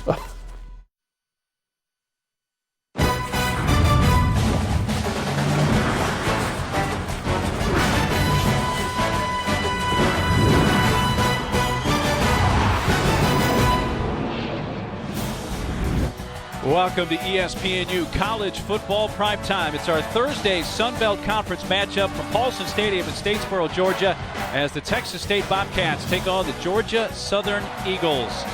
Welcome to ESPNU College Football Prime Time. It's our Thursday Sun Belt Conference matchup from Paulson Stadium in Statesboro, Georgia, as the Texas State Bobcats take on the Georgia Southern Eagles.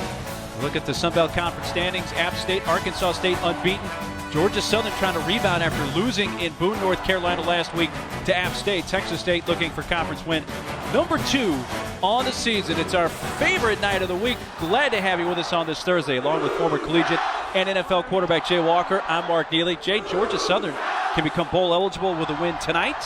Look at the Sun Belt Conference standings. App State, Arkansas State unbeaten. Georgia Southern trying to rebound after losing in Boone, North Carolina last week to App State. Texas State looking for conference win number 2 on the season. It's our favorite night of the week. Glad to have you with us on this Thursday, along with former collegiate and NFL quarterback Jay Walker. I'm Mark Neely. Jay, Georgia Southern can become bowl eligible with a win tonight.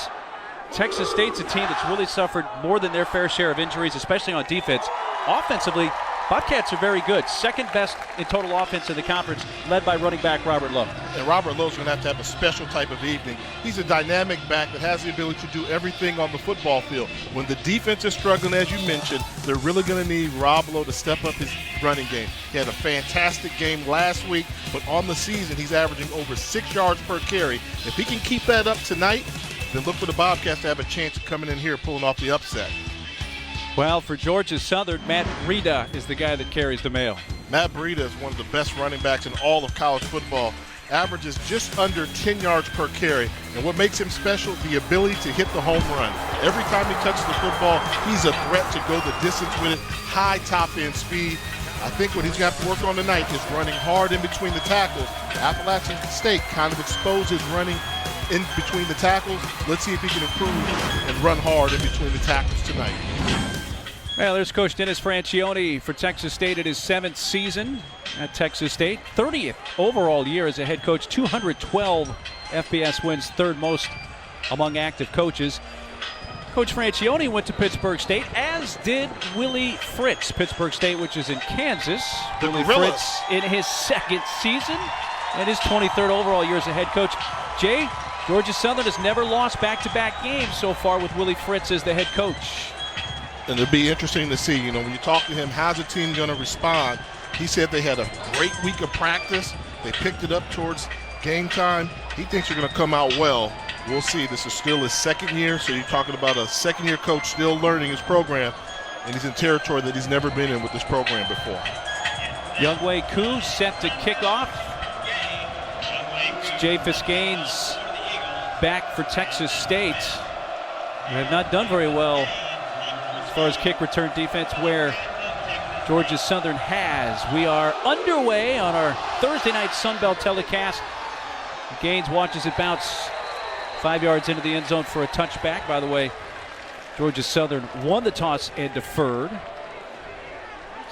Texas State's a team that's really suffered more than their fair share of injuries, especially on defense. Offensively, Bobcats are very good. Second best in total offense in the conference, led by running back Robert Lowe. And Robert Lowe's going to have a special type of evening. He's a dynamic back that has the ability to do everything on the football field. When the defense is struggling, as you mentioned, they're really going to need Rob Lowe to step up his running game. He had a fantastic game last week, but on the season, he's averaging over 6 yards per carry. If he can keep that up tonight, then look for the Bobcats to have a chance of coming in here pulling off the upset. Well, for Georgia Southern, Matt Breida is the guy that carries the mail. Matt Breida is one of the best running backs in all of college football. Averages just under 10 yards per carry. And what makes him special, the ability to hit the home run. Every time he touches the football, he's a threat to go the distance with it. High top-end speed. I think what he's got to work on tonight is running hard in between the tackles. Appalachian State kind of exposed his running in between the tackles. Let's see if he can improve and run hard in between the tackles tonight. Well, there's Coach Dennis Franchione for Texas State at his 7th season at Texas State. 30th overall year as a head coach. 212 FBS wins, third most among active coaches. Coach Franchione went to Pittsburgh State, as did Willie Fritz. Pittsburgh State, which is in Kansas. Willie Fritz in his 2nd season and his 23rd overall year as a head coach. Jay, Georgia Southern has never lost back-to-back games so far with Willie Fritz as the head coach. And it'll be interesting to see, when you talk to him, how's the team going to respond? He said they had a great week of practice. They picked it up towards game time. He thinks they're going to come out well. We'll see. This is still his 2nd year, so you're talking about a 2nd-year coach still learning his program, and he's in territory that he's never been in with this program before. Younghoe Koo set to kick off. It's Jafis Gaines back for Texas State. They have not done very well as far as kick return defense, where Georgia Southern has. We are underway on our Thursday night Sun Belt telecast. Gaines watches it bounce 5 yards into the end zone for a touchback. By the way, Georgia Southern won the toss and deferred.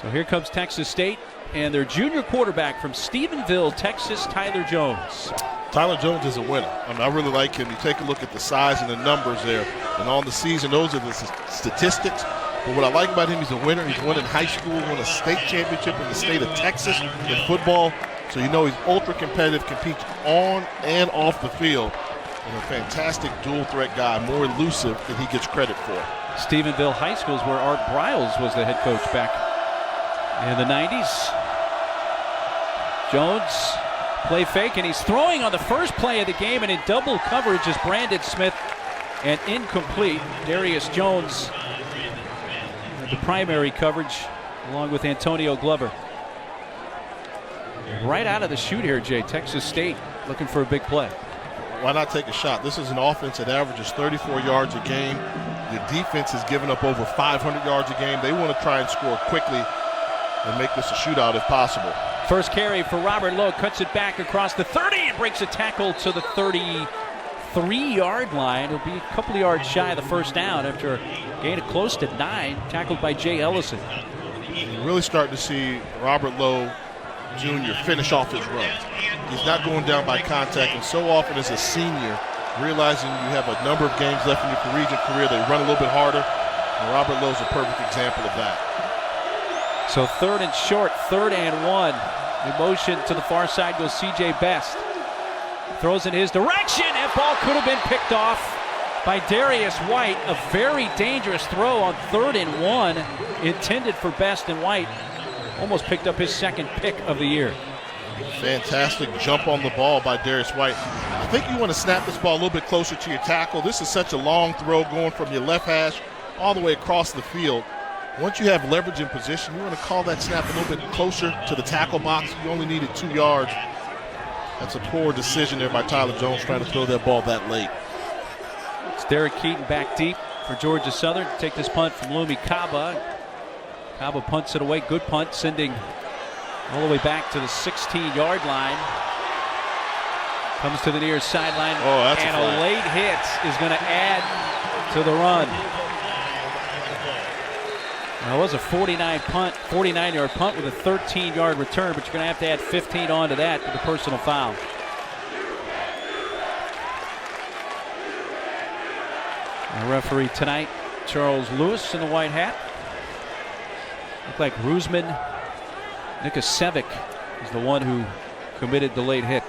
So here comes Texas State and their junior quarterback from Stephenville, Texas, Tyler Jones. Tyler Jones is a winner. I really like him. You take a look at the size and the numbers there. And on the season, those are the statistics. But what I like about him, he's a winner. He's won in high school, won a state championship in the state of Texas in football. So he's ultra competitive, competes on and off the field. And a fantastic dual threat guy, more elusive than he gets credit for. Stephenville High School is where Art Briles was the head coach back in the 90s. Jones, play fake, and he's throwing on the first play of the game, and in double coverage is Brandon Smith, and incomplete. Darius Jones, the primary coverage, along with Antonio Glover. Right out of the chute here, Jay. Texas State looking for a big play. Why not take a shot? This is an offense that averages 34 yards a game. The defense has given up over 500 yards a game. They want to try and score quickly and make this a shootout if possible. First carry for Robert Lowe, cuts it back across the 30 and breaks a tackle to the 33-yard line. It'll be a couple of yards shy of the first down after a gain of close to 9, tackled by Jay Ellison. You're really starting to see Robert Lowe Jr. finish off his runs. He's not going down by contact, and so often as a senior, realizing you have a number of games left in your collegiate career, they run a little bit harder, and Robert Lowe's a perfect example of that. So 3rd and short, 3rd and 1. In motion to the far side goes C.J. Best. Throws in his direction. That ball could have been picked off by Darius White. A very dangerous throw on 3rd and 1, intended for Best and White. almost picked up his second pick of the year. Fantastic jump on the ball by Darius White. I think you want to snap this ball a little bit closer to your tackle. This is such a long throw going from your left hash all the way across the field. Once you have leverage in position, you want to call that snap a little bit closer to the tackle box. You only needed 2 yards. That's a poor decision there by Tyler Jones trying to throw that ball that late. It's Derek Keaton back deep for Georgia Southern. Take this punt from Lumi Kaba. Kaba punts it away. Good punt, sending all the way back to the 16-yard line. Comes to the near sideline. Oh, that's and a late hit is going to add to the run. Now, it was a 49-yard punt with a 13-yard return, but you're going to add 15 on to that with a personal foul. Our referee tonight, Charles Lewis in the white hat. Looked like Rusman Nikasevic is the one who committed the late hit.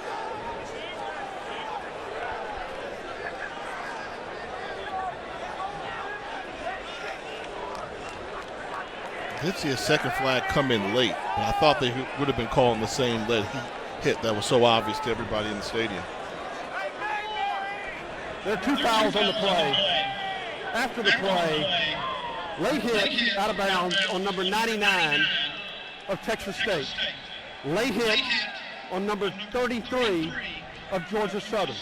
I did see a second flag come in late, but I thought they would have been calling the same lead hit that was so obvious to everybody in the stadium. There are 2 fouls on the play. After the play, late hit out of bounds on number 99 of Texas State. Late hit on number 33 of Georgia Southern.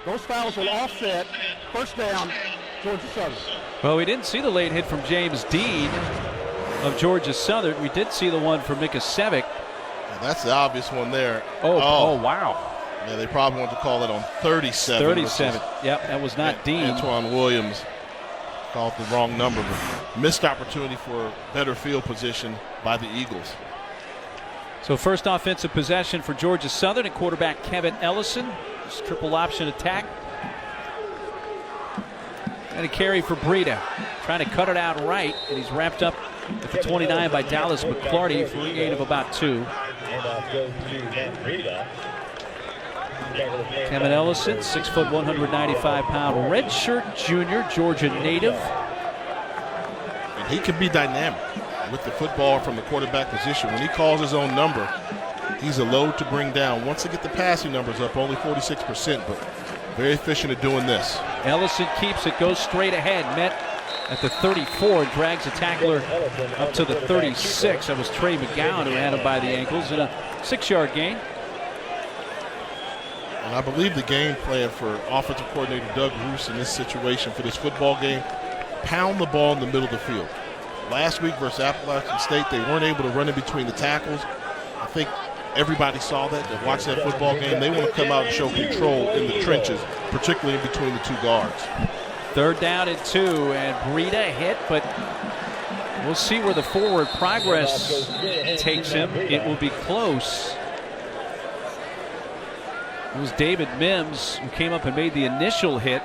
Those fouls will offset. First down, Georgia Southern. Well, we didn't see the late hit from James Dean of Georgia Southern. We did see the one from Nikasevic. That's the obvious one there. Oh, wow. Yeah, they probably want to call it on 37. 37. Yep, that was not Dean. Antoine Williams called the wrong number, but missed opportunity for better field position by the Eagles. So first offensive possession for Georgia Southern and quarterback Kevin Ellison. This triple option attack. And a carry for Breida. Trying to cut it out right, and he's wrapped up at the 29 by Dallas McClarty for a gain of about 2. Kevin Ellison, 6 foot, 195-pound redshirt junior, Georgia native. And he can be dynamic with the football from the quarterback position. When he calls his own number, he's a load to bring down. Once they get the passing numbers up, only 46%, but very efficient at doing this. Ellison keeps it, goes straight ahead, met at the 34, and drags the tackler up to the 36. That was Trey McGowan who had him by the ankles in a 6-yard gain. And I believe the game plan for offensive coordinator Doug Roos in this situation for this football game, pound the ball in the middle of the field. Last week versus Appalachian State, they weren't able to run in between the tackles. I think everybody saw that watched that football game. They want to come out and show control in the trenches, particularly in between the 2 guards. 3rd down and 2, and Breida hit, but we'll see where the forward progress takes him. It will be close. It was David Mims who came up and made the initial hit.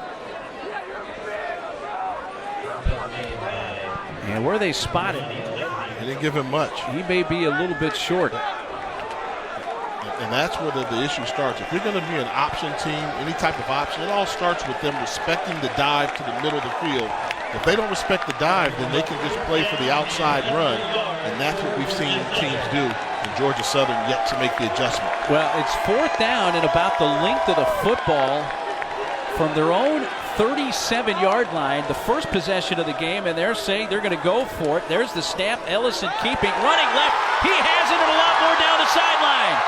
And where they spotted, They didn't give him much. he may be a little bit short. And that's where the issue starts. If you're going to be an option team, any type of option, it all starts with them respecting the dive to the middle of the field. If they don't respect the dive, then they can just play for the outside run. And that's what we've seen teams do. And Georgia Southern yet to make the adjustment. Well, it's 4th down and about the length of the football from their own 37-yard line, the first possession of the game, and they're saying they're going to go for it. There's the snap. Ellison keeping, running left. He has it and a lot more down the sideline.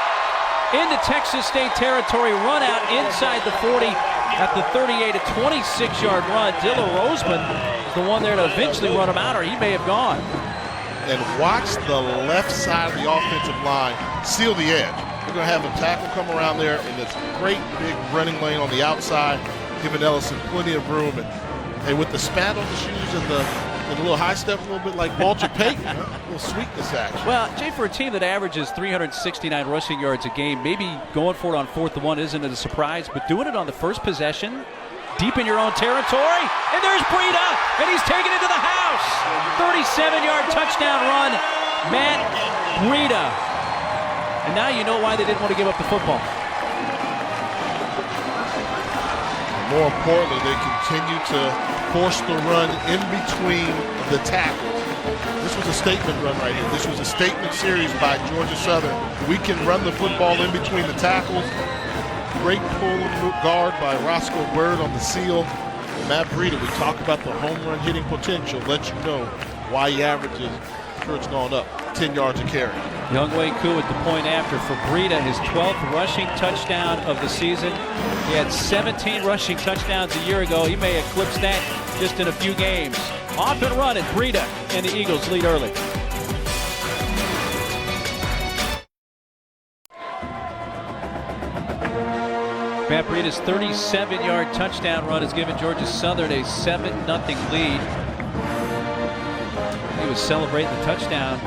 Into Texas State territory, run out inside the 40 at the 38, a 26-yard run. Dilla Roseman is the one there to eventually run him out, or he may have gone. And watch the left side of the offensive line seal the edge. We're going to have a tackle come around there in this great big running lane on the outside, giving Ellison plenty of room. And with the spat on the shoes and the little high step, a little bit like Walter Payton, a little sweetness action. Well, Jay, for a team that averages 369 rushing yards a game, maybe going for it on 4th and 1 isn't a surprise, but doing it on the first possession, deep in your own territory, and there's Breida, and he's taking it to the house. 37-yard touchdown run, Matt Breida. And now you know why they didn't want to give up the football. More importantly, they continue to force the run in between the tackles. This was a statement run right here. This was a statement series by Georgia Southern. We can run the football in between the tackles. Great pull guard by Roscoe Bird on the seal. Matt Breida, we talk about the home run hitting potential. Let you know why he averages, sure it's gone up, 10 yards a carry. Younghoe Koo at the point after for Breida, his 12th rushing touchdown of the season. He had 17 rushing touchdowns a year ago. He may eclipse that just in a few games. Off and running, Breida, and the Eagles lead early. Matt Breida's 37-yard touchdown run has given Georgia Southern a 7-0 lead. He was celebrating the touchdown.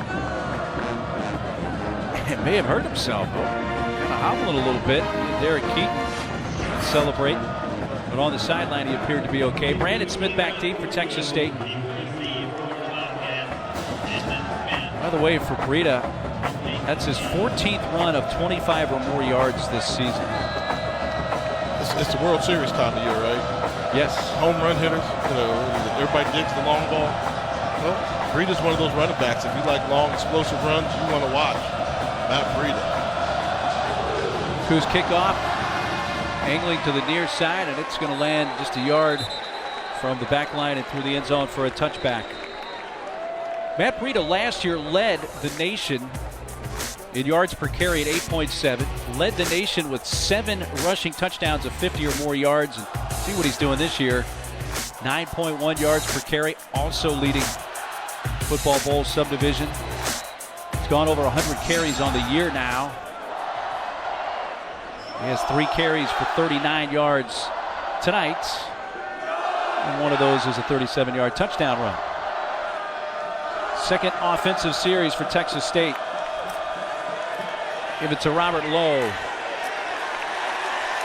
It may have hurt himself. Kind of hobbling a little bit. Derek Keaton celebrating. But on the sideline, he appeared to be okay. Brandon Smith back deep for Texas State. By the way, for Breida, that's his 14th run of 25 or more yards this season. It's the World Series time of year, right? Yes. Home run hitters. Everybody digs the long ball. Well, Breida's one of those running backs. If you like long, explosive runs, you want to watch Matt Breida. Koo's kickoff, angling to the near side, and it's going to land just a yard from the back line and through the end zone for a touchback. Matt Breida last year led the nation in yards per carry at 8.7, led the nation with 7 rushing touchdowns of 50 or more yards. And see what he's doing this year. 9.1 yards per carry, also leading Football Bowl subdivision. He's gone over 100 carries on the year now. He has 3 carries for 39 yards tonight, and one of those is a 37-yard touchdown run. Second offensive series for Texas State. Give it to Robert Lowe.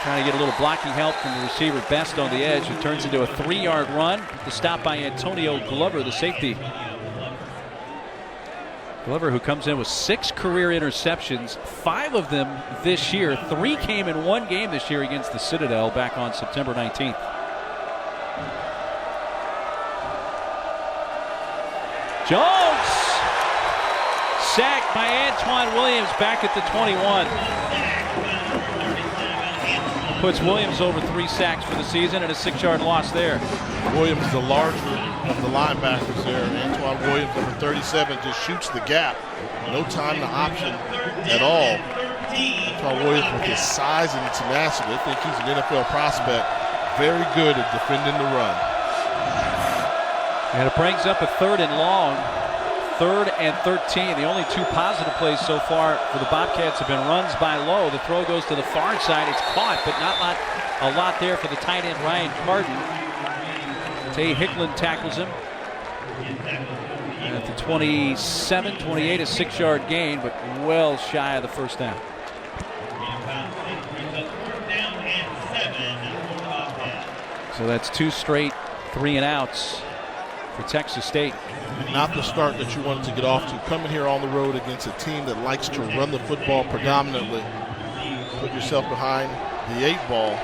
Trying to get a little blocking help from the receiver Best on the edge. It turns into a 3-yard run. The stop by Antonio Glover, the safety. Glover, who comes in with 6 career interceptions, 5 of them this year. 3 came in one game this year against the Citadel back on September 19th. Jones! Sacked by Antoine Williams back at the 21. Puts Williams over 3 sacks for the season and a 6-yard loss there. Williams, the larger of the linebackers there. Antoine Williams, number 37, just shoots the gap. No time to option at all. Antoine Williams, with his size and tenacity, I think he's an NFL prospect. Very good at defending the run. And it brings up a 3rd and long. 3rd and 13. The only 2 positive plays so far for the Bobcats have been runs by Lowe. The throw goes to the far side. It's caught, but not a lot there for the tight end Ryan Carden. Tay Hicklin tackles him. And at the 27, 28, a 6-yard gain, but well shy of the first down. So that's 2 straight 3-and-outs for Texas State. Not the start that you wanted to get off to. Coming here on the road against a team that likes to run the football predominantly. Put yourself behind the 8 ball.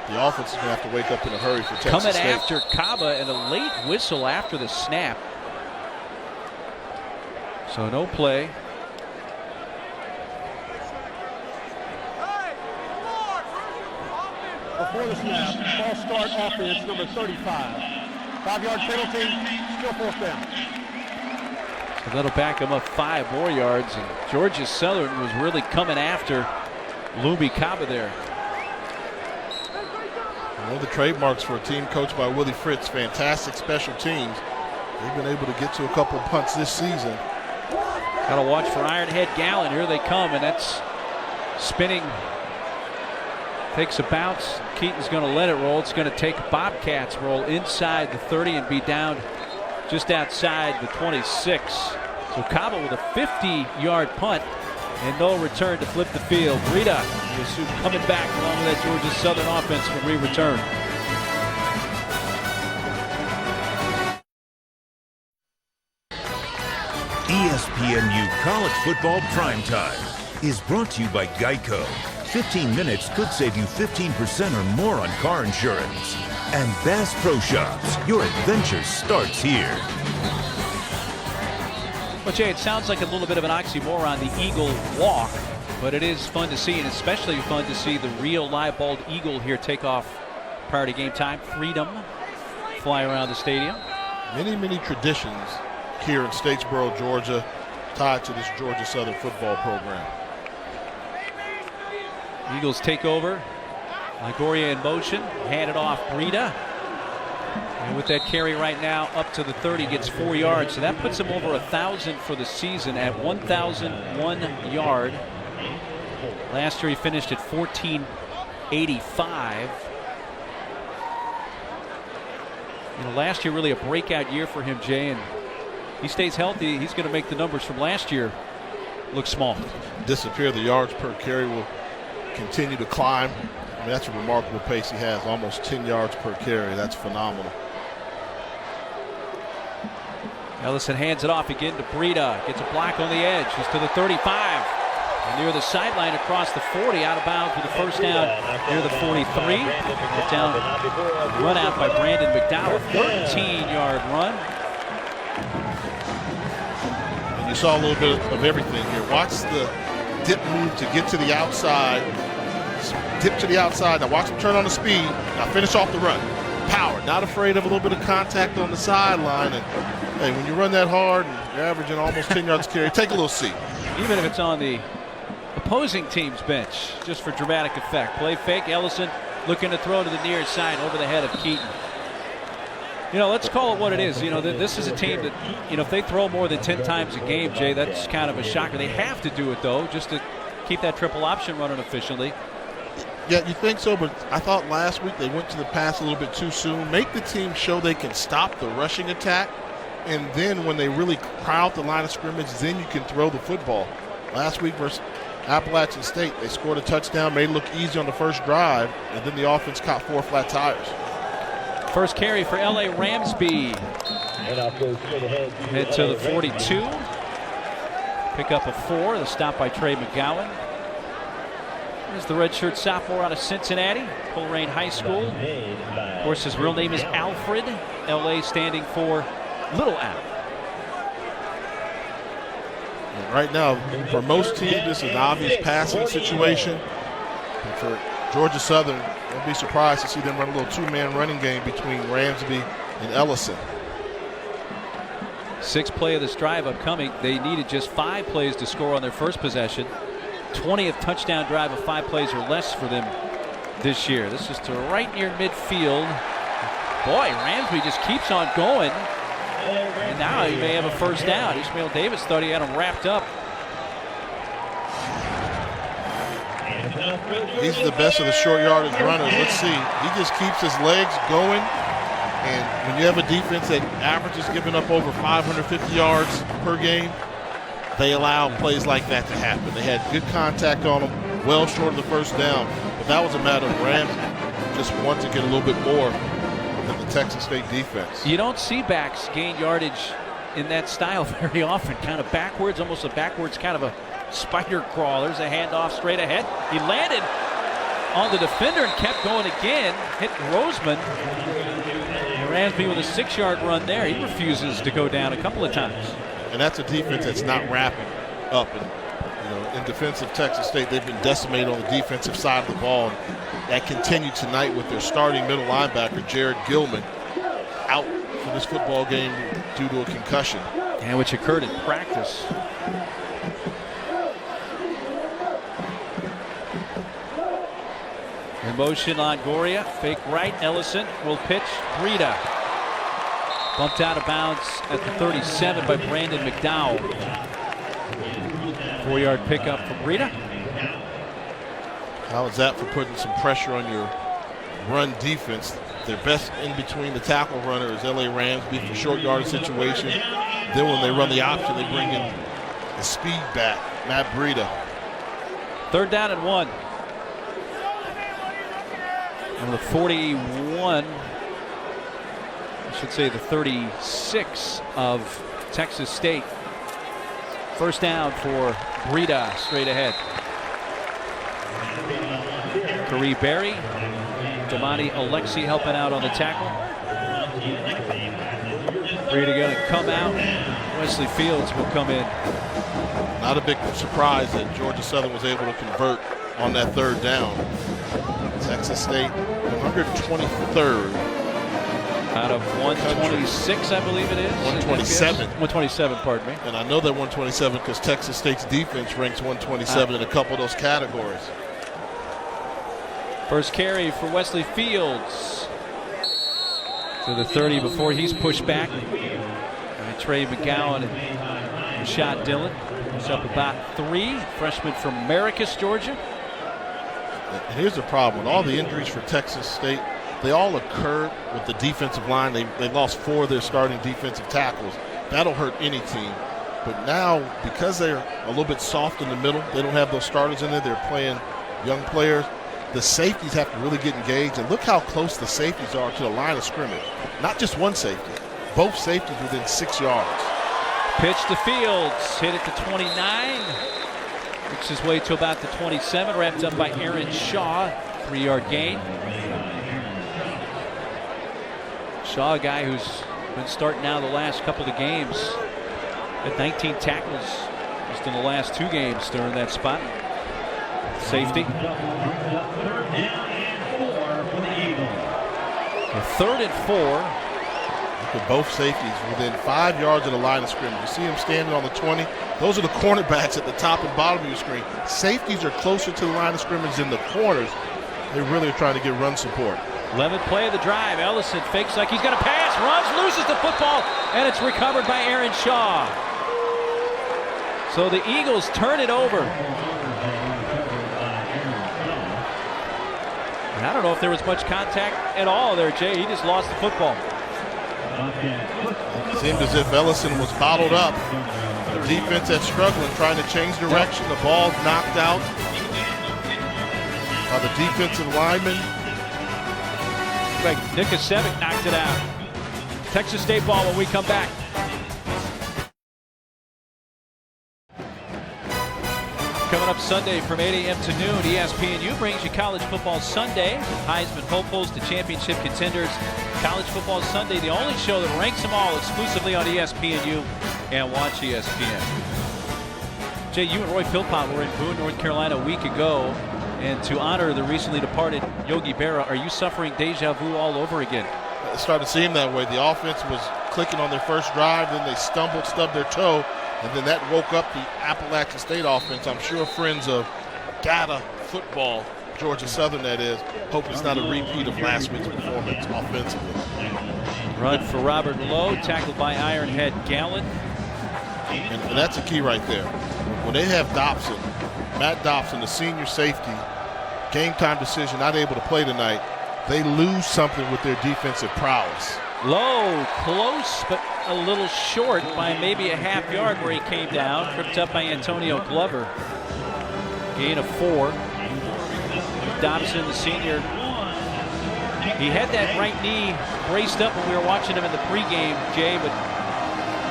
The offense is going to have to wake up in a hurry for Texas Coming State. after Kaba and a late whistle after the snap. So no play. Before the snap, false start offense, number 35. 5-yard penalty, still 4th down. So that'll back him up 5 more yards. And Georgia Southern was really coming after Lumbi Kaba there. One of the trademarks for a team coached by Willie Fritz, fantastic special teams. They've been able to get to a couple of punts this season. Got to watch for Ironhead Gallon. Here they come, and that's spinning. Takes a bounce. Keaton's going to let it roll. It's going to take Bobcats roll inside the 30 and be down just outside the 26. So Kaba with a 50-yard punt and no return to flip the field. Breida is coming back along with that Georgia Southern offense when we return. ESPNU College Football Primetime is brought to you by Geico. 15 minutes could save you 15% or more on car insurance. And Bass Pro Shops, your adventure starts here. Well, Jay, it sounds like a little bit of an oxymoron, the Eagle walk, but it is fun to see, and especially fun to see the real live bald eagle here take off prior to game time. Freedom fly around the stadium. Many traditions here in Statesboro, Georgia, tied to this Georgia Southern football program. Eagles take over. Longoria in motion, handed off Breida. And with that carry right now up to the 30, gets 4 yards. So that puts him over 1,000 for the season at 1,001 yard. Last year he finished at 1,485. You know, last year really a breakout year for him, Jay, and he stays healthy. He's going to make the numbers from last year look small. Disappear. The yards per carry will continue to climb. I mean, that's a remarkable pace he has, almost 10 yards per carry. That's phenomenal. Ellison hands it off again to Breida. Gets a block on the edge. He's to the 35. And near the sideline across the 40, out of bounds with the first down near the 43. Get down, run out by Brandon McDowell. 13-yard run. And you saw a little bit of everything here. Watch the dip move to get to the outside. Dip to the outside. Now watch him turn on the speed. Now finish off the run. Power. Not afraid of a little bit of contact on the sideline. And hey, when you run that hard and you're averaging almost 10 yards carry, take a little seat. Even if it's on the opposing team's bench, just for dramatic effect. Play fake. Ellison looking to throw to the near side over the head of Keaton. You know, let's call it what it is. You know, this is a team that, you know, if they throw more than 10 times a game, Jay, that's kind of a shocker. They have to do it, though, just to keep that triple option running efficiently. Yeah, you think so, but I thought last week they went to the pass a little bit too soon. Make the team show they can stop the rushing attack, and then when they really crowd the line of scrimmage, then you can throw the football. Last week versus Appalachian State, they scored a touchdown, made it look easy on the first drive, and then the offense caught 4 flat tires. First carry for L.A. Ramsby. Head to the 42. Pick up a 4. The stop by Trey McGowan. There's the redshirt sophomore out of Cincinnati, Coleraine High School. Of course, his real name is Alfred. L.A. standing for Little Al. And right now, for most teams, this is an obvious passing situation. And for Georgia Southern, don't be surprised to see them run a little two-man running game between Ramsby and Ellison. 6th play of this drive upcoming. They needed just 5 plays to score on their first possession. 20th touchdown drive of 5 plays or less for them this year. This is to right near midfield. Boy, Ramsby just keeps on going. And now he may have a first down. Ishmael Davis thought he had him wrapped up. He's the best of the short yardage runners. Let's see. He just keeps his legs going. And when you have a defense that averages giving up over 550 yards per game, they allow plays like that to happen. They had good contact on him, well short of the first down. But that was a matter of Ramsey just wanting to get a little bit more than the Texas State defense. You don't see backs gain yardage in that style very often. Kind of backwards, almost a backwards kind of a spider crawl. There's a handoff straight ahead. He landed on the defender and kept going again. Hit Roseman. Ramsby with a 6-yard run there. He refuses to go down a couple of times. And that's a defense that's not wrapping up. And, you know, in defense of Texas State, they've been decimated on the defensive side of the ball. And that continued tonight with their starting middle linebacker, Jared Gilman, out for this football game due to a concussion. And which occurred in practice. In motion, Longoria. Fake right. Ellison will pitch. Breida. Bumped out of bounds at the 37 by Brandon McDowell. 4-yard pickup for Breida. How is that for putting some pressure on your run defense? Their best in between the tackle runner is L.A. Ramsby for short yardage situation. Then when they run the option, they bring in the speed back, Matt Breida. 3rd down and 1. On the 41. I should say the 36 of Texas State. First down for Breida straight ahead. Kari Berry, Damani Alexi helping out on the tackle. Ready to go and come out. Wesley Fields will come in. Not a big surprise that Georgia Southern was able to convert on that third down. Texas State 123rd. Out of 126, I believe it is. 127. 127, pardon me. And I know that 127 because Texas State's defense ranks 127 in a couple of those categories. First carry for Wesley Fields. To the 30 before he's pushed back. And Trey McGowan and Rashad Dillon. He's up about 3. Freshman from Maracus, Georgia. And here's the problem. With all the injuries for Texas State, they all occurred with the defensive line. They lost 4 of their starting defensive tackles. That'll hurt any team. But now, because they're a little bit soft in the middle, they don't have those starters in there. They're playing young players. The safeties have to really get engaged. And look how close the safeties are to the line of scrimmage. Not just one safety. Both safeties within 6 yards. Pitch to Fields. Hit it to 29. Makes his way to about the 27. Wrapped up by Aaron Shaw. 3-yard gain. Shaw, a guy who's been starting now the last couple of games. Had 19 tackles just in the last 2 games during that spot. Safety. Third and 4. Look at both safeties within 5 yards of the line of scrimmage. You see them standing on the 20. Those are the cornerbacks at the top and bottom of your screen. Safeties are closer to the line of scrimmage than the corners. They really are trying to get run support. 11th play of the drive. Ellison fakes like he's going to pass, runs, loses the football, and it's recovered by Aaron Shaw. So the Eagles turn it over. And I don't know if there was much contact at all there, Jay. He just lost the football. It seemed as if Ellison was bottled up. The defense that's struggling, trying to change direction. The ball's knocked out by the defensive lineman. Like Nikosevic knocked it out. Texas State ball when we come back. Coming up Sunday from 8 a.m. to noon, ESPNU brings you College Football Sunday. Heisman hopefuls to championship contenders. College Football Sunday, the only show that ranks them all exclusively on ESPNU and watch ESPN. Jay, you and Roy Philpott were in Boone, North Carolina a week ago. And to honor the recently departed Yogi Berra, are you suffering deja vu all over again? It started to seem that way. The offense was clicking on their first drive, then they stumbled, stubbed their toe, and then that woke up the Appalachian State offense. I'm sure friends of Gata football, Georgia Southern that is, hope it's not a repeat of last week's performance offensively. Run for Robert Lowe, tackled by Ironhead Gallen. And that's the key right there. When they have Dobson, Matt Dobson, the senior safety, game time decision, not able to play tonight, they lose something with their defensive prowess. Low, close, but a little short by maybe a half yard where he came down. Tripped up by Antonio Glover. Gain of 4. Dobson, the senior, he had that right knee braced up when we were watching him in the pregame, Jay, but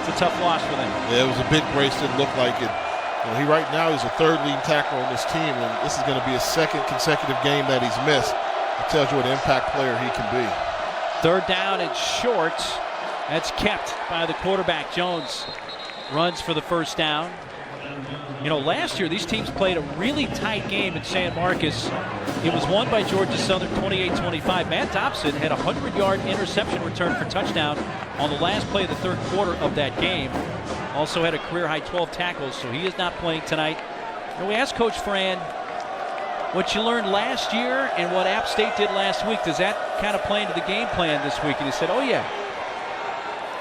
it's a tough loss for them. Yeah, it was a big brace, didn't look like it. You know, he right now is a 3rd leading tackler on this team, and this is going to be his 2nd consecutive game that he's missed. It tells you what an impact player he can be. 3rd down and short. That's kept by the quarterback. Jones runs for the first down. You know, last year these teams played a really tight game in San Marcos. It was won by Georgia Southern 28-25. Matt Dobson had a 100-yard interception return for touchdown on the last play of the 3rd quarter of that game. Also had a career-high 12 tackles, so he is not playing tonight. And we asked Coach Fran what you learned last year and what App State did last week. Does that kind of play into the game plan this week? And he said, oh, yeah.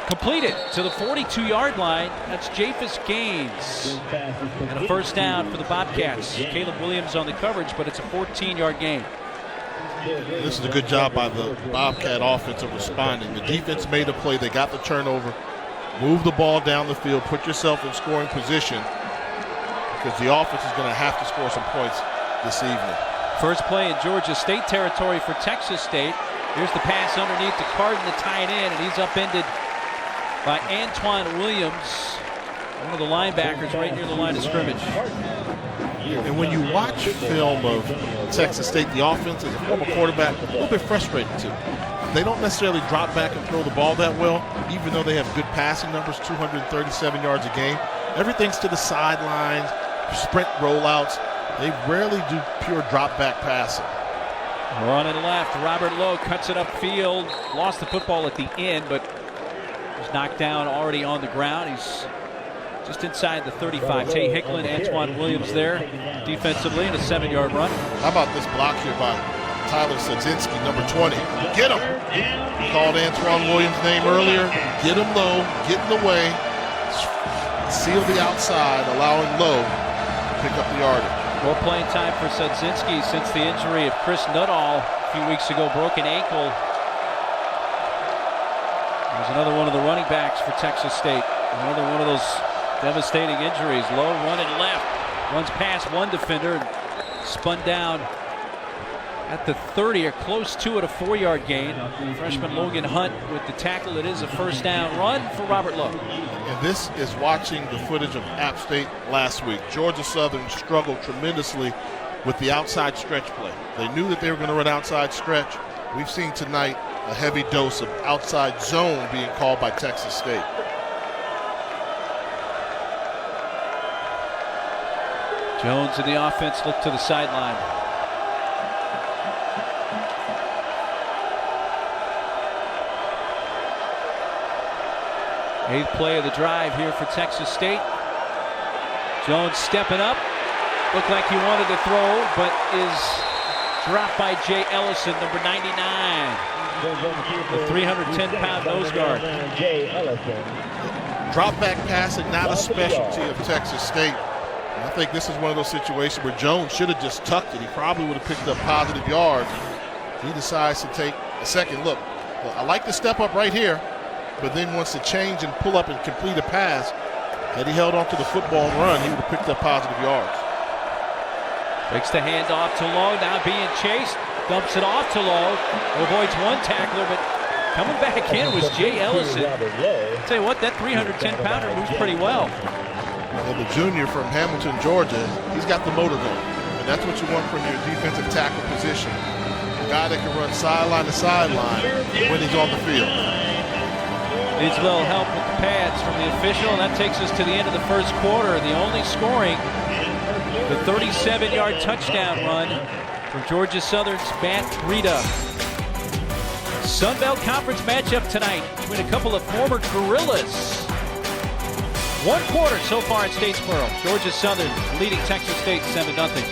Completed to the 42-yard line. That's Japhus Gaines. And a first down for the Bobcats. Caleb Williams on the coverage, but it's a 14-yard gain. This is a good job by the Bobcat offense of responding. The defense made a play. They got the turnover. Move the ball down the field. Put yourself in scoring position because the offense is going to have to score some points this evening. First play in Georgia State territory for Texas State. Here's the pass underneath to Carden to tie it in, and he's upended by Antoine Williams, one of the linebackers right near the line of scrimmage. And when you watch film of Texas State, the offense as a former quarterback, a little bit frustrating too. they don't necessarily drop back and throw the ball that well, even though they have good passing numbers, 237 yards a game. Everything's to the sidelines, sprint rollouts. They rarely do pure drop back passing. Running left, Robert Lowe cuts it upfield. Lost the football at the end, but was knocked down already on the ground. He's just inside the 35. Tay Hicklin, Antoine Williams there defensively in a 7-yard run. How about this block here by Tyler Sadzinski, number 20? Get him. He called Antoine Williams' name earlier. Get him low, get in the way, seal the outside, allowing Lowe to pick up the yardage. More playing time for Sadzinski since the injury of Chris Nuttall a few weeks ago, broken ankle. There's another one of the running backs for Texas State. Another one of those devastating injuries. Low running left. Runs past one defender and spun down at the 30 or close to it, a 4-yard gain. Freshman Logan Hunt with the tackle. It is a first down run for Robert Lowe. And this is watching the footage of App State last week. Georgia Southern struggled tremendously with the outside stretch play. They knew that they were going to run outside stretch. We've seen tonight a heavy dose of outside zone being called by Texas State. Jones in the offense look to the sideline. Eighth play of the drive here for Texas State. Jones stepping up. Looked like he wanted to throw, but is dropped by Jay Ellison, number 99. The 310-pound nose guard. Drop back passing, not a specialty of Texas State. And I think this is one of those situations where Jones should have just tucked it. He probably would have picked up positive yards. He decides to take a second look. Well, I like the step up right here, but then wants to change and pull up and complete a pass. Had he held on to the football and run, he would have picked up positive yards. Breaks the handoff to Lowe, now being chased. Dumps it off to Lowe. Avoids one tackler, but coming back in was Jay Ellison. I'll tell you what, that 310-pounder moves pretty well. Well, the junior from Hamilton, Georgia, he's got the motor going. And that's what you want from your defensive tackle position. A guy that can run sideline to sideline when he's on the field. Needs a little help with the pads from the official, and that takes us to the end of the first quarter. The only scoring, the 37-yard touchdown run from Georgia Southern's Matt Breida. Sun Belt Conference matchup tonight between a couple of former Gorillas. 1 quarter so far at Statesboro. Georgia Southern leading Texas State 7-0.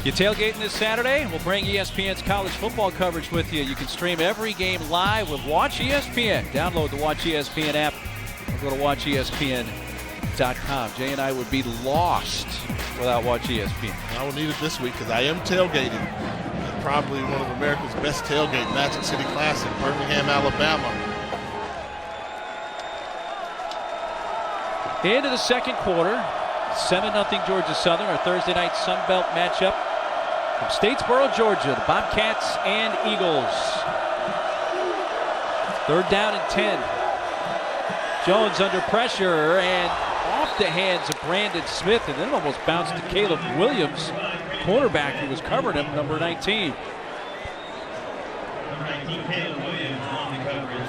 You tailgating this Saturday? We'll bring ESPN's college football coverage with you. You can stream every game live with Watch ESPN. Download the Watch ESPN app or go to watchespn.com. Jay and I would be lost without Watch ESPN. I will need it this week because I am tailgating at probably one of America's best tailgate, Magic City Classic, Birmingham, Alabama. Into the second quarter, 7-0 Georgia Southern, our Thursday night Sun Belt matchup from Statesboro, Georgia, the Bobcats and Eagles. 3rd down and 10. Jones under pressure and off the hands of Brandon Smith, and then almost bounced to Caleb Williams, cornerback who was covering him, number 19.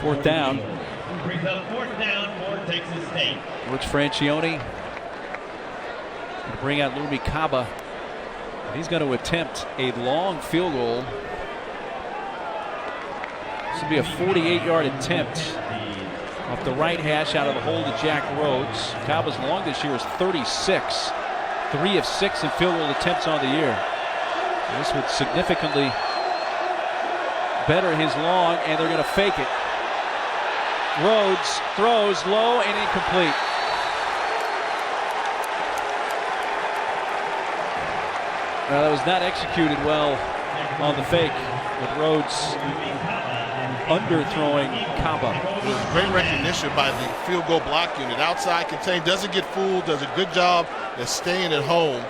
4th down. Brings up 4th down for Texas State. Rich Francione bring out Lumi Kaba. He's going to attempt a long field goal. This will be a 48-yard attempt off the right hash out of the hole to Jack Rhodes. Kaba's long this year is 36. 3 of 6 in field goal attempts on the year. This would significantly better his long, and they're going to fake it. Rhodes throws low and incomplete. Well, that was not executed well on the fake, with Rhodes underthrowing Kaba. It was great recognition by the field goal block unit. Outside contained, doesn't get fooled, does a good job at staying at home.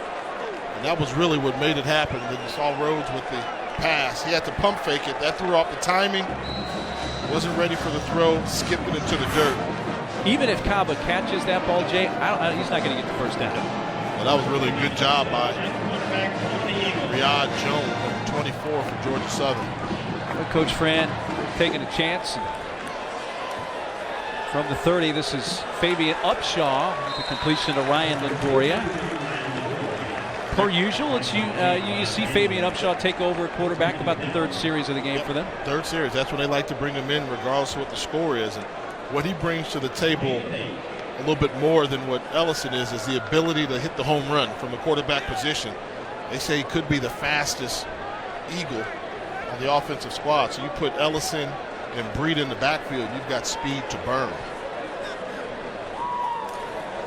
And that was really what made it happen. Then you saw Rhodes with the pass. He had to pump fake it. That threw off the timing. Wasn't ready for the throw, skipped it into the dirt. Even if Kaba catches that ball, Jay, he's not going to get the first down. Well, that was really a good job by Riyad Jones, number 24 for Georgia Southern. Coach Fran taking a chance. From the 30, this is Fabian Upshaw with the completion to Ryan Longoria. Per usual, it's you see Fabian Upshaw take over at quarterback about the third series of the game for them. Third series, that's when they like to bring him in regardless of what the score is. And what he brings to the table a little bit more than what Ellison is the ability to hit the home run from the quarterback position. They say he could be the fastest Eagle on the offensive squad. So you put Ellison and Breed in the backfield, you've got speed to burn.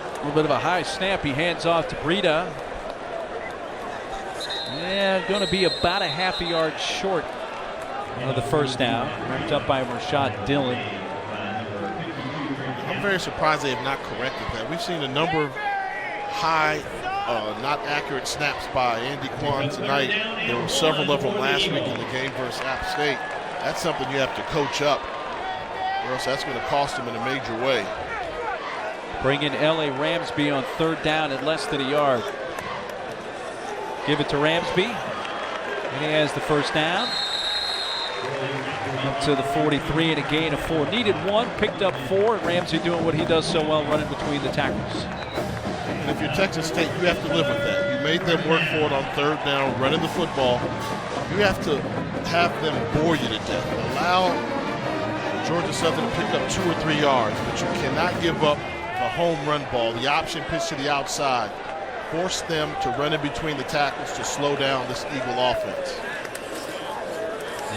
A little bit of a high snap. He hands off to Breida. Yeah, going to be about a half a yard short of the first down. Wrapped up by Rashad Dillon. I'm very surprised they have not corrected that. We've seen a number of high, not accurate snaps by Andy Kwan tonight. There were several of them last week in the game versus App State. That's something you have to coach up, or else that's going to cost them in a major way. Bring in L.A. Ramsby on third down at less than a yard. Give it to Ramsby, and he has the first down. Up to the 43 and a gain of 4. Needed 1, picked up 4, and Ramsey doing what he does so well, running between the tackles. And if you're Texas State, you have to live with that. You made them work for it on third down, running the football. You have to have them bore you to death. Allow Georgia Southern to pick up 2 or 3 yards, but you cannot give up the home run ball, the option pitch to the outside. Force them to run in between the tackles to slow down this Eagle offense.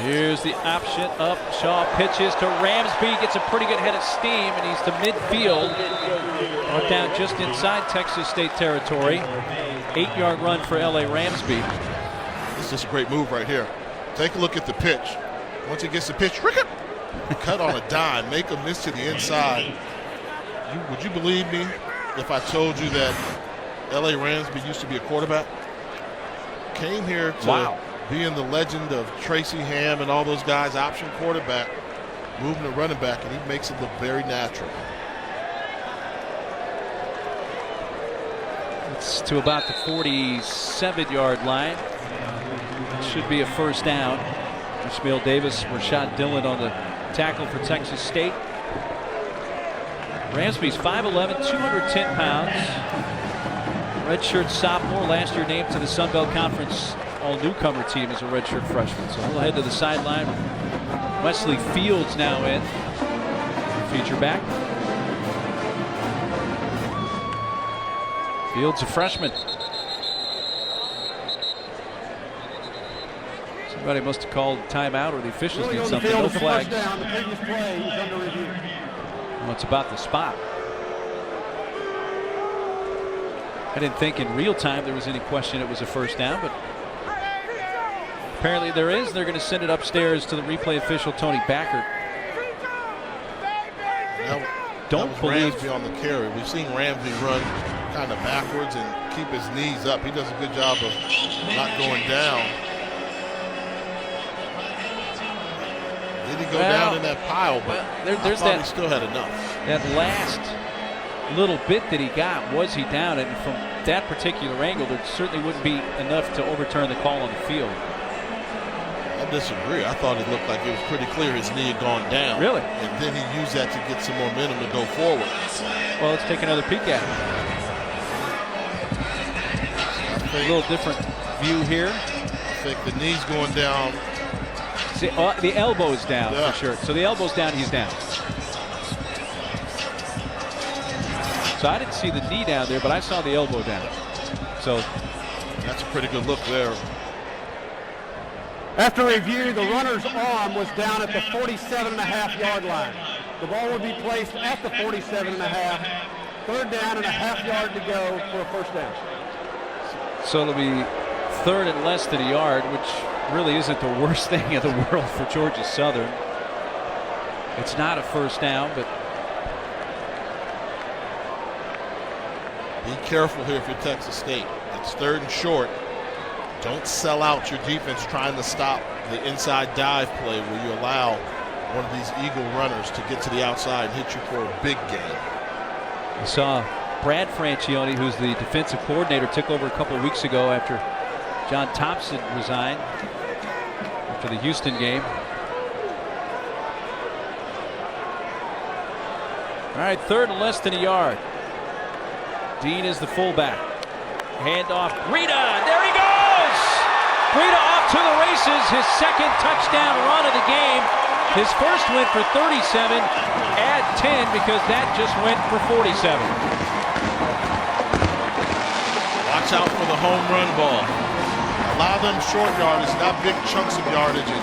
Here's the option up. Shaw pitches to Ramsby, gets a pretty good head of steam, and he's to midfield. Brought down just inside Texas State territory. 8-yard run for L.A. Ramsby. This is just a great move right here. Take a look at the pitch. Once he gets the pitch, cut on a dime, make a miss to the inside. Would you believe me if I told you that L.A. Ramsby used to be a quarterback? Came here to being the legend of Tracy Ham and all those guys, option quarterback, moving to running back, and he makes it look very natural. It's to about the 47-yard line. It should be a first down. Ishmael Davis, Rashad Dillon on the tackle for Texas State. Ramsby's 5'11", 210 pounds. Redshirt sophomore, last year named to the Sun Belt Conference all-newcomer team as a redshirt freshman. So we'll head to the sideline. Wesley Fields now in. Feature back. Fields a freshman. Somebody must have called timeout, or the officials did something. No flags. The previous play is under review. Well, it's about the spot. I didn't think in real time there was any question it was a first down, but apparently there is. They're going to send it upstairs to the replay official, Tony Backert. Don't believe Ramsby on the carry. We've seen Ramsby run kind of backwards and keep his knees up. He does a good job of not going down. Did he go down in that pile? But there's that. He still had enough. That last little bit that he got, was he down? And from that particular angle, there certainly wouldn't be enough to overturn the call on the field. I disagree. I thought it looked like it was pretty clear his knee had gone down. Really? And then he used that to get some momentum to go forward. Well, let's take another peek at it. A little different view here. I think the knee's going down. See, the elbow's down for sure. So the elbow's down, he's down. So I didn't see the knee down there, but I saw the elbow down. So that's a pretty good look there. After review, the runner's arm was down at the 47.5-yard line. The ball will be placed at the 47.5. Third down and a half yard to go for a first down. So it'll be third and less than a yard, which really isn't the worst thing in the world for Georgia Southern. It's not a first down, but be careful here if you're Texas State. It's third and short. Don't sell out your defense trying to stop the inside dive play where you allow one of these Eagle runners to get to the outside and hit you for a big gain. We saw Brad Francione, who's the defensive coordinator, took over a couple of weeks ago after John Thompson resigned after the Houston game. All right, 3rd and less than a yard. Dean is the fullback. Handoff. Rita, there he goes! Rita off to the races, his 2nd touchdown run of the game. His first went for 37, add 10 because that just went for 47. Watch out for the home run ball. Allow them short yardage, not big chunks of yardage. And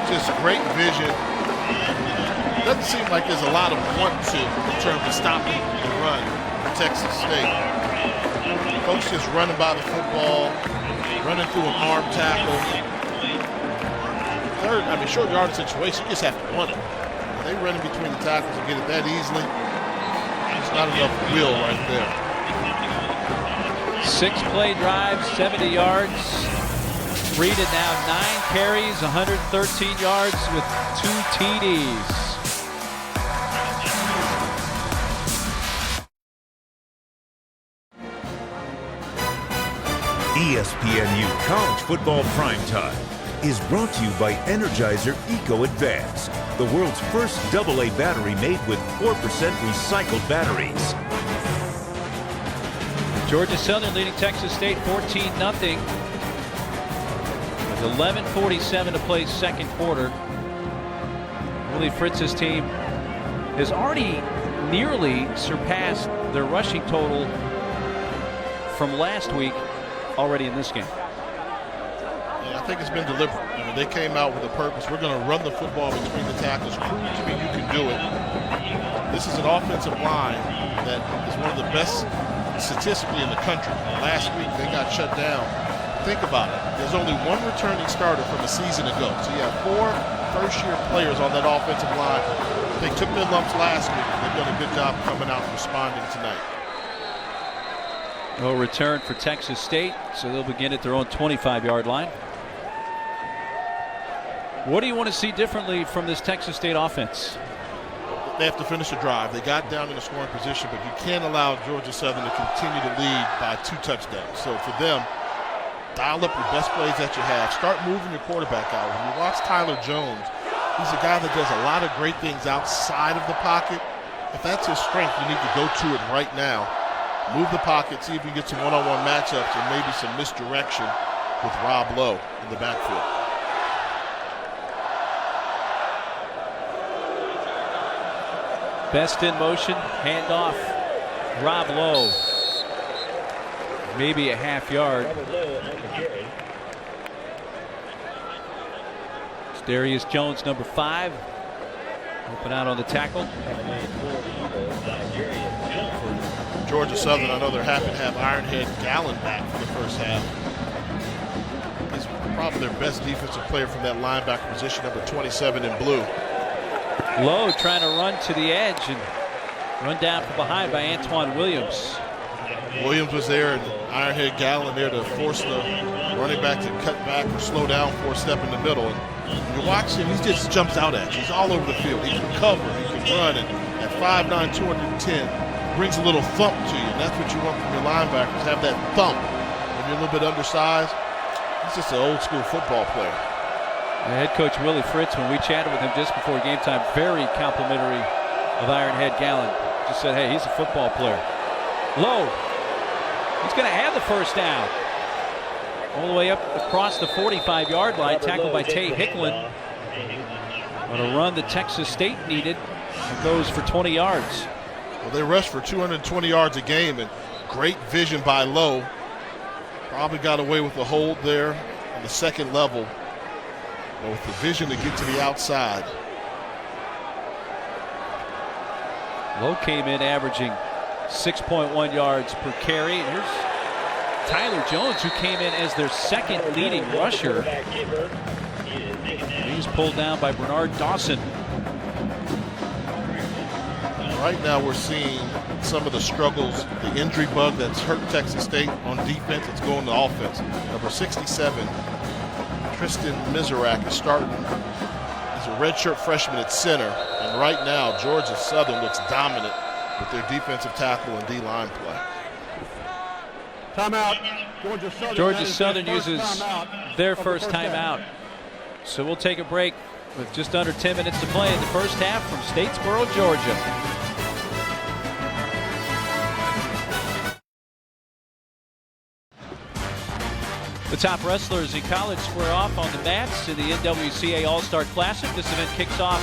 just great vision. Doesn't seem like there's a lot of want to in terms of stopping the run for Texas State. Folks just running by the football, running through an arm tackle. Short yardage situation, you just have to want it. They run in between the tackles and get it that easily. There's not enough will right there. 6-play drive, 70 yards. Rita now 9 carries, 113 yards with 2 TDs. ESPNU College Football Primetime is brought to you by Energizer Eco Advance, the world's first AA battery made with 4% recycled batteries. Georgia Southern leading Texas State 14-0 with 11:47 to play, 2nd quarter. Willie Fritz's team has already nearly surpassed their rushing total from last week already in this game. I think it's been deliberate. They came out with a purpose. We're going to run the football between the tackles. Prove to me you can do it. This is an offensive line that is one of the best statistically in the country. Last week they got shut down. Think about it. There's only 1 returning starter from a season ago. So you have 4 first-year players on that offensive line. They took their lumps last week. They've done a good job coming out and responding tonight. No return for Texas State, so they'll begin at their own 25-yard line. What do you want to see differently from this Texas State offense? They have to finish the drive. They got down in a scoring position, but you can't allow Georgia Southern to continue to lead by 2 touchdowns. So for them, dial up your best plays that you have. Start moving your quarterback out. When you watch Tyler Jones, he's a guy that does a lot of great things outside of the pocket. If that's his strength, you need to go to it right now. Move the pocket, see if you can get some one-on-one matchups and maybe some misdirection with Rob Lowe in the backfield. Best in motion, handoff, Rob Lowe. Maybe a half yard. It's Darius Jones, number 5. Open out on the tackle. Georgia Southern, I know they're happy to have Ironhead Gallen back for the first half. He's probably their best defensive player from that linebacker position, number 27 in blue. Lowe trying to run to the edge and run down from behind by Antoine Williams. Williams was there and Ironhead Gallen there to force the running back to cut back or slow down for a step in the middle. And when you watch him, he just jumps out at you. He's all over the field. He can cover, he can run, and at 5'9", 210, brings a little thump to you. And that's what you want from your linebackers, have that thump. When you're a little bit undersized, he's just an old school football player. Head coach Willie Fritz, when we chatted with him just before game time, very complimentary of Ironhead Gallen. Just said, hey, he's a football player. Lowe, he's going to have the first down. All the way up across the 45-yard line, tackled by Tay Hicklin. On a run that Texas State needed, it goes for 20 yards. Well, they rushed for 220 yards a game, and great vision by Lowe. Probably got away with the hold there on the second level. But with the vision to get to the outside. Lowe came in averaging 6.1 yards per carry. And here's Tyler Jones, who came in as their 2nd leading rusher. He's pulled down by Bernard Dawson. Right now we're seeing some of the struggles, the injury bug that's hurt Texas State on defense. It's going to offense. Number 67, Tristan Miserak is starting. He's a redshirt freshman at center. And right now, Georgia Southern looks dominant with their defensive tackle and D-line play. Timeout. Georgia Southern. Georgia Southern uses their first timeout. So we'll take a break with just under 10 minutes to play in the first half from Statesboro, Georgia. The top wrestlers in college square off on the mats in the NWCA All-Star Classic. This event kicks off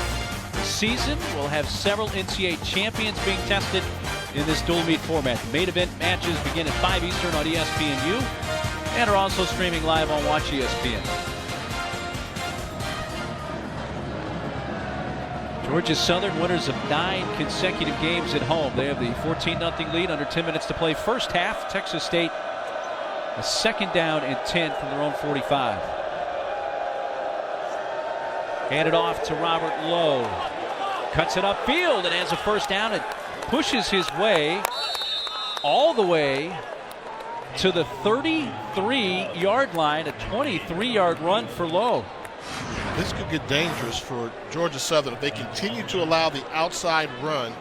the season. We'll have several NCAA champions being tested in this dual meet format. The main event matches begin at 5 Eastern on ESPNU and are also streaming live on Watch ESPN. Georgia Southern, winners of 9 consecutive games at home. They have the 14-0 lead, under 10 minutes to play. First half, Texas State a second down and 10 from their own 45. Handed off to Robert Lowe. Cuts it upfield and has a first down and pushes his way all the way to the 33-yard line. A 23-yard run for Lowe. This could get dangerous for Georgia Southern if they continue to allow the outside run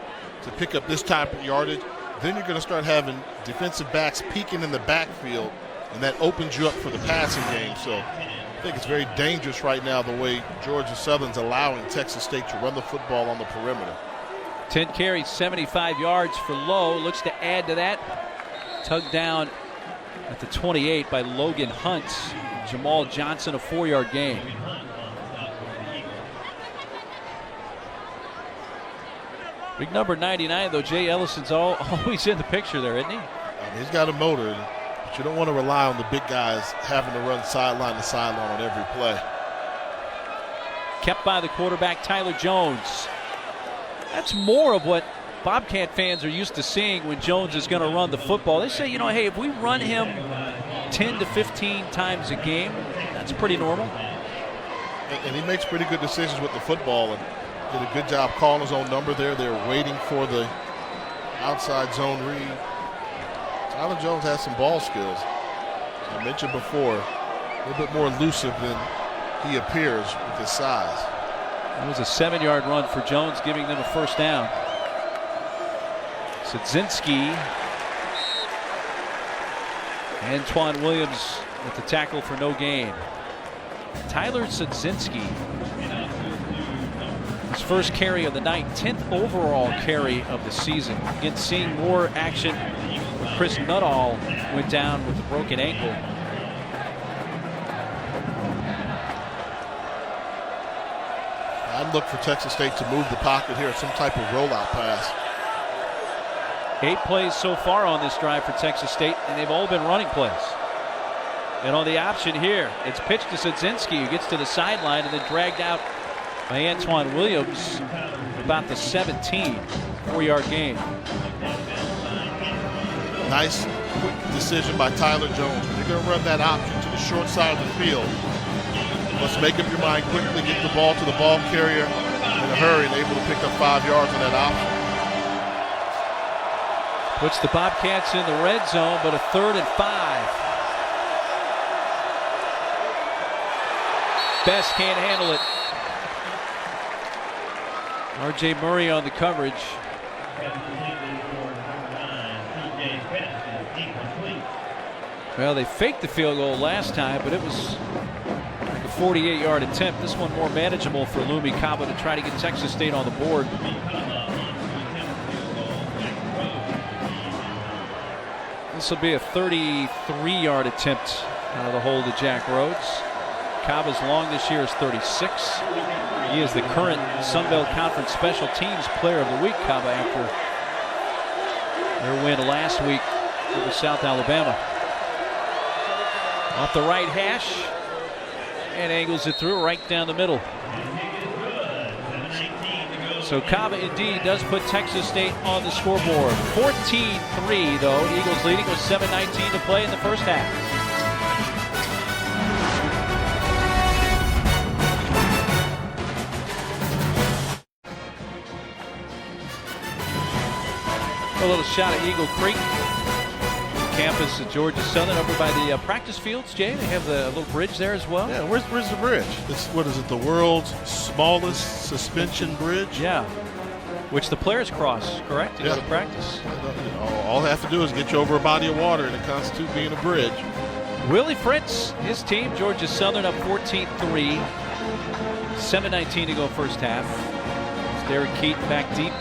to pick up this type of yardage. Then you're going to start having defensive backs peeking in the backfield, and that opens you up for the passing game. So I think it's very dangerous right now the way Georgia Southern's allowing Texas State to run the football on the perimeter. 10 carries, 75 yards for Lowe. Looks to add to that. Tugged down at the 28 by Logan Hunt. Jamal Johnson, a 4-yard gain. Big number 99, though. Jay Ellison's always in the picture there, isn't he? He's got a motor, but you don't want to rely on the big guys having to run sideline to sideline on every play. Kept by the quarterback, Tyler Jones. That's more of what Bobcat fans are used to seeing when Jones is going to run the football. They say, hey, if we run him 10 to 15 times a game, that's pretty normal. And he makes pretty good decisions with the football, and did a good job calling his own number there. They're waiting for the outside zone read. Tyler Jones has some ball skills. As I mentioned before, a little bit more elusive than he appears with his size. That was a 7-yard run for Jones, giving them a first down. Sadzinski. Antoine Williams with the tackle for no gain. Tyler Sadzinski. His first carry of the night, 10th overall carry of the season. Again, seeing more action where Chris Nuttall went down with a broken ankle. I'd look for Texas State to move the pocket here, some type of rollout pass. 8 plays so far on this drive for Texas State, and they've all been running plays. And on the option here, it's pitched to Sadzinski, who gets to the sideline and then dragged out by Antoine Williams about the 17, 4-yard gain. Nice quick decision by Tyler Jones. When you're going to run that option to the short side of the field, let's make up your mind quickly, get the ball to the ball carrier in a hurry, and able to pick up 5 yards on that option. Puts the Bobcats in the red zone, but a 3rd and 5. Best can't handle it. R.J. Murray on the coverage. Well, they faked the field goal last time, but it was a 48-yard attempt. This one more manageable for Lumi Kaba to try to get Texas State on the board. This will be a 33-yard attempt out of the hole to Jack Rhodes. Kaba's long this year is 36. He is the current Sun Belt Conference Special Teams Player of the Week, Kaba, after their win last week over South Alabama. Off the right hash and angles it through right down the middle. So Kaba indeed does put Texas State on the scoreboard. 14-3 though. Eagles leading with 7:19 to play in the first half. A little shot at Eagle Creek, campus at Georgia Southern, over by the practice fields. Jay, they have the little bridge there as well. Yeah, where's the bridge? It's, what is it, the world's smallest suspension bridge? Yeah. Which the players cross, correct? To go to practice. All they have to do is get you over a body of water, and it constitutes being a bridge. Willie Fritz, his team, Georgia Southern up 14-3. 7:19 to go first half. It's Derek Keaton back deep.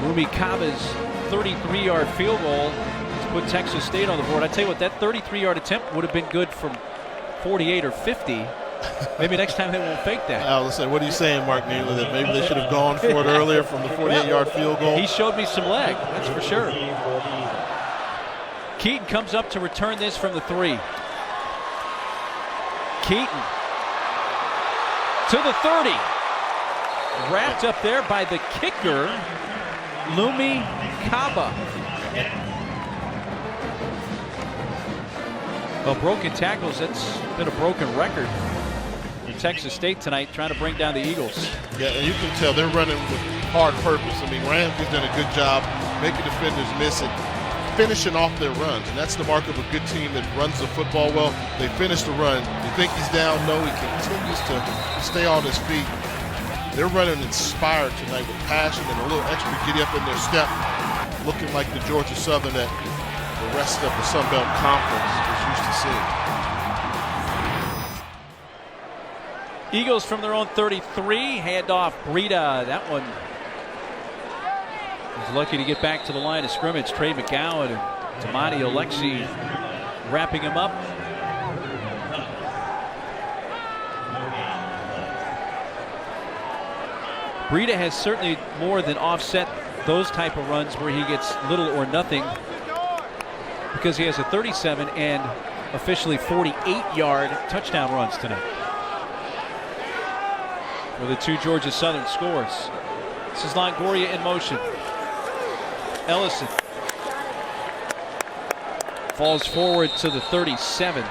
Lumi Kaba's 33-yard field goal to put Texas State on the board. I tell you what, that 33-yard attempt would have been good from 48 or 50. Maybe next time they won't fake that. Listen, what are you saying, Mark Neely, that maybe they should have gone for it earlier from the 48-yard field goal? He showed me some leg, that's for sure. Keaton comes up to return this from the 3. Keaton to the 30. Wrapped up there by the kicker, Lumi Kaba. Well, broken tackles, that's been a broken record in Texas State tonight, trying to bring down the Eagles. Yeah, and you can tell they're running with hard purpose. I mean, Ramsey's done a good job making defenders miss it, finishing off their runs, and that's the mark of a good team that runs the football well. They finish the run. You think he's down? No, he continues to stay on his feet. They're running inspired tonight with passion and a little extra giddy up in their step, looking like the Georgia Southern that the rest of the Sun Belt Conference is used to seeing. Eagles from their own 33, handoff Breida. That one was lucky to get back to the line of scrimmage. Trey McGowan and Tamani Alexi wrapping him up. Breida has certainly more than offset those type of runs where he gets little or nothing, because he has a 37 and officially 48-yard touchdown runs tonight for the 2 Georgia Southern scores. This is Longoria in motion. Ellison falls forward to the 37 for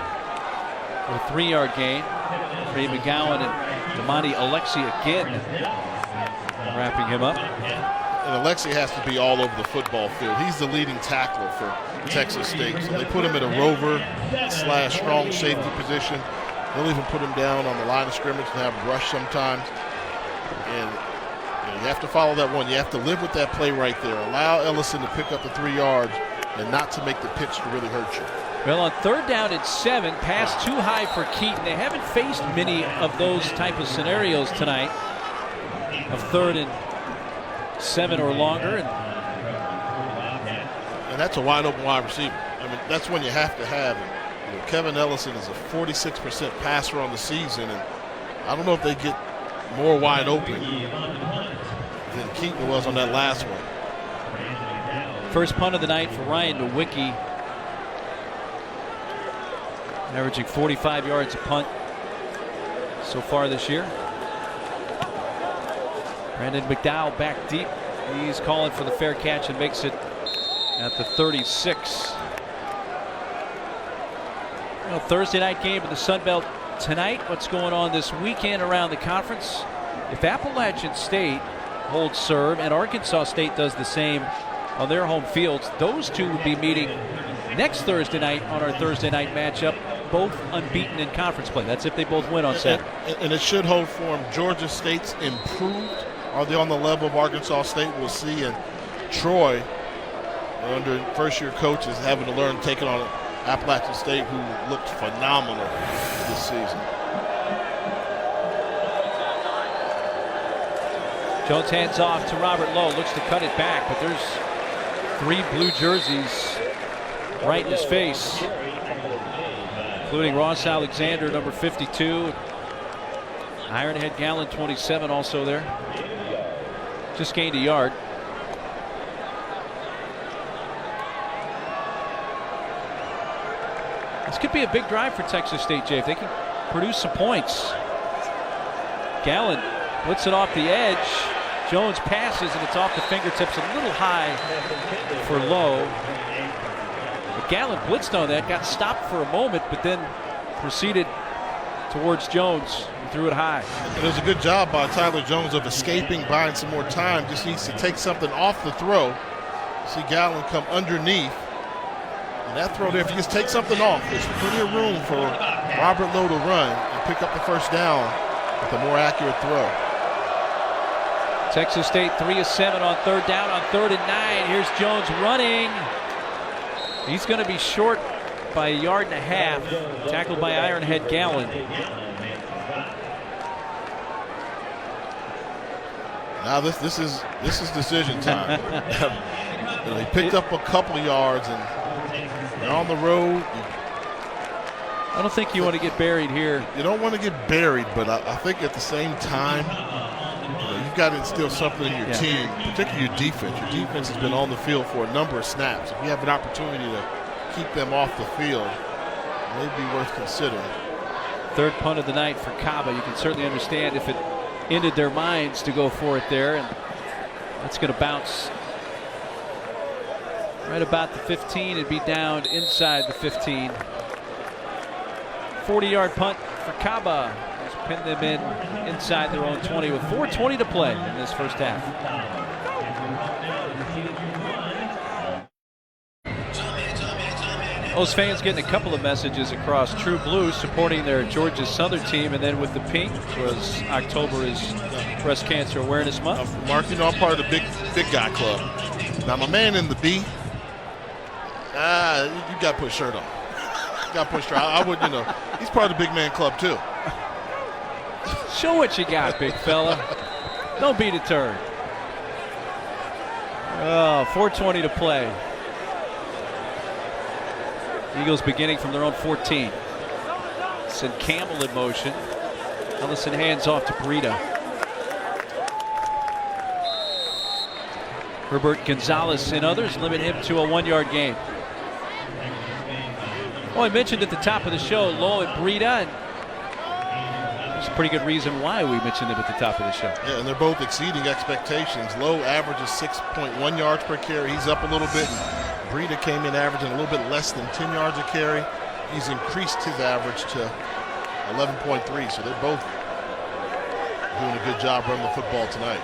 a 3-yard gain. Trey McGowan and Damani Alexi again wrapping him up. And Alexi has to be all over the football field. He's the leading tackler for Texas State. So they put him in a rover / strong safety position. They'll even put him down on the line of scrimmage and have him rush sometimes. And you have to follow that one. You have to live with that play right there. Allow Ellison to pick up the 3 yards and not to make the pitch to really hurt you. Well, on 3rd down and 7, pass too high for Keaton. They haven't faced many of those type of scenarios tonight, of 3rd and 7 or longer. And that's a wide open wide receiver. I mean, that's one you have to have. And, Kevin Ellison is a 46% passer on the season, and I don't know if they get more wide open than Keaton was on that last one. First punt of the night for Ryan Nowicki, averaging 45 yards a punt so far this year. Brandon McDowell back deep. He's calling for the fair catch and makes it at the 36. Well, Thursday night game of the Sun Belt tonight. What's going on this weekend around the conference? If Appalachian State holds serve and Arkansas State does the same on their home fields, those two will be meeting next Thursday night on our Thursday night matchup, both unbeaten in conference play. That's if they both win on Saturday. And it should hold for them. Georgia State's improved. Are they on the level of Arkansas State? We'll see. And Troy, under first-year coaches, having to learn taking on Appalachian State, who looked phenomenal this season. Jones hands off to Robert Lowe, looks to cut it back, but there's 3 blue jerseys right in his face, including Ross Alexander, number 52. Ironhead Gallen, 27, also there. Just gained a yard. This could be a big drive for Texas State, Jay, if they can produce some points. Gallen puts it off the edge. Jones passes, and it's off the fingertips, a little high for Lowe. But Gallen blitzed on that, got stopped for a moment, but then proceeded towards Jones and threw it high. It was a good job by Tyler Jones of escaping, buying some more time. Just needs to take something off the throw. See Gallen come underneath. And that throw there, if you just take something off, there's plenty of room for Robert Lowe to run and pick up the first down with a more accurate throw. Texas State 3 of 7 on third down. On 3rd and 9, here's Jones running. He's going to be short by 1.5 yards. Tackled by Ironhead Gallen. Now this is decision time. He picked up a couple yards, and they're on the road. I don't think you want to get buried here. You don't want to get buried, but I think at the same time, you've got to instill something in your team, particularly your defense. Your defense has been on the field for a number of snaps. If you have an opportunity to keep them off the field, it may be worth considering. Third punt of the night for Kaba. You can certainly understand if it ended their minds to go for it there, and that's going to bounce right about the 15 and be down inside the 15. 40-yard punt for Kaba. He's pinned them inside their own 20 with 4:20 to play in this first half. Those fans getting a couple of messages across. True Blue supporting their Georgia Southern team, and then with the pink was October is Breast Cancer Awareness Month. Mark, I'm part of the big guy club. Now my man in the B, you got to put a shirt on. Got pushed around. I would, he's part of the big man club too. Show what you got, big fella. Don't be deterred. 4:20 to play. Eagles beginning from their own 14. Send Campbell in motion. Ellison hands off to Breida. Herbert Gonzalez and others limit him to a 1-yard gain. Well, I mentioned at the top of the show, Lowe and Breida, and there's a pretty good reason why we mentioned them at the top of the show. Yeah, and they're both exceeding expectations. Lowe averages 6.1 yards per carry. He's up a little bit. And Breida came in averaging a little bit less than 10 yards a carry. He's increased his average to 11.3, so they're both doing a good job running the football tonight.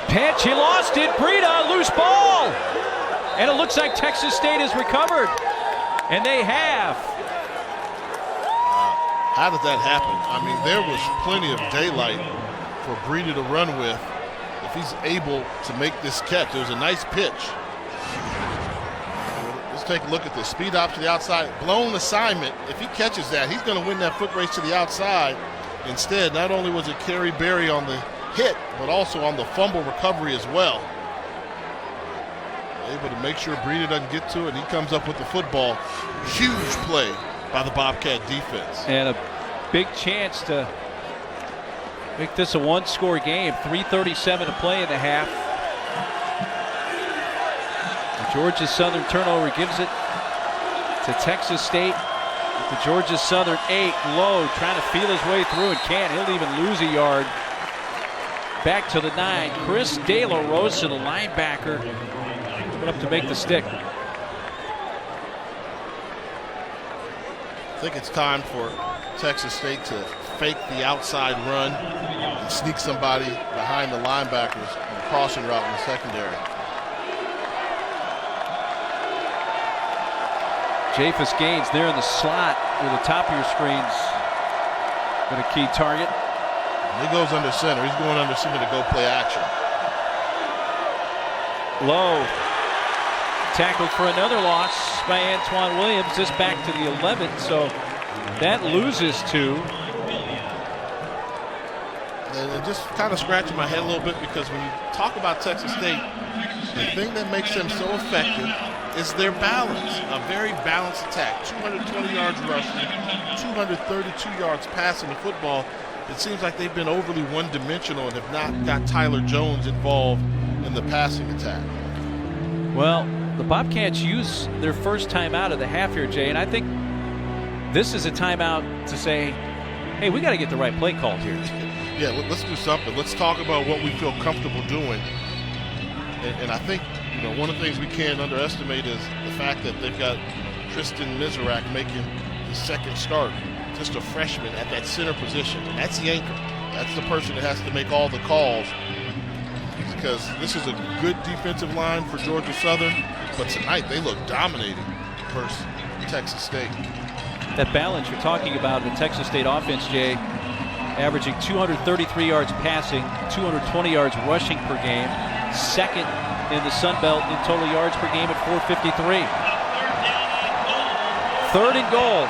Pitch, he lost it. Breida, loose ball. And it looks like Texas State has recovered. And they have. How did that happen? I mean, there was plenty of daylight for Breida to run with if he's able to make this catch. It was a nice pitch. Let's take a look at this. Speed op to the outside. Blown assignment. If he catches that, he's going to win that foot race to the outside. Instead, not only was it Kerry Berry on the hit, but also on the fumble recovery as well. Able to make sure Breida doesn't get to it, and he comes up with the football. Huge play by the Bobcat defense. And a big chance to make this a one-score game. 3:37 to play in the half. The Georgia Southern turnover gives it to Texas State. With the Georgia Southern 8. Lowe trying to feel his way through and can't. He'll even lose a yard. Back to the 9. Chris De La Rosa, the linebacker, up to make the stick. I think it's time for Texas State to fake the outside run and sneak somebody behind the linebackers on the crossing route in the secondary. Jafus Gaines there in the slot where the top of your screen's been a key target. And he goes under center. He's going under center to go play action. Lowe tackled for another loss by Antoine Williams, just back to the 11, so that loses 2. And just kind of scratching my head a little bit, because when you talk about Texas State, the thing that makes them so effective is their balance. A very balanced attack. 220 yards rushing, 232 yards passing the football. It seems like they've been overly one-dimensional and have not got Tyler Jones involved in the passing attack. Well, the Bobcats use their first timeout of the half here, Jay, and I think this is a timeout to say, hey, we got to get the right play called here. Yeah, let's do something. Let's talk about what we feel comfortable doing. And I think, one of the things we can't underestimate is the fact that they've got Tristan Miserak making his second start, just a freshman at that center position. That's the anchor. That's the person that has to make all the calls, because this is a good defensive line for Georgia Southern, but tonight they look dominating versus Texas State. That balance you're talking about in the Texas State offense, Jay, averaging 233 yards passing, 220 yards rushing per game. Second in the Sun Belt in total yards per game at 453. Third and goal.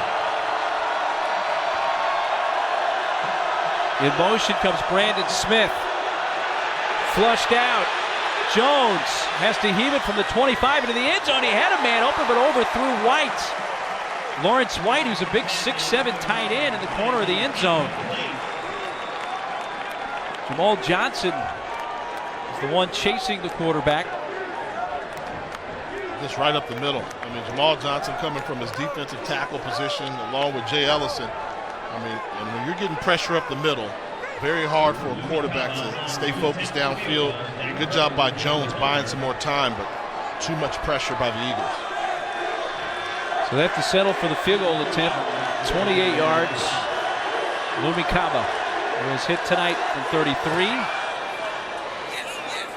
In motion comes Brandon Smith. Flushed out. Jones has to heave it from the 25 into the end zone. He had a man open, but overthrew White. Lawrence White, who's a big 6'7" tight end in the corner of the end zone. Jamal Johnson is the one chasing the quarterback. Just right up the middle. I mean, Jamal Johnson coming from his defensive tackle position along with Jay Ellison. I mean, and when you're getting pressure up the middle, very hard for a quarterback to stay focused downfield. Good job by Jones buying some more time, but too much pressure by the Eagles. So they have to settle for the field goal attempt. 28 yards. Lumikaba was hit tonight from 33.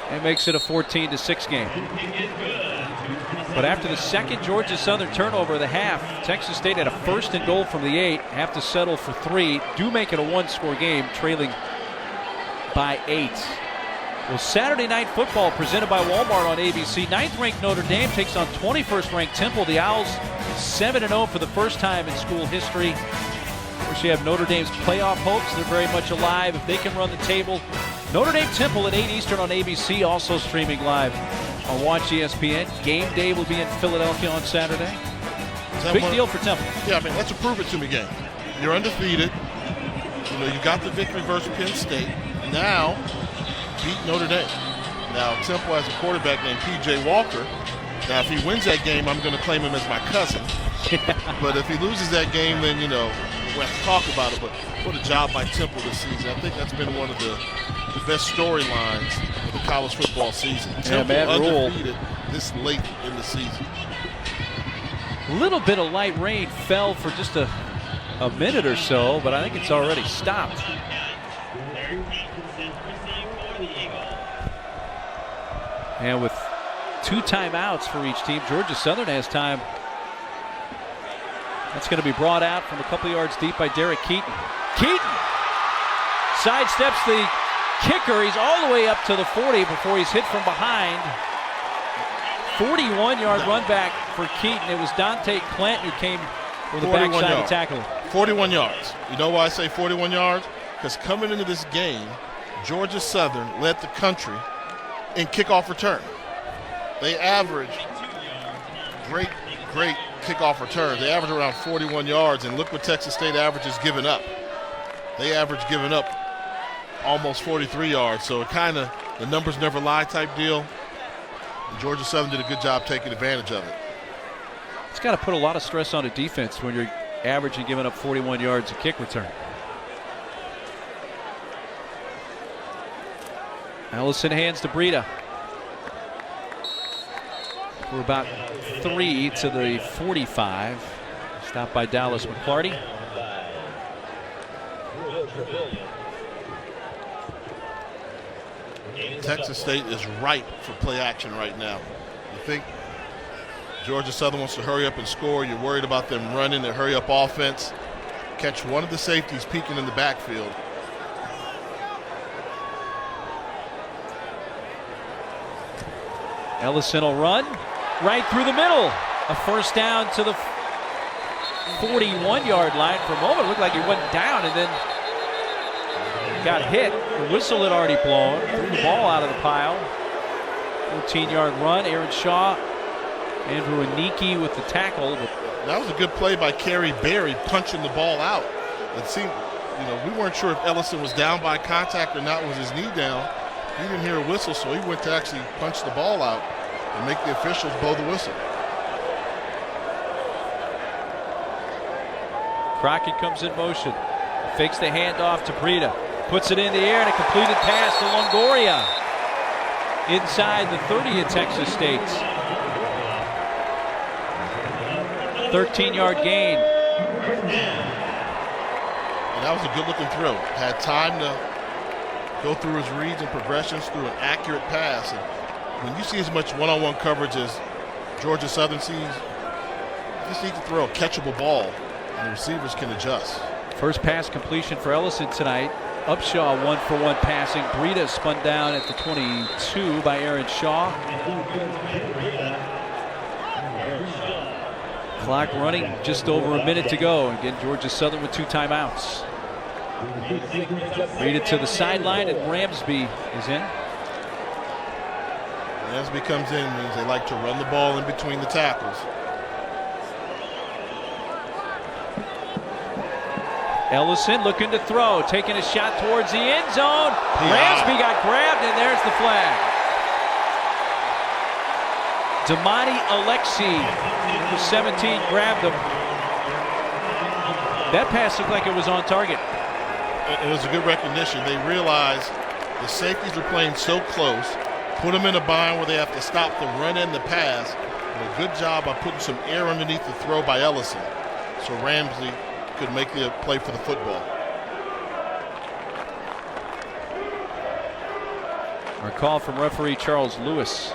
And makes it a 14-6 game. But after the second Georgia Southern turnover of the half, Texas State had a first and goal from the 8. Have to settle for 3. Do make it a one-score game, trailing by 8. Well, Saturday Night Football presented by Walmart on ABC. 9th-ranked Notre Dame takes on 21st-ranked Temple. The Owls 7-0 for the first time in school history. Of course, you have Notre Dame's playoff hopes. They're very much alive if they can run the table. Notre Dame Temple at 8 Eastern on ABC, also streaming live on Watch ESPN. Game day will be in Philadelphia on Saturday. Big deal for Temple. Yeah, I mean, that's a prove it to me game. You're undefeated. You know, you got the victory versus Penn State. Now, beat Notre Dame. Now, Temple has a quarterback named P.J. Walker. Now, if he wins that game, I'm going to claim him as my cousin. But if he loses that game, then, you know, we'll have to talk about it. But what a job by Temple this season. I think that's been one of the best storylines of the college football season. Temple undefeated this late in the season. A little bit of light rain fell for just a minute or so, but I think it's already stopped. And with 2 timeouts for each team, Georgia Southern has time. That's going to be brought out from a couple yards deep by Derek Keaton. Keaton sidesteps the kicker. He's all the way up to the 40 before he's hit from behind. 41-yard run back for Keaton. It was Dante Clint who came from the backside to tackle him. 41 yards. You know why I say 41 yards? Because coming into this game, Georgia Southern led the country in kickoff return. They average great kickoff returns. They average around 41 yards, and look what Texas State averages giving up. They average giving up almost 43 yards, so it kind of, the numbers never lie type deal. And Georgia Southern did a good job taking advantage of it. It's got to put a lot of stress on a defense when you're averaging giving up 41 yards a kick return. Ellison hands to Breida. We're about 3 to the 45. Stopped by Dallas McClarty. Texas State is ripe for play action right now. You think Georgia Southern wants to hurry up and score. You're worried about them running their hurry-up offense. Catch one of the safeties peeking in the backfield. Ellison will run right through the middle. A first down to the 41-yard line. For a moment, it looked like he went down and then got hit. The whistle had already blown. Threw the ball out of the pile. 14-yard run. Aaron Shaw, Andrew Aniki with the tackle. That was a good play by Kerry Berry, punching the ball out. It seemed, you know, we weren't sure if Ellison was down by contact or not. Was his knee down? He didn't hear a whistle, so he went to actually punch the ball out and make the officials blow the whistle. Crockett comes in motion. Fakes the handoff to Breida. Puts it in the air and a completed pass to Longoria. Inside the 30 of Texas State. 13-yard gain. And that was a good-looking throw. Had time to go through his reads and progressions through an accurate pass. And when you see as much one-on-one coverage as Georgia Southern sees, you just need to throw a catchable ball, and the receivers can adjust. First pass completion for Ellison tonight. Upshaw 1-for-1 passing. Breida spun down at the 22 by Aaron Shaw. Clock running, just over a minute to go. Again, Georgia Southern with 2 timeouts. Breida to the sideline, and Ramsby is in. Ramsby comes in, means they like to run the ball in between the tackles. Ellison looking to throw, taking a shot towards the end zone. Ramsby got grabbed, and there's the flag. Damani Alexi, number 17, grabbed him. That pass looked like it was on target. It was a good recognition. They realized the safeties are playing so close, put them in a bind where they have to stop the run and the pass. And a good job by putting some air underneath the throw by Ellison, so Ramsey could make the play for the football. Our call from referee Charles Lewis.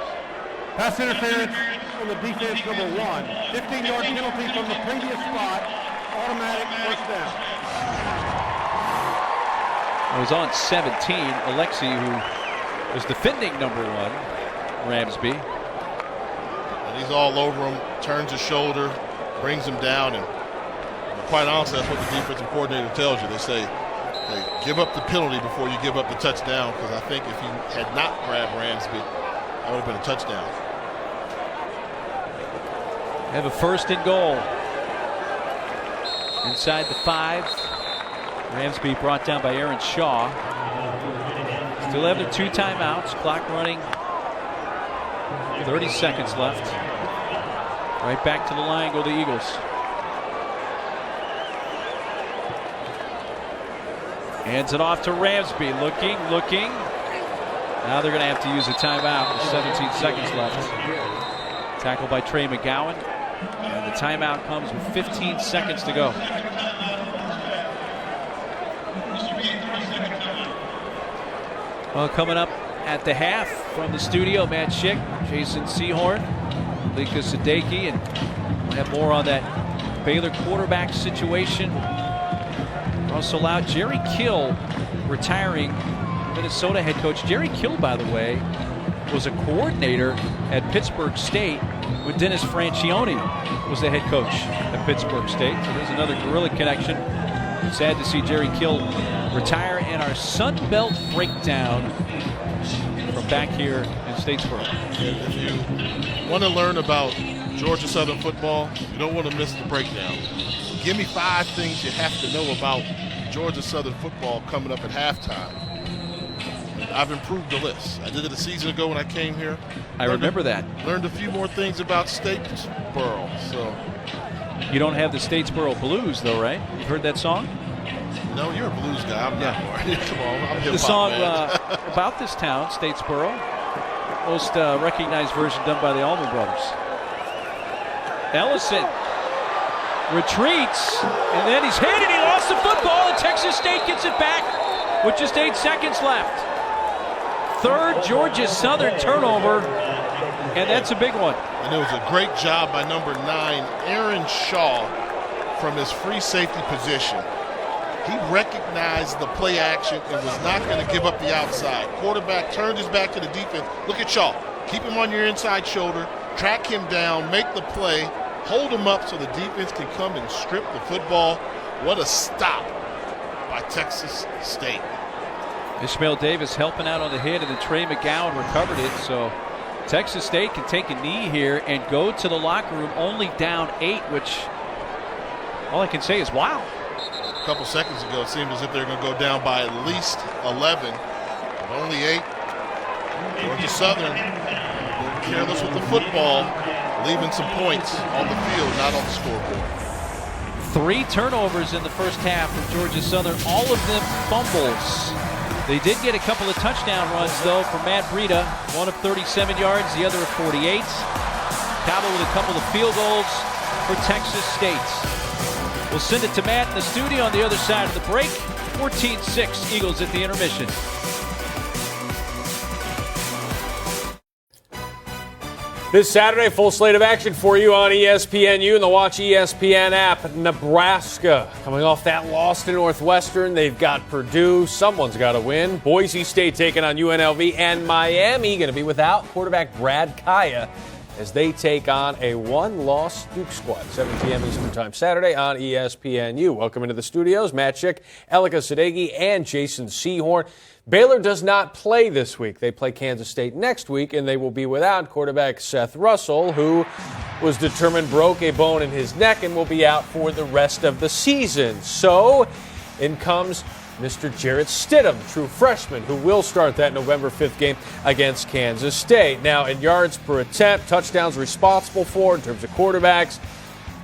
Pass interference on the defense, number 1. 15-yard penalty from the previous spot. Automatic first down. It was on 17. Alexi, who was defending number 1, Ramsby. And he's all over him, turns his shoulder, brings him down, and quite honestly, that's what the defensive coordinator tells you. They say, hey, give up the penalty before you give up the touchdown, because I think if he had not grabbed Ramsby, that would have been a touchdown. Have a 1st and goal. Inside the 5. Ramsby brought down by Aaron Shaw. Still have the 2 timeouts. Clock running. 30 seconds left. Right back to the line go the Eagles. Hands it off to Ramsby. Looking. Now they're going to have to use a timeout with 17 seconds left. Tackled by Trey McGowan. And the timeout comes with 15 seconds to go. Well, coming up at the half from the studio, Matt Schick, Jason Sehorn, Lika Sadeki, and we'll have more on that Baylor quarterback situation. Also out Jerry Kill retiring, Minnesota head coach. Jerry Kill, by the way, was a coordinator at Pittsburgh State when Dennis Francione was the head coach at Pittsburgh State. So there's another Gorilla connection. Sad to see Jerry Kill retire. And our Sun Belt breakdown from back here in Statesboro. If you want to learn about Georgia Southern football, you don't want to miss the breakdown. Give me 5 things you have to know about Georgia Southern football coming up at halftime. I've improved the list. I did it a season ago when I came here. I remember that. Learned a few more things about Statesboro. So you don't have the Statesboro Blues, though, right? You've heard that song? No, you're a blues guy. I'm not more. Come on, I'm hip-hop, the song man. about this town, Statesboro. Most recognized version done by the Allman Brothers. Ellison retreats, and then he's hit, and he lost the football, and Texas State gets it back with just 8 seconds left. 3rd Georgia Southern turnover, and that's a big one. And it was a great job by number 9, Aaron Shaw, from his free safety position. He recognized the play action and was not going to give up the outside. Quarterback turned his back to the defense. Look at Shaw. Keep him on your inside shoulder, track him down, make the play, hold him up so the defense can come and strip the football. What a stop by Texas State. Ishmael Davis helping out on the hit, and then Trey McGowan recovered it. So Texas State can take a knee here and go to the locker room only down 8, which all I can say is wow. A couple seconds ago, it seemed as if they're going to go down by at least 11. But only 8. Georgia Southern careless with the football, leaving some points on the field, not on the scoreboard. 3 turnovers in the first half from Georgia Southern, all of them fumbles. They did get a couple of touchdown runs, though, from Matt Breida. One of 37 yards, the other of 48. Cabo with a couple of field goals for Texas State. We'll send it to Matt in the studio on the other side of the break. 14-6 Eagles at the intermission. This Saturday, full slate of action for you on ESPNU and the Watch ESPN app. Nebraska coming off that loss to Northwestern. They've got Purdue. Someone's got to win. Boise State taking on UNLV. And Miami going to be without quarterback Brad Kaya as they take on a one-loss Duke squad. 7 p.m. Eastern Time Saturday on ESPNU. Welcome into the studios. Matt Schick, Elika Sadeghi, and Jason Sehorn. Baylor does not play this week. They play Kansas State next week, and they will be without quarterback Seth Russell, who was determined broke a bone in his neck and will be out for the rest of the season. So in comes Mr. Jarrett Stidham, true freshman, who will start that November 5th game against Kansas State. Now, in yards per attempt, touchdowns responsible for in terms of quarterbacks,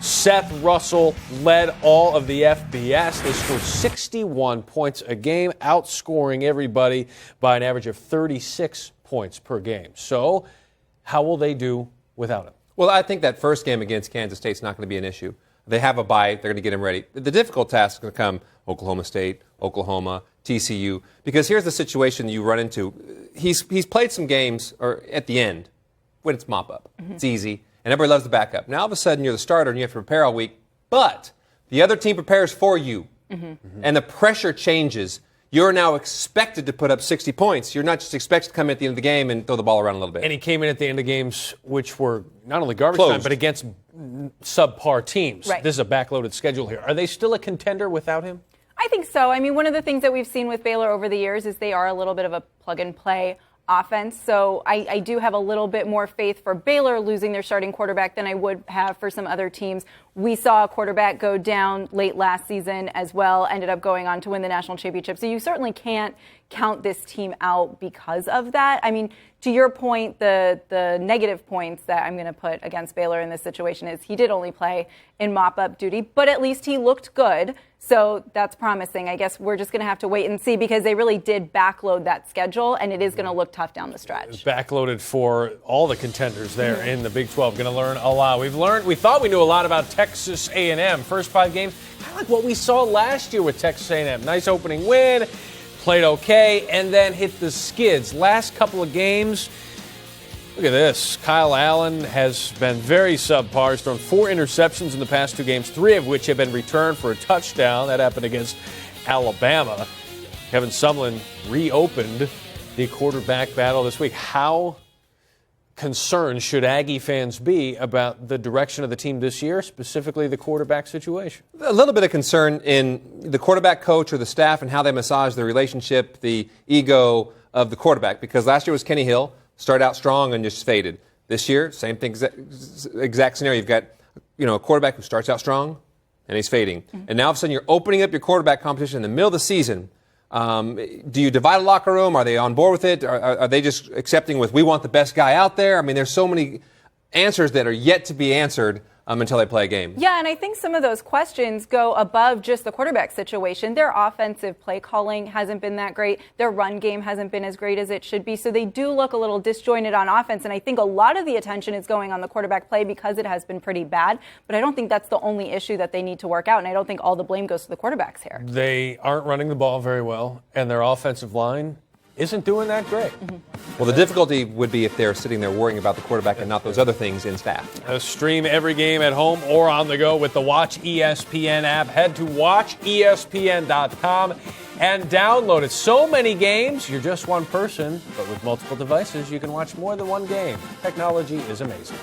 Seth Russell led all of the FBS. They scored 61 points a game, outscoring everybody by an average of 36 points per game. So, how will they do without him? Well, I think that first game against Kansas State is not going to be an issue. They have a bye. They're going to get him ready. The difficult task is going to come Oklahoma State, Oklahoma, TCU, because here's the situation you run into. He's played some games or at the end when it's mop-up. Mm-hmm. It's easy. And everybody loves the backup. Now, all of a sudden, you're the starter and you have to prepare all week. But the other team prepares for you. Mm-hmm. Mm-hmm. And the pressure changes. You're now expected to put up 60 points. You're not just expected to come in at the end of the game and throw the ball around a little bit. And he came in at the end of games which were not only garbage time, but against subpar teams. Right. This is a backloaded schedule here. Are they still a contender without him? I think so. I mean, one of the things that we've seen with Baylor over the years is they are a little bit of a plug-and-play offense. So I do have a little bit more faith for Baylor losing their starting quarterback than I would have for some other teams. We saw a quarterback go down late last season as well, ended up going on to win the national championship. So you certainly can't count this team out because of that. I mean, to your point, the negative points that I'm going to put against Baylor in this situation is he did only play in mop-up duty, but at least he looked good. So that's promising. I guess we're just going to have to wait and see because they really did backload that schedule, and it is going to look tough down the stretch. Backloaded for all the contenders there in the Big 12. Going to learn a lot. We thought we knew a lot about Texas A&M. First 5 games, kind of like what we saw last year with Texas A&M. Nice opening win, played okay, and then hit the skids. Last couple of games, look at this. Kyle Allen has been very subpar. He's thrown 4 interceptions in the past 2 games, 3 of which have been returned for a touchdown. That happened against Alabama. Kevin Sumlin reopened the quarterback battle this week. How concerned should Aggie fans be about the direction of the team this year, specifically the quarterback situation? A little bit of concern in the quarterback coach or the staff and how they massage the relationship, the ego of the quarterback, because last year was Kenny Hill. Started out strong and just faded. This year, same thing, exact scenario. You've got, a quarterback who starts out strong and he's fading. Mm-hmm. And now all of a sudden you're opening up your quarterback competition in the middle of the season. Do you divide a locker room? Are they on board with it? Are they just accepting with, we want the best guy out there? I mean, there's so many answers that are yet to be answered until they play a game. Yeah, and I think some of those questions go above just the quarterback situation. Their offensive play calling hasn't been that great. Their run game hasn't been as great as it should be. So they do look a little disjointed on offense. And I think a lot of the attention is going on the quarterback play because it has been pretty bad. But I don't think that's the only issue that they need to work out. And I don't think all the blame goes to the quarterbacks here. They aren't running the ball very well, and their offensive line isn't doing that great. Mm-hmm. Well, the difficulty would be if they're sitting there worrying about the quarterback and not those other things in staff. Stream every game at home or on the go with the Watch ESPN app. Head to watchespn.com and download it. So many games, you're just one person, but with multiple devices, you can watch more than one game. Technology is amazing.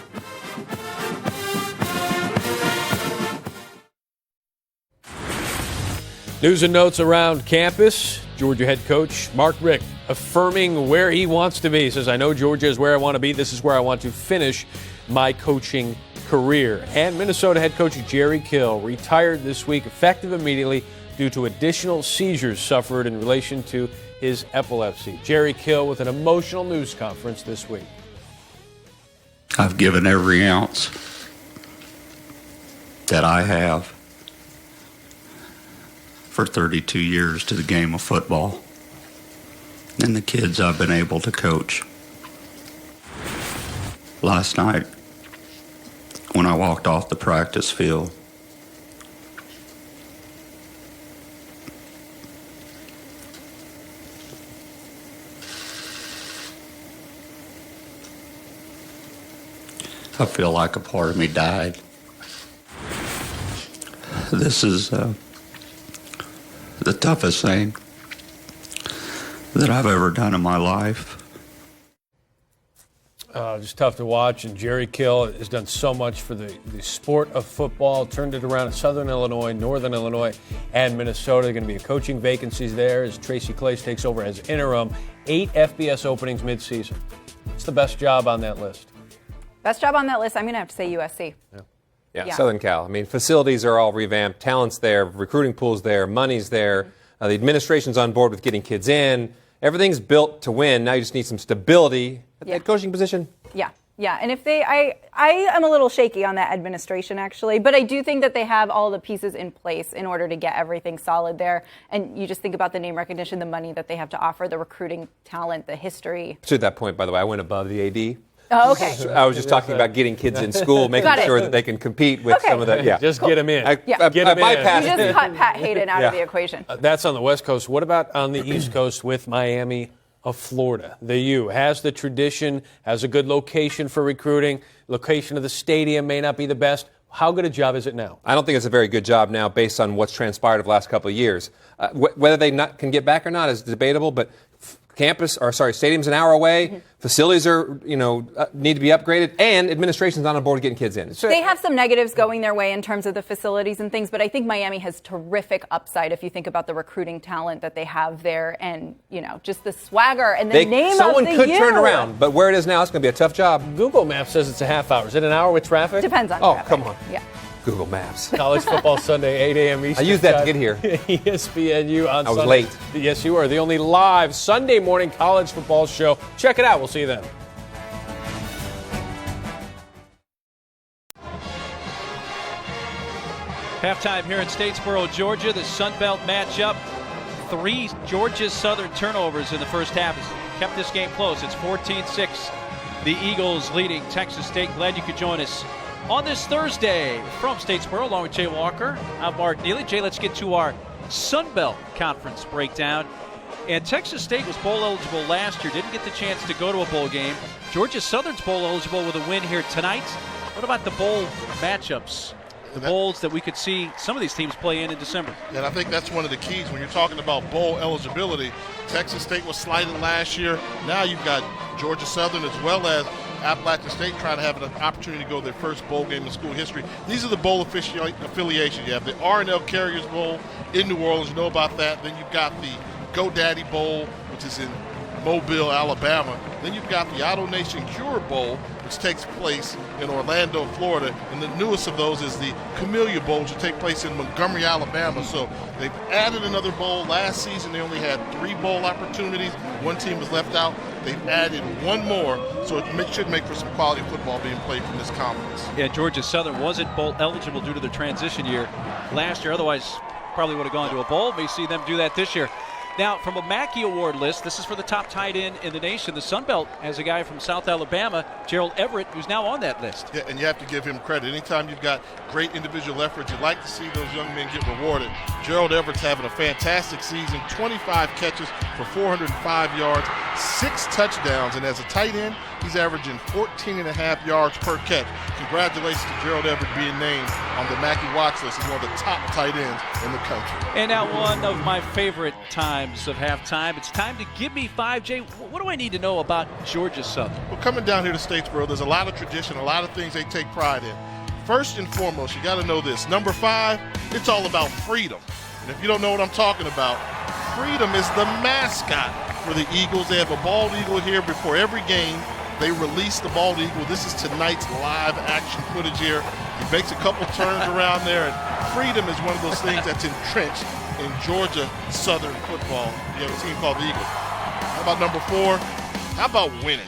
News and notes around campus. Georgia head coach Mark Richt affirming where he wants to be. He says, I know Georgia is where I want to be. This is where I want to finish my coaching career. And Minnesota head coach Jerry Kill retired this week, effective immediately, due to additional seizures suffered in relation to his epilepsy. Jerry Kill with an emotional news conference this week. I've given every ounce that I have for 32 years to the game of football and the kids I've been able to coach. Last night, when I walked off the practice field, I feel like a part of me died. This is the toughest thing that I've ever done in my life. Just tough to watch, and Jerry Kill has done so much for the sport of football, turned it around in Southern Illinois, Northern Illinois, and Minnesota. There are going to be coaching vacancies there as Tracy Claeys takes over as interim. 8 FBS openings midseason. It's the best job on that list. Best job on that list, I'm going to have to say USC. Yeah, Southern Cal. I mean, facilities are all revamped, talent's there, recruiting pool's there, money's there, the administration's on board with getting kids in. Everything's built to win. Now you just need some stability at that coaching position. Yeah, and if I am a little shaky on that administration, actually, but I do think that they have all the pieces in place in order to get everything solid there. And you just think about the name recognition, the money that they have to offer, the recruiting talent, the history. To that point, by the way, I went above the AD. Oh, okay. I was just talking about getting kids in school, making sure that they can compete with some of the. Yeah, just get them in. Get them in. bypassed. You just cut Pat Hayden out of the equation. That's on the West Coast. What about on the East Coast with Miami of Florida? The U has the tradition, has a good location for recruiting. Location of the stadium may not be the best. How good a job is it now? I don't think it's a very good job now based on what's transpired over the last couple of years. Whether they can get back or not is debatable, but stadium's an hour away. Facilities are, need to be upgraded, and administration's on board getting kids in. They have some negatives going their way in terms of the facilities and things, but I think Miami has terrific upside if you think about the recruiting talent that they have there, and just the swagger and the name of the Someone could U. turn around, but where it is now, it's going to be a tough job. Google Maps says it's a half hour. Is it an hour with traffic? Depends on traffic. traffic. Come on. Yeah. Google Maps. College Football Sunday, 8 a.m. Eastern. I used that to get here. ESPNU on Sunday. I was late. Yes, you are. The only live Sunday morning college football show. Check it out. We'll see you then. Halftime here in Statesboro, Georgia. The Sun Belt matchup. 3 Georgia Southern turnovers in the first half has kept this game close. It's 14-6. The Eagles leading Texas State. Glad you could join us on this Thursday from Statesboro, along with Jay Walker. I'm Mark Neely. Jay, let's get to our Sun Belt Conference breakdown. And Texas State was bowl eligible last year, didn't get the chance to go to a bowl game. Georgia Southern's bowl eligible with a win here tonight. What about the bowl matchups? The bowls that we could see some of these teams play in December. And I think that's one of the keys when you're talking about bowl eligibility. Texas State was slighted last year. Now you've got Georgia Southern as well as Appalachian State trying to have an opportunity to go their first bowl game in school history. These are the bowl affiliations. You have the R&L Carriers Bowl in New Orleans. You know about that. Then you've got the GoDaddy Bowl, which is in Mobile, Alabama. Then you've got the Auto Nation Cure Bowl, which takes place in Orlando, Florida. And the newest of those is the Camellia Bowl, which will take place in Montgomery, Alabama. So they've added another bowl. Last season they only had 3 bowl opportunities. One team was left out. They've added one more, so it should make for some quality football being played from this conference. Yeah, Georgia Southern wasn't bowl eligible due to their transition year last year. Otherwise, probably would have gone to a bowl. May see them do that this year. Now, from a Mackey Award list, this is for the top tight end in the nation. The Sun Belt has a guy from South Alabama, Gerald Everett, who's now on that list. Yeah, and you have to give him credit. Anytime you've got great individual efforts, you like to see those young men get rewarded. Gerald Everett's having a fantastic season, 25 catches for 405 yards, 6 touchdowns, and as a tight end, he's averaging 14.5 yards per catch. Congratulations to Gerald Everett being named on the Mackey watch list as one of the top tight ends in the country. And now one of my favorite times of halftime. It's time to give me 5J. What do I need to know about Georgia Southern? Well, coming down here to Statesboro, there's a lot of tradition, a lot of things they take pride in. First and foremost, you got to know this. Number 5, it's all about freedom. And if you don't know what I'm talking about, freedom is the mascot for the Eagles. They have a bald eagle here before every game. They release the bald eagle. This is tonight's live action footage here. He makes a couple turns around there, and freedom is one of those things that's entrenched in Georgia Southern football. You have a team called the Eagles. How about number 4? How about winning?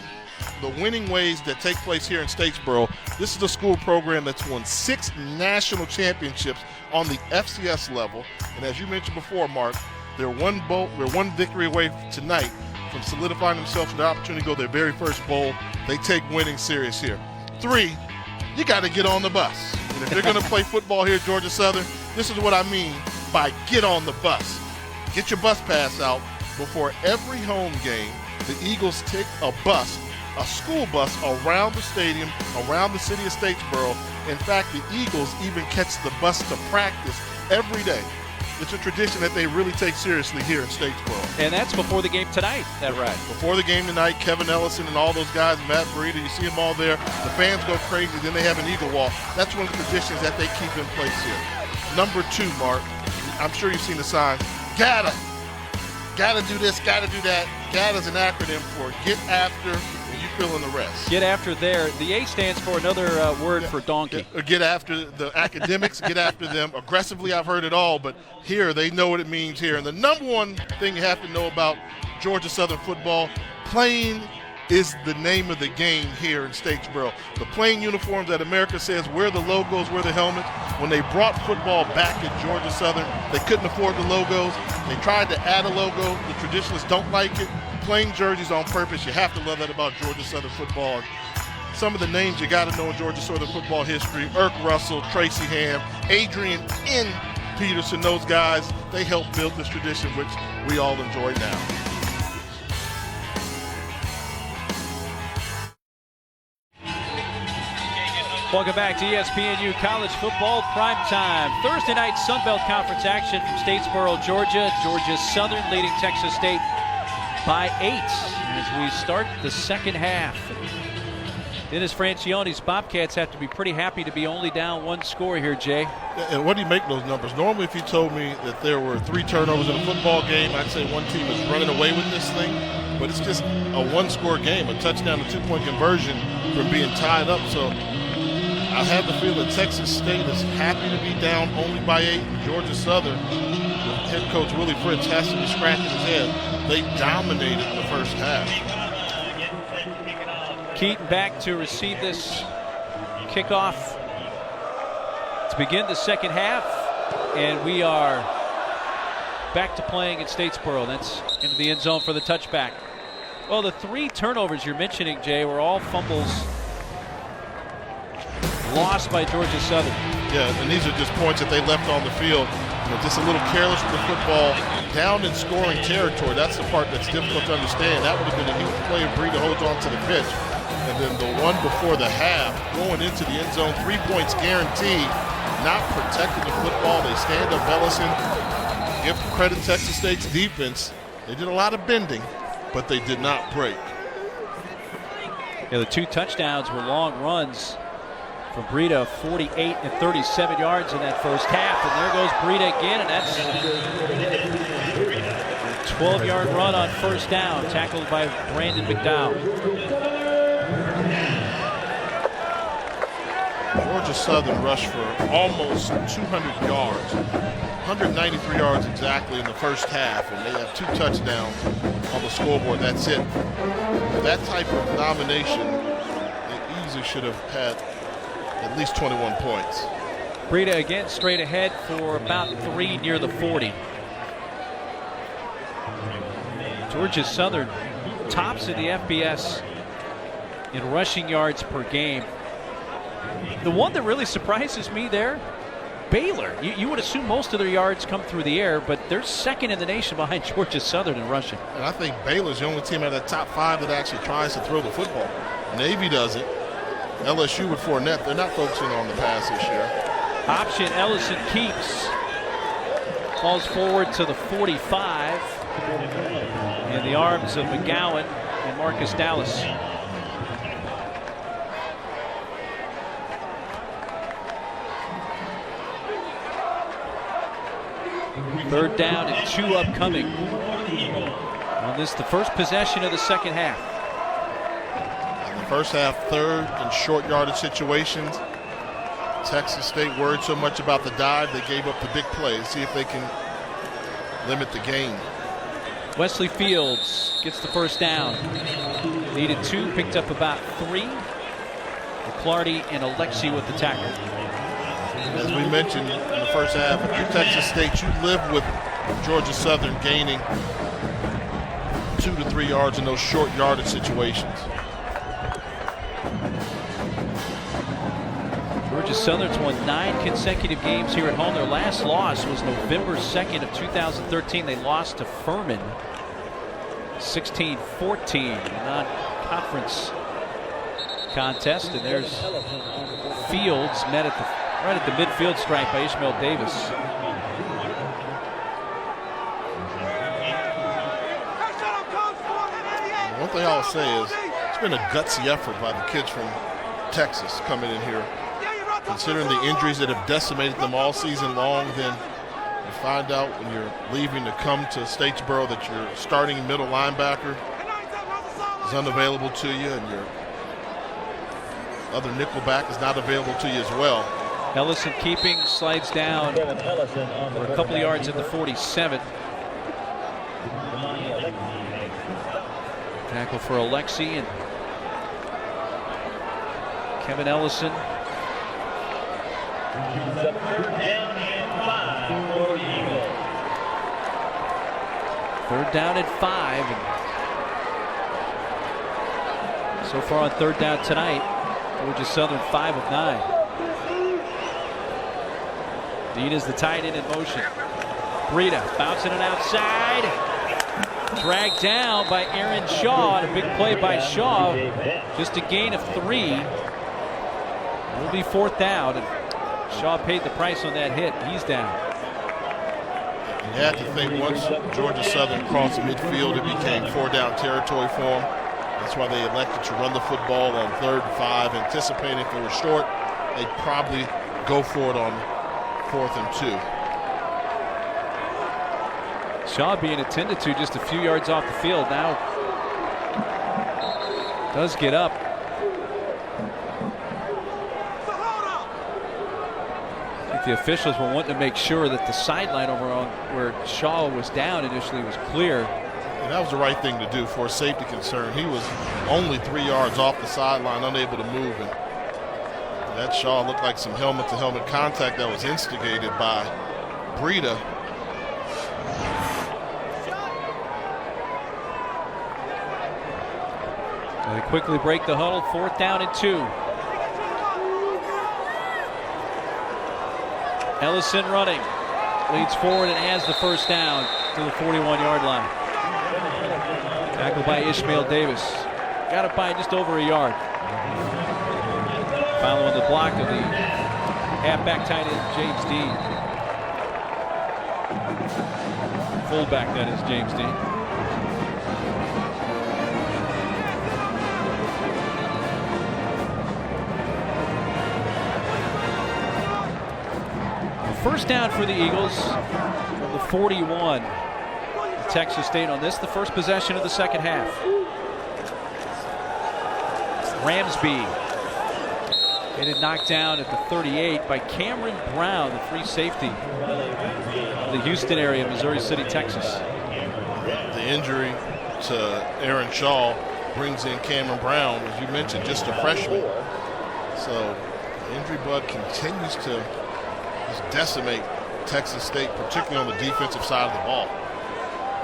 The winning ways that take place here in Statesboro. This is a school program that's won 6 national championships on the FCS level. And as you mentioned before, Mark, they're one victory away tonight from solidifying themselves for the opportunity to go their very first bowl. They take winning serious here. 3, you got to get on the bus. And if you're going to play football here at Georgia Southern, this is what I mean by get on the bus. Get your bus pass out. Before every home game, the Eagles take a bus a school bus around the stadium, around the city of Statesboro. In fact, the Eagles even catch the bus to practice every day. It's a tradition that they really take seriously here in Statesboro. And that's before the game tonight, that right? Before the game tonight, Kevin Ellison and all those guys, Matt Breida, you see them all there. The fans go crazy. Then they have an Eagle Walk. That's one of the traditions that they keep in place here. Number 2, Mark, I'm sure you've seen the sign. Gotta do this, gotta do that. GATTA's an acronym for Get After and You Fill in the Rest. Get after there. The A stands for another word for donkey. Get after the academics, get after them. Aggressively, I've heard it all, but here they know what it means here. And the number one thing you have to know about Georgia Southern football, playing is the name of the game here in Statesboro. The plain uniforms that America says wear the logos, wear the helmets. When they brought football back at Georgia Southern, they couldn't afford the logos. They tried to add a logo. The traditionalists don't like it. Playing jerseys on purpose. You have to love that about Georgia Southern football. Some of the names you got to know in Georgia Southern football history: Irk Russell, Tracy Ham, Adrian N. Peterson. Those guys, they helped build this tradition, which we all enjoy now. Welcome back to ESPNU College Football Primetime. Thursday night Sun Belt Conference action from Statesboro, Georgia. Georgia Southern leading Texas State by 8 as we start the second half. Dennis Franchione's Bobcats have to be pretty happy to be only down 1 score here, Jay. And what do you make those numbers? Normally, if you told me that there were 3 turnovers in a football game, I'd say one team is running away with this thing. But it's just a 1-score game, a touchdown to 2-point conversion from being tied up. So I have the feeling that Texas State is happy to be down only by 8. And Georgia Southern, with head coach Willie Fritz, has to be scratching his head. They dominated the first half. Keaton back to receive this kickoff to begin the second half. And we are back to playing in Statesboro. That's into the end zone for the touchback. Well, the 3 turnovers you're mentioning, Jay, were all fumbles lost by Georgia Southern. Yeah, and these are just points that they left on the field. You know, just a little careless with the football, down in scoring territory. That's the part that's difficult to understand. That would have been a huge play if Breida holds on to the pitch. And then the one before the half, going into the end zone, 3 points guaranteed, not protecting the football. They stand up Ellison. Give credit Texas State's defense. They did a lot of bending, but they did not break. Yeah, the 2 touchdowns were long runs from Breida, 48 and 37 yards in that first half. And there goes Breida again, and that's a 12-yard run on first down, tackled by Brandon McDowell. Georgia Southern rushed for almost 200 yards, 193 yards exactly in the first half, and they have 2 touchdowns on the scoreboard. That's it. That type of domination, they easily should have had at least 21 points. Breida again straight ahead for about 3 near the 40. Georgia Southern tops in the FBS in rushing yards per game. The one that really surprises me there, Baylor. You would assume most of their yards come through the air, but they're second in the nation behind Georgia Southern in rushing. And I think Baylor's the only team out of the top 5 that actually tries to throw the football. Navy does it. LSU with Fournette, they're not focusing on the pass this year. Option Ellison keeps. Falls forward to the 45 in the arms of McGowan and Marcus Dallas. Third down and 2 upcoming on this, the first possession of the second half. In the first half, third and short yardage situations. Texas State worried so much about the dive, they gave up the big play. See if they can limit the gain. Wesley Fields gets the first down. Needed 2, picked up about 3. McClarty and Alexi with the tackle. As we mentioned in the first half, if you're Texas State, you live with Georgia Southern gaining 2 to 3 yards in those short yardage situations. Georgia Southern's won 9 consecutive games here at home. Their last loss was November 2nd of 2013. They lost to Furman 16-14 in a non-conference contest, and there's Fields met right at the midfield stripe by Ishmael Davis. One thing I'll say is it's been a gutsy effort by the kids from Texas coming in here. Considering the injuries that have decimated them all season long, then you find out when you're leaving to come to Statesboro that your starting middle linebacker is unavailable to you and your other nickelback is not available to you as well. Ellison keeping, slides down for a couple of yards at the 47. Tackle for Alexi and Kevin Ellison. Third down and 5. And so far on third down tonight, Georgia Southern 5 of 9. Dean is the tight end in motion. Breida bouncing it outside. Dragged down by Aaron Shaw. And a big play by Shaw. Just a gain of 3. It'll be fourth down. And Shaw paid the price on that hit. He's down. You had to think once Georgia Southern crossed midfield, it became 4-down territory for them. That's why they elected to run the football on 3rd and 5, anticipating if it was short, they'd probably go for it on 4th and 2. Shaw being attended to just a few yards off the field. Now does get up. I think the officials were wanting to make sure that the sideline over on where Shaw was down initially was clear. And that was the right thing to do for a safety concern. He was only 3 yards off the sideline, unable to move. And that Shaw looked like some helmet-to-helmet contact that was instigated by Breida. They quickly break the huddle. 4th down and 2. Ellison running. Leads forward and has the first down to the 41-yard line. Tackled by Ishmael Davis. Got it by just over a yard. Following the block of the halfback tight end, James Dean. Fullback, that is, James Dean. First down for the Eagles from the 41. Texas State on this, the first possession of the second half. Ramsby getting knocked down at the 38 by Cameron Brown, the free safety of the Houston area, Missouri City, Texas. The injury to Aaron Shaw brings in Cameron Brown, as you mentioned, just a freshman. So the injury bug continues to decimate Texas State, particularly on the defensive side of the ball.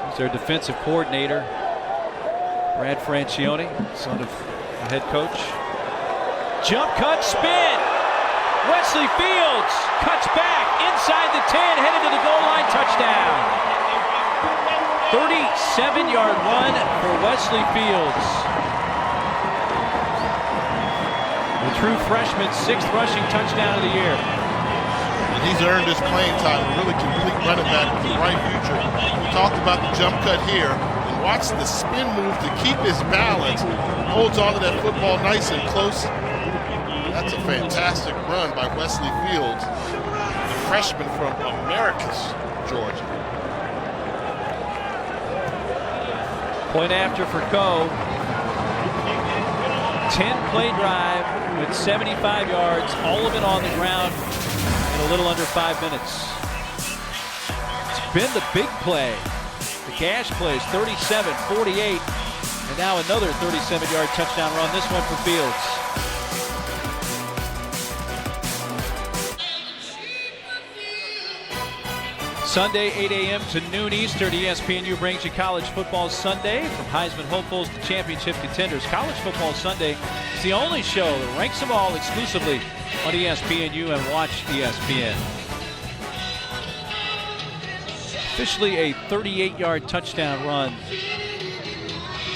He's their defensive coordinator, Brad Francione, son of the head coach. Jump cut, spin. Wesley Fields cuts back inside the 10, headed to the goal line, touchdown. 37-yard run for Wesley Fields. The true freshman, 6th rushing touchdown of the year. He's earned his playing time, a really complete running back with a bright future. We talked about the jump cut here, and watch the spin move to keep his balance. Holds on to that football nice and close. That's a fantastic run by Wesley Fields, the freshman from Americus, Georgia. Point after for Co. 10-play drive with 75 yards, all of it on the ground. In a little under 5 minutes. It's been the big play. The gash plays 37, 48, and now another 37-yard touchdown run. This one for Fields. Sunday, 8 a.m. to noon Eastern, ESPNU brings you College Football Sunday. From Heisman hopefuls to championship contenders, College Football Sunday is the only show that ranks them all exclusively on ESPNU and Watch ESPN. Officially a 38-yard touchdown run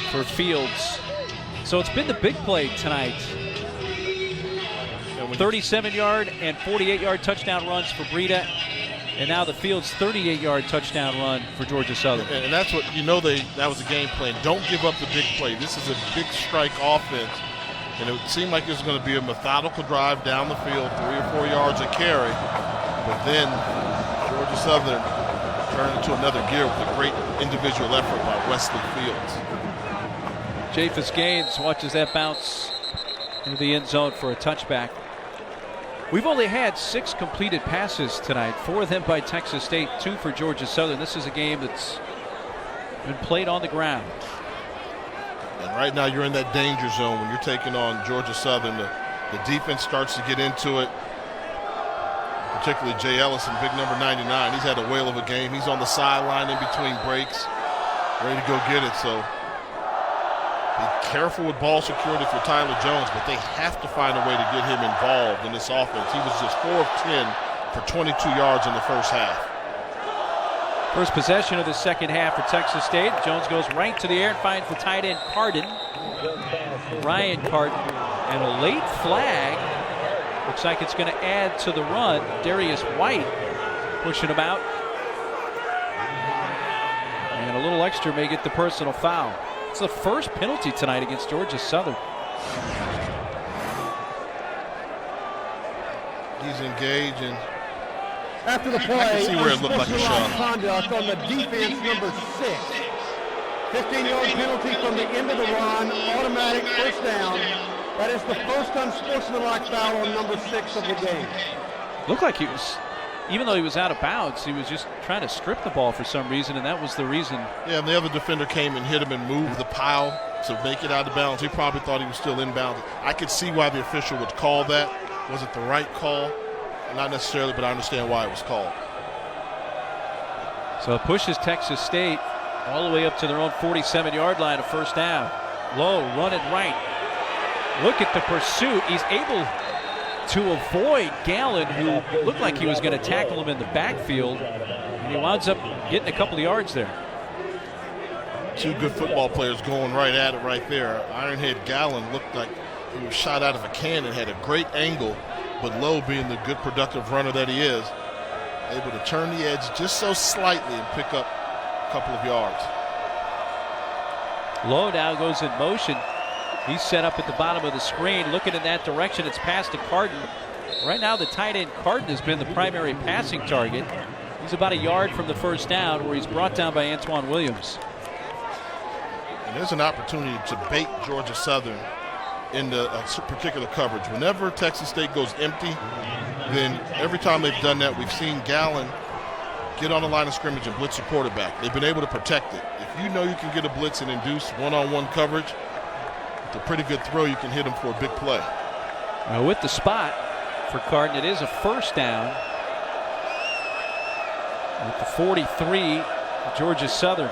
for Fields. So it's been the big play tonight 37-yard and 48-yard touchdown runs for Breida. And now the field's 38-yard touchdown run for Georgia Southern. And that's what, that was the game plan. Don't give up the big play. This is a big strike offense. And it seemed like it was going to be a methodical drive down the field, 3 or 4 yards a carry. But then Georgia Southern turned into another gear with a great individual effort by Wesley Fields. Japhus Gaines watches that bounce into the end zone for a touchback. We've only had 6 completed passes tonight, 4 of them by Texas State, 2 for Georgia Southern. This is a game that's been played on the ground. And right now you're in that danger zone when you're taking on Georgia Southern. The defense starts to get into it, particularly Jay Ellison, big number 99. He's had a whale of a game. He's on the sideline in between breaks, ready to go get it. So be careful with ball security for Tyler Jones, but they have to find a way to get him involved in this offense. He was just 4 of 10 for 22 yards in the first half. First possession of the second half for Texas State. Jones goes right to the air and finds the tight end Carden. Ryan Carden. And a late flag. Looks like it's going to add to the run. Darius White pushing him out. And a little extra may get the personal foul. It's the first penalty tonight against Georgia Southern. He's engaged and after the play, I can see where it looked like a shot. Conduct on the defense number 6. 15-yard penalty from the end of the run, automatic first down. That is the first unsportsmanlike foul on number 6 of the game. Looked like he was, even though he was out of bounds, he was just trying to strip the ball for some reason, and that was the reason. Yeah, and the other defender came and hit him and moved the pile to make it out of bounds. He probably thought he was still inbound. I could see why the official would call that. Was it the right call? Not necessarily, but I understand why it was called. So it pushes Texas State all the way up to their own 47-yard line of first down. Lowe running right. Look at the pursuit. He's able to avoid Gallen, who looked like he was going to tackle him in the backfield. And he winds up getting a couple of yards there. 2 good football players going right at it right there. Ironhead Gallen looked like he was shot out of a cannon, had a great angle, but Lowe, being the good productive runner that he is, able to turn the edge just so slightly and pick up a couple of yards. Lowe now goes in motion. He's set up at the bottom of the screen, looking in that direction. It's passed to Carden. Right now the tight end Carden has been the primary passing target. He's about a yard from the first down, where he's brought down by Antoine Williams. And there's an opportunity to bait Georgia Southern in the particular coverage. Whenever Texas State goes empty, then every time they've done that, we've seen Gallen get on the line of scrimmage and blitz the quarterback. They've been able to protect it. If you know you can get a blitz and induce one-on-one coverage, it's a pretty good throw. You can hit him for a big play. With the spot for Carden, it is a first down. At the 43, Georgia Southern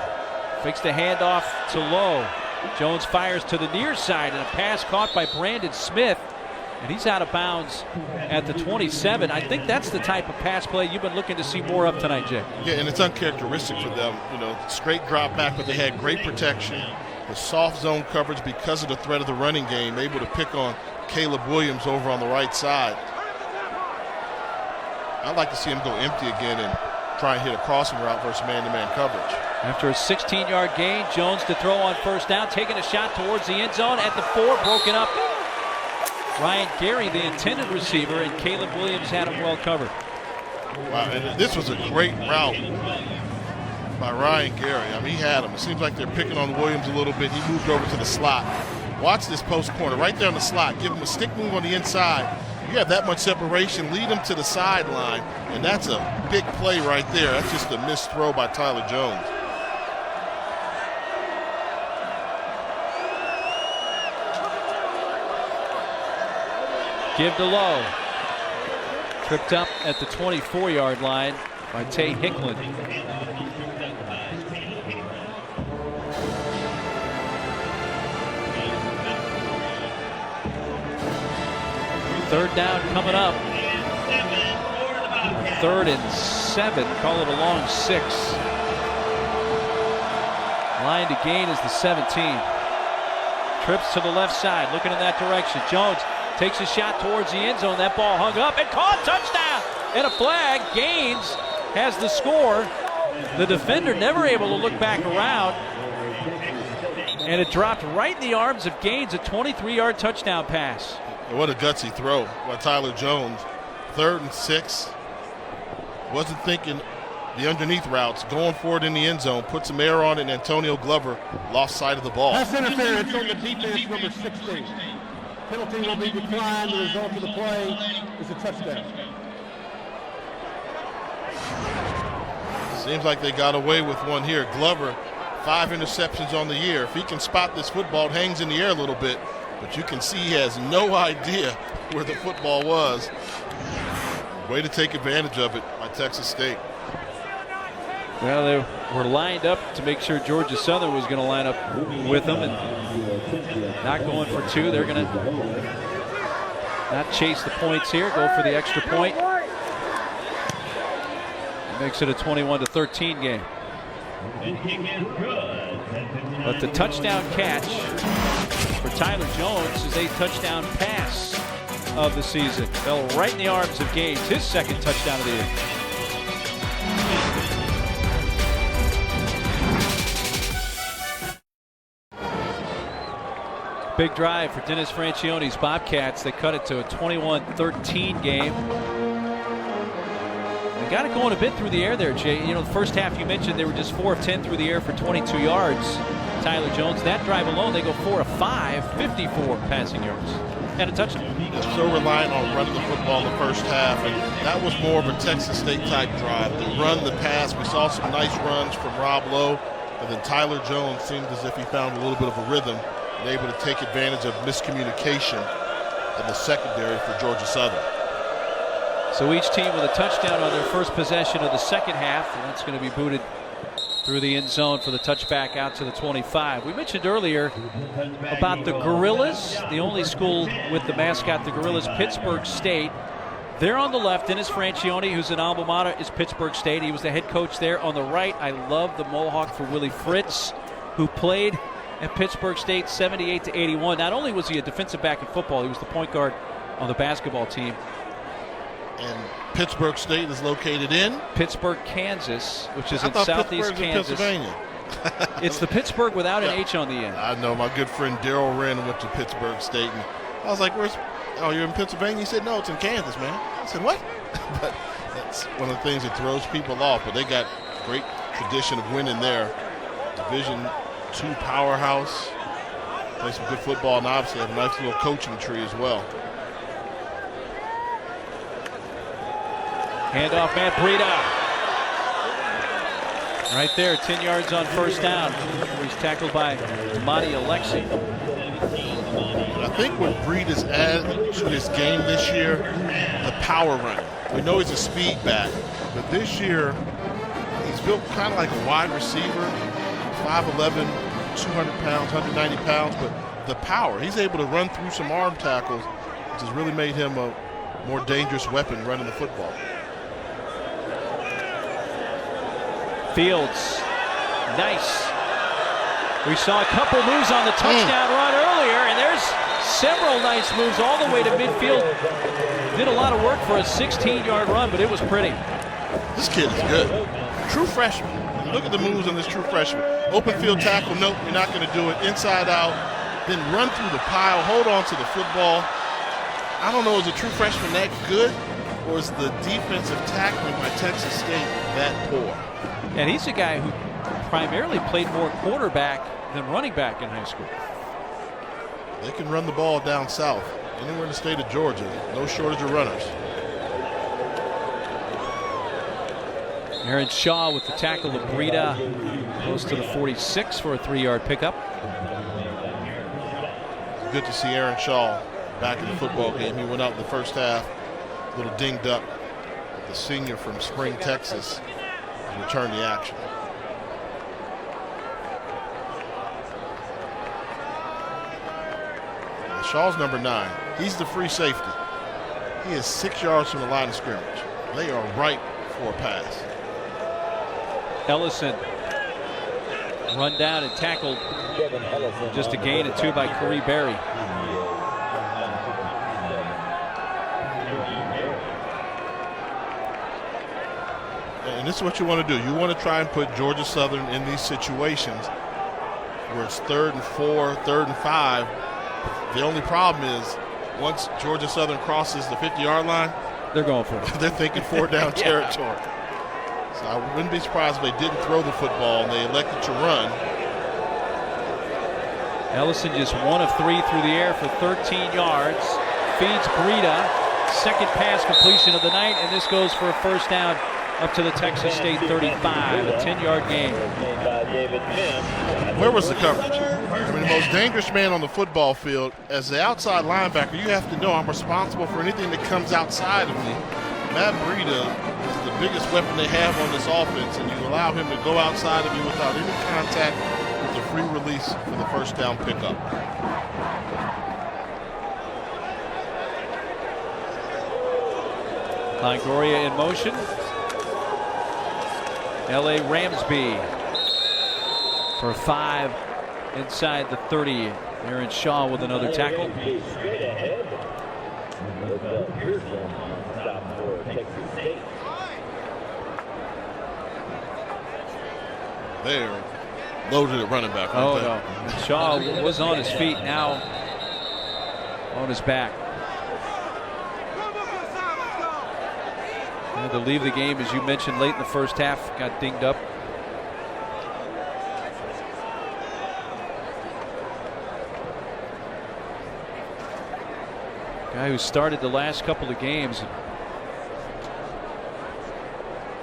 fakes the handoff to Lowe. Jones fires to the near side, and a pass caught by Brandon Smith, and he's out of bounds at the 27. I think that's the type of pass play you've been looking to see more of tonight, Jay. Yeah, and it's uncharacteristic for them. Straight drop back, but they had great protection. The soft zone coverage because of the threat of the running game, able to pick on Caleb Williams over on the right side. I'd like to see him go empty again and try and hit a crossing route versus man-to-man coverage. After a 16-yard gain, Jones to throw on first down, taking a shot towards the end zone at the 4, broken up. Ryan Gary, the intended receiver, and Caleb Williams had him well covered. Wow, and this was a great route by Ryan Gary. I mean, he had him. It seems like they're picking on Williams a little bit. He moved over to the slot. Watch this post corner right there on the slot. Give him a stick move on the inside. You have that much separation, lead him to the sideline, and that's a big play right there. That's just a missed throw by Tyler Jones. Give to Lowe. Tripped up at the 24-yard line by Tay Hicklin. Third down coming up. 3rd and 7. Call it a long 6. Line to gain is the 17. Trips to the left side, looking in that direction. Jones Takes a shot towards the end zone. That ball hung up and caught. Touchdown! And a flag. Gaines has the score. The defender never able to look back around. And it dropped right in the arms of Gaines, a 23-yard touchdown pass. What a gutsy throw by Tyler Jones. 3rd and 6. Wasn't thinking the underneath routes, going for it in the end zone, put some air on it, and Antonio Glover lost sight of the ball. Pass interference on the defense, number 16. Penalty will be declined. The result of the play is a touchdown. Seems like they got away with one here. Glover, 5 interceptions on the year. If he can spot this football, it hangs in the air a little bit, but you can see he has no idea where the football was. Way to take advantage of it by Texas State. Well, they were lined up to make sure Georgia Southern was going to line up with them, and not going for 2. They're going to not chase the points here, go for the extra point. It makes it a 21-13 game. But the touchdown catch for Tyler Jones is a touchdown pass of the season. Fell right in the arms of Gaines, his 2nd touchdown of the year. Big drive for Dennis Franchione's Bobcats. They cut it to a 21-13 game. They got it going a bit through the air there, Jay. You know, the first half you mentioned they were just 4 of 10 through the air for 22 yards. Tyler Jones, that drive alone, they go 4 of 5, 54 passing yards. And a touchdown. They're so reliant on running the football in the first half, and that was more of a Texas State type drive. The run, the pass, we saw some nice runs from Rob Lowe, and then Tyler Jones seemed as if he found a little bit of a rhythm and able to take advantage of miscommunication in the secondary for Georgia Southern. So each team with a touchdown on their first possession of the second half, and that's going to be booted through the end zone for the touchback out to the 25. We mentioned earlier about the Gorillas, the only school with the mascot, the Gorillas, Pittsburg State. There on the left, Dennis Franchione, who's an alma mater, is Pittsburg State. He was the head coach there. On the right, I love the Mohawk for Willie Fritz, who played at Pittsburg State 78-81. Not only was he a defensive back in football, he was the point guard on the basketball team. And Pittsburg State is located in Pittsburg, Kansas, which is in southeast Kansas. Pennsylvania. It's the Pittsburgh without an H on the end. I know my good friend Daryl Wren went to Pittsburg State, and I was like, "Oh, you're in Pennsylvania?" He said, "No, it's in Kansas, man." I said, "What?" But that's one of the things that throws people off. But they got great tradition of winning there. Division II powerhouse. Play some good football, and obviously have a nice little coaching tree as well. Handoff, Matt Breida. Right there, 10 yards on first down. He's tackled by Monty Alexi. I think what Breida's added to his game this year, the power running. We know he's a speed back, but this year he's built kind of like a wide receiver, 5'11", 200 pounds, 190 pounds, but the power. He's able to run through some arm tackles, which has really made him a more dangerous weapon running the football. Fields, nice. We saw a couple moves on the touchdown run earlier, and there's several nice moves all the way to midfield. Did a lot of work for a 16-yard run, but it was pretty. This kid is good. True freshman. Look at the moves on this true freshman. Open field tackle, nope, you're not going to do it. Inside out, then run through the pile, hold on to the football. I don't know, is a true freshman that good, or is the defensive tackling by Texas State that poor? And he's a guy who primarily played more quarterback than running back in high school. They can run the ball down south. Anywhere in the state of Georgia, no shortage of runners. Aaron Shaw with the tackle of Breida, close to the 46 for a 3-yard pickup. Good to see Aaron Shaw back in the football game. He went out in the first half, a little dinged up. The senior from Spring, Texas, returned the action. Now, Shaw's number 9. He's the free safety. He is 6 yards from the line of scrimmage. They are ripe for a pass. Ellison run down and tackled. Just a gain of 2 by Corey Berry. And this is what you want to do. You want to try and put Georgia Southern in these situations where it's 3rd and 4, 3rd and 5. The only problem is once Georgia Southern crosses the 50-yard line, they're going for it. They're thinking 4-down territory. So I wouldn't be surprised if they didn't throw the football and they elected to run. Ellison just 1 of 3 through the air for 13 yards. Feeds Breida. Second pass completion of the night, and this goes for a first down up to the Texas State 35, a 10-yard gain. Where was the coverage? I mean, the most dangerous man on the football field, as the outside linebacker, you have to know I'm responsible for anything that comes outside of me. Matt Breida is the biggest weapon they have on this offense, and you allow him to go outside of you without any contact with a free release for the first down pickup. Longoria in motion. L.A. Ramsby for 5 inside the 30. Aaron Shaw with another tackle. They're loaded at running back. Oh, no. Shaw was on his feet, now on his back. Had to leave the game, as you mentioned, late in the first half. Got dinged up. Guy who started the last couple of games.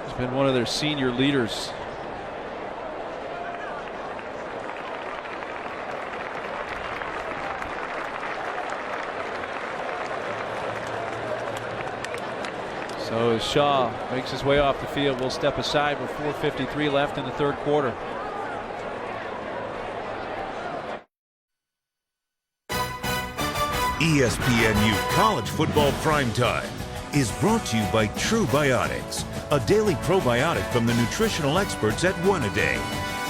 He's been one of their senior leaders. So as Shaw makes his way off the field, we'll step aside with 4:53 left in the third quarter. ESPNU College Football Primetime is brought to you by True Biotics, a daily probiotic from the nutritional experts at One A Day,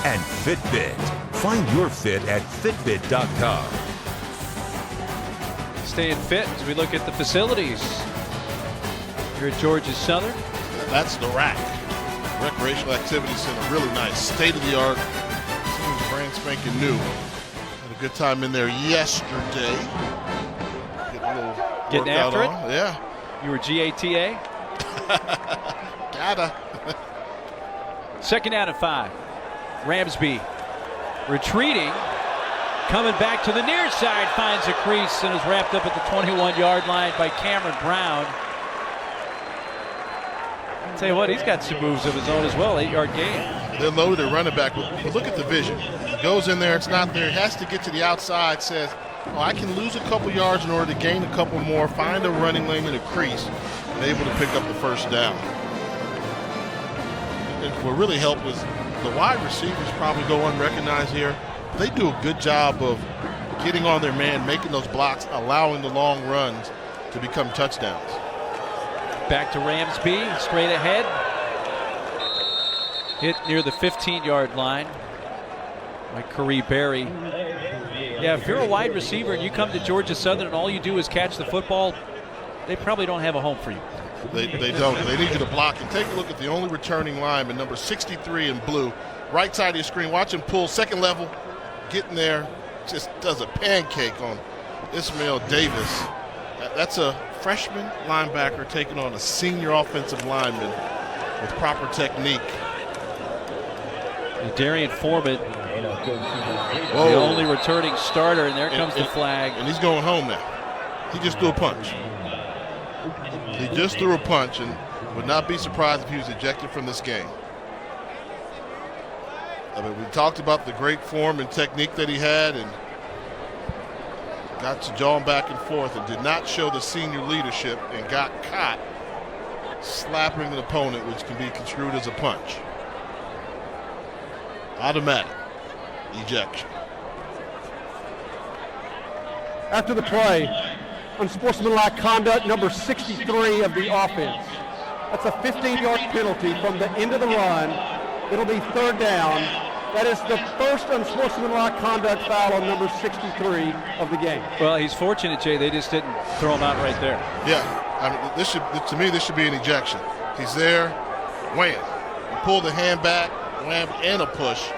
and Fitbit. Find your fit at Fitbit.com. Staying fit as we look at the facilities here at Georgia Southern. That's the RAC, Recreational Activity Center. Really nice, state-of-the-art. Seems brand spanking new. Had a good time in there yesterday. Getting after it? Yeah. You were GATA? Gotta. Second down and 5. Ramsby retreating. Coming back to the near side. Finds a crease and is wrapped up at the 21-yard line by Cameron Brown. I'll tell you what, he's got some moves of his own as well. 8-yard gain. They're loaded at running back. But look at the vision. He goes in there. It's not there. He has to get to the outside. Says, oh, I can lose a couple yards in order to gain a couple more, find a running lane and a crease, and able to pick up the first down. And what really helped was the wide receivers probably go unrecognized here. They do a good job of getting on their man, making those blocks, allowing the long runs to become touchdowns. Back to Ramsby, straight ahead. Hit near the 15-yard line by Khari Berry. Yeah, if you're a wide receiver and you come to Georgia Southern and all you do is catch the football, they probably don't have a home for you. They don't. They need you to block. And take a look at the only returning lineman, number 63 in blue. Right side of your screen. Watch him pull. Second level. Getting there. Just does a pancake on Ismail Davis. That's a freshman linebacker taking on a senior offensive lineman with proper technique. And Darian Foreman, the only returning starter, and there comes the flag. And he's going home now. He just threw a punch. He just threw a punch and would not be surprised if he was ejected from this game. I mean, we talked about the great form and technique that he had and got to jawing back and forth and did not show the senior leadership and got caught slapping an opponent, which can be construed as a punch. Automatic ejection. After the play, unsportsmanlike conduct, number 63 of the offense. That's a 15-yard penalty from the end of the run. It'll be third down. That is the first unsportsmanlike conduct foul on number 63 of the game. Well, he's fortunate, Jay, they just didn't throw him out right there. Yeah, I mean, to me, this should be an ejection. He's there, wham. You pull the hand back, wham, and a push.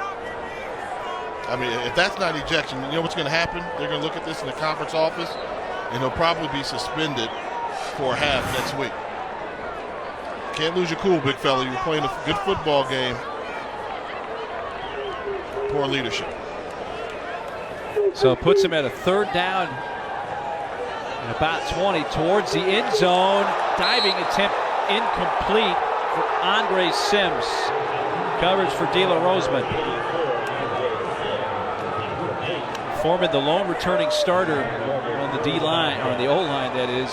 I mean, if that's not ejection, you know what's going to happen? They're going to look at this in the conference office, and he'll probably be suspended for a half next week. Can't lose your cool, big fella. You're playing a good football game. Poor leadership. So it puts him at a third down and about 20 towards the end zone. Diving attempt incomplete for Andre Sims. Coverage for De La Roseman. Foreman, the lone returning starter on the D line, or the O line, that is.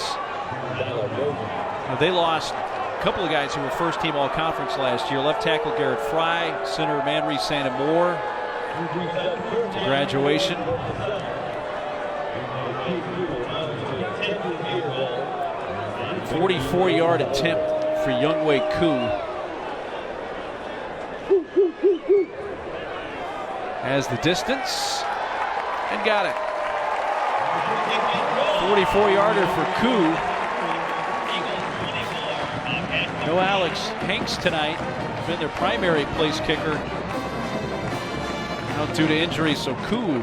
They lost a couple of guys who were first team all conference last year. Left tackle Garrett Fry, center Manry Santa Moore to graduation. A 44-yard attempt for Younghoe Koo. Has the distance and got it. 44-yarder for Koo. No Alex Hanks tonight. Been their primary place kicker. Out due to injury, so Koo,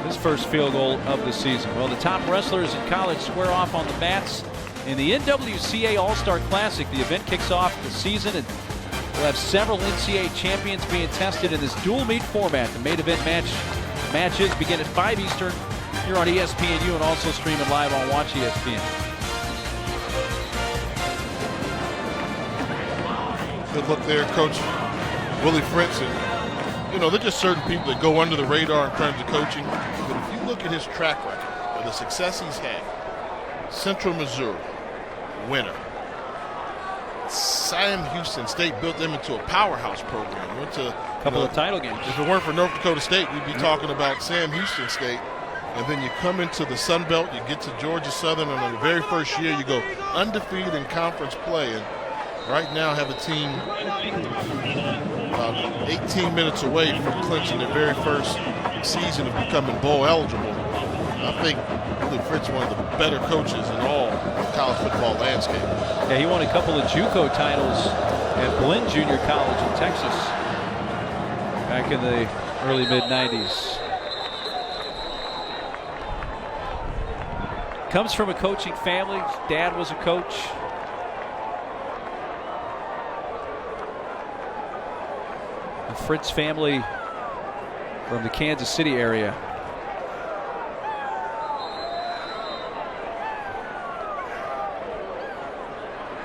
his first field goal of the season. Well, the top wrestlers in college square off on the mats in the NWCA All-Star Classic. The event kicks off the season, and we'll have several NCAA champions being tested in this dual meet format. The main event matches begin at 5 Eastern here on ESPNU and also streaming live on Watch ESPN. Good look there, Coach Willie Fritz. And, you know, there's just certain people that go under the radar in terms of coaching. But if you look at his track record or the success he's had, Central Missouri, winner. Sam Houston State built them into a powerhouse program. Went to a couple of title games. If it weren't for North Dakota State, we'd be talking about Sam Houston State. And then you come into the Sun Belt, you get to Georgia Southern, and on the very first year, you go undefeated in conference play. And right now have a team about 18 minutes away from clinching their very first season of becoming bowl eligible. I think Willie Fritz is one of the better coaches in all of college football landscape. Yeah, he won a couple of JUCO titles at Blinn Junior College in Texas back in the early mid-90s. Comes from a coaching family. His dad was a coach. The Fritz family from the Kansas City area.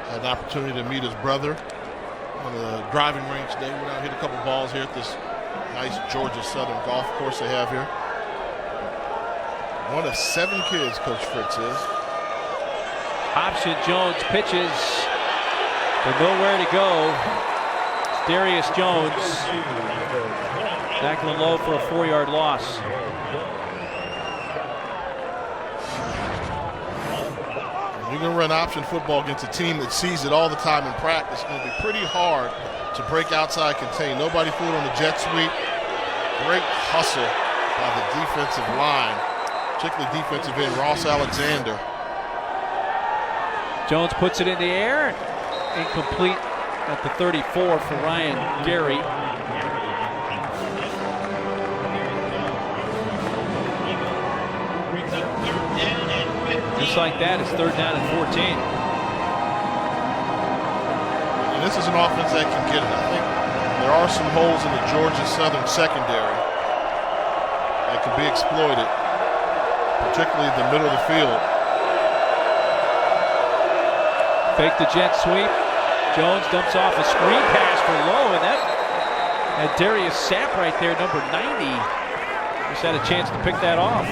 Had an opportunity to meet his brother on the driving range today. Went out, hit a couple balls here at this nice Georgia Southern golf course they have here. One of 7 kids, Coach Fritz is. Option Jones pitches, but nowhere to go. It's Darius Jones tackling low for a 4-yard loss. You're going to run option football against a team that sees it all the time in practice. It's going to be pretty hard to break outside contain. Nobody fooled on the jet sweep. Great hustle by the defensive line, particularly defensive end Ross Alexander. Jones puts it in the air. Incomplete at the 34 for Ryan Gary. Just like that, it's 3rd down and 14. And this is an offense that can get it. I think there are some holes in the Georgia Southern secondary that can be exploited, particularly the middle of the field. Fake the jet sweep. Jones dumps off a screen pass for Lowe, and that had Darius Sapp right there, number 90. Just had a chance to pick that off.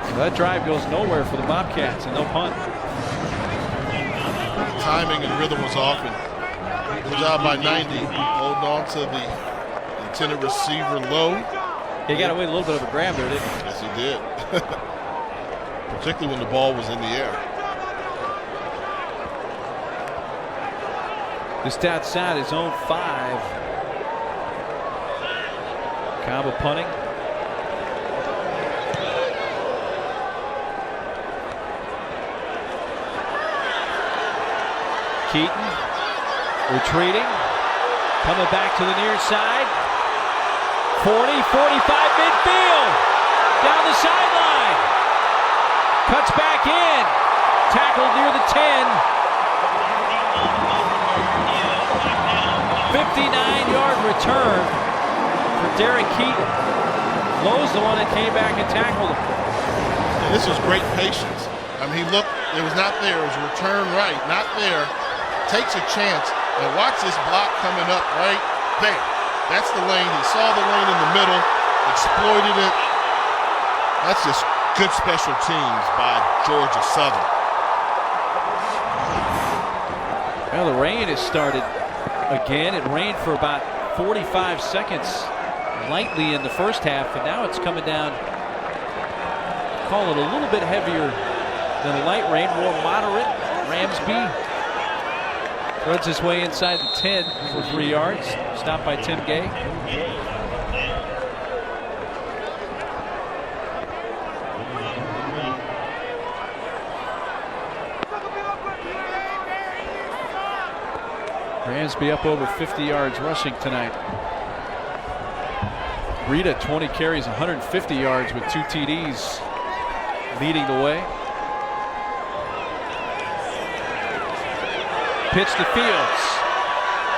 So that drive goes nowhere for the Bobcats, and no punt. The timing and rhythm was off, and good job by 90, holding on to the intended receiver Lowe. He got away with a little bit of a grab there, didn't he? Yes, he did. Particularly when the ball was in the air. Just outside his own 5. Kaba punting. Keaton retreating, coming back to the near side. 40, 45 midfield, down the sideline. Cuts back in, tackled near the 10. 59-yard return for Derek Keaton. Lowe's the one that came back and tackled him. And this was great patience. I mean, he looked, it was not there. It was a return right, not there. Takes a chance, and watch this block coming up right there. That's the lane. He saw the lane in the middle, exploited it. That's just good special teams by Georgia Southern. Well, the rain has started again. It rained for about 45 seconds lightly in the first half, and now it's coming down. Call it a little bit heavier than a light rain, more moderate. Ramsby runs his way inside the 10 for 3 yards. Stopped by Tim Gay. Ramsby up over 50 yards rushing tonight. Rita 20 carries, 150 yards with 2 TDs leading the way. Pitch to Fields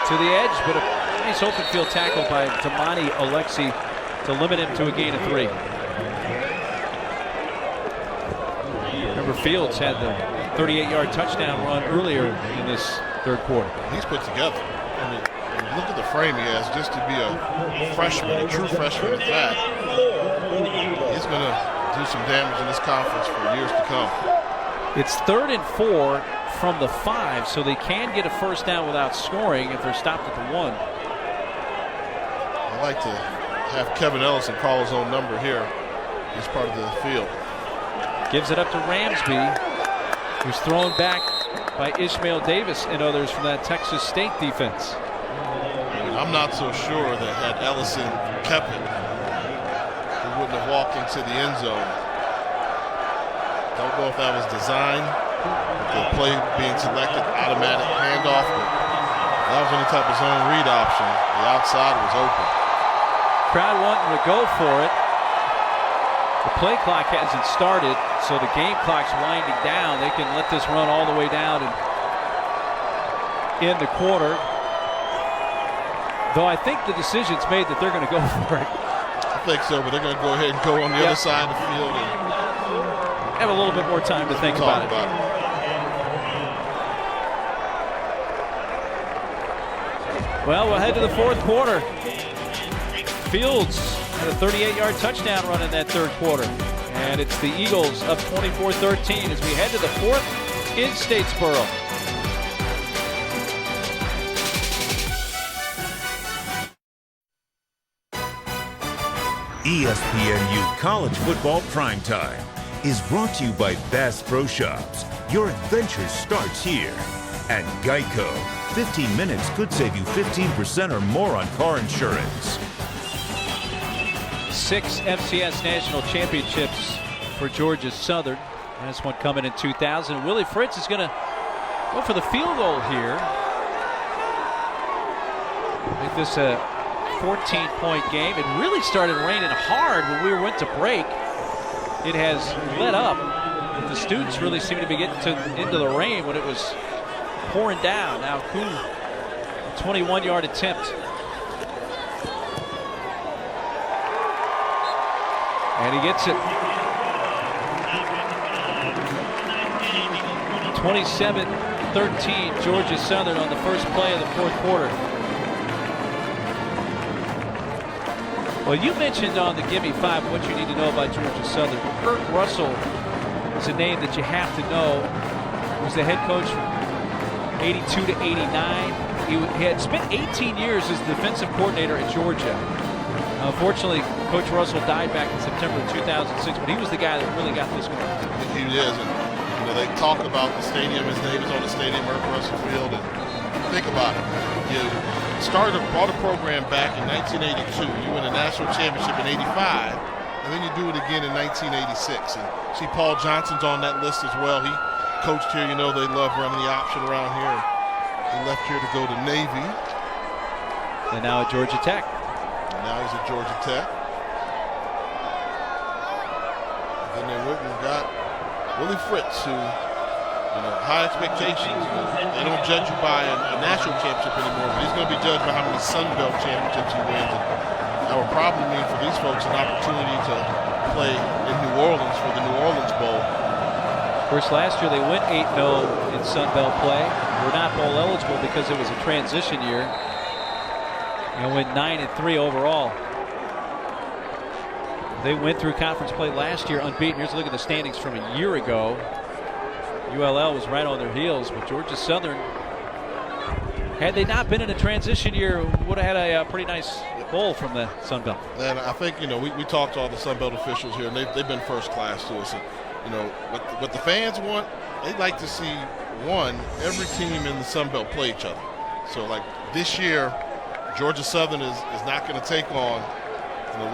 to the edge, but a nice open field tackle by Damani Alexi to limit him to a gain of 3. Remember, Fields had the 38-yard touchdown run earlier in this third quarter. He's put together. I mean, look at the frame he has just to be a freshman, a true freshman at that. He's going to do some damage in this conference for years to come. It's 3rd and 4 from the 5, so they can get a first down without scoring if they're stopped at the 1. I like to have Kevin Ellison call his own number here. He's part of the field. Gives it up to Ramsby, who's thrown back by Ishmael Davis and others from that Texas State defense. I'm not so sure that had Ellison kept it, he wouldn't have walked into the end zone. Don't know if that was designed, the play being selected, automatic handoff, but that was any type of zone read option. The outside was open. Crowd wanting to go for it. The play clock hasn't started, so the game clock's winding down. They can let this run all the way down and in the quarter. Though I think the decision's made that they're going to go for it. I think so, but they're going to go ahead and go on the other side of the field and have a little bit more time to think about it. Well, we'll head to the fourth quarter. Fields had a 38-yard touchdown run in that third quarter. And it's the Eagles up 24-13 as we head to the fourth in Statesboro. ESPNU College Football Primetime is brought to you by Bass Pro Shops. Your adventure starts here. And Geico. 15 minutes could save you 15% or more on car insurance. 6 FCS National Championships for Georgia Southern. This one coming in 2000. Willie Fritz is going to go for the field goal here. Make this a 14-point game. It really started raining hard when we went to break. It has let up. The students really seem to be getting into the rain when it was pouring down. Now Kuhn, a 21-yard attempt. And he gets it. 27-13, Georgia Southern on the first play of the fourth quarter. Well, you mentioned on the Gimme 5 what you need to know about Georgia Southern. Kurt Russell is a name that you have to know. He was the head coach from 82 to 89. He had spent 18 years as the defensive coordinator at Georgia. Unfortunately, Coach Russell died back in September of 2006, but he was the guy that really got this going. He is, and they talk about the stadium. His name is on the stadium, Irv Russell Field, and think about it. You brought a program back in 1982. You win a national championship in 85, and then you do it again in 1986. And see, Paul Johnson's on that list as well. He coached here. You know, they love running the option around here. He left here to go to Navy. And now at Georgia Tech. And now he's at Georgia Tech. And then they went and got Willie Fritz, who, high expectations. They don't judge you by a national championship anymore, but he's going to be judged by how many Sun Belt championships he wins. And that would probably mean for these folks an opportunity to play in New Orleans for the New Orleans Bowl. Of course, last year they went 8-0 in Sun Belt play. Were not bowl eligible because it was a transition year. And went 9-3 overall. They went through conference play last year unbeaten. Here's a look at the standings from a year ago. ULL was right on their heels, but Georgia Southern, had they not been in a transition year, would have had a pretty nice bowl from the Sun Belt. And I think, we talked to all the Sun Belt officials here, and they've been first class to us. And, what the fans want, they'd like to see, every team in the Sun Belt play each other. So, like, this year, Georgia Southern is not going to take on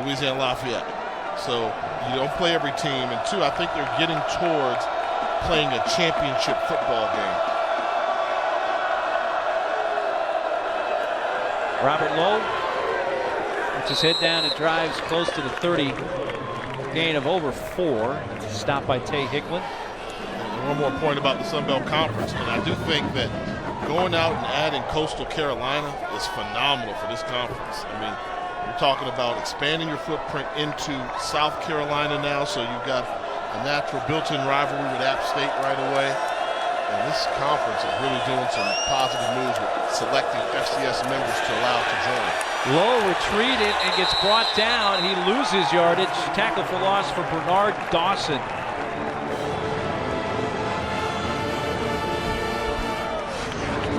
Louisiana Lafayette. So you don't play every team. And two, I think they're getting towards playing a championship football game. Robert Lowe puts his head down and drives close to the 30. Gain of over 4. Stopped by Tay Hicklin. And one more point about the Sun Belt Conference. And I do think that going out and adding Coastal Carolina is phenomenal for this conference. I mean, you're talking about expanding your footprint into South Carolina now, so you've got a natural built-in rivalry with App State right away. And this conference is really doing some positive moves with selecting FCS members to allow to join. Lowe retreated and gets brought down. He loses yardage. Tackle for loss for Bernard Dawson.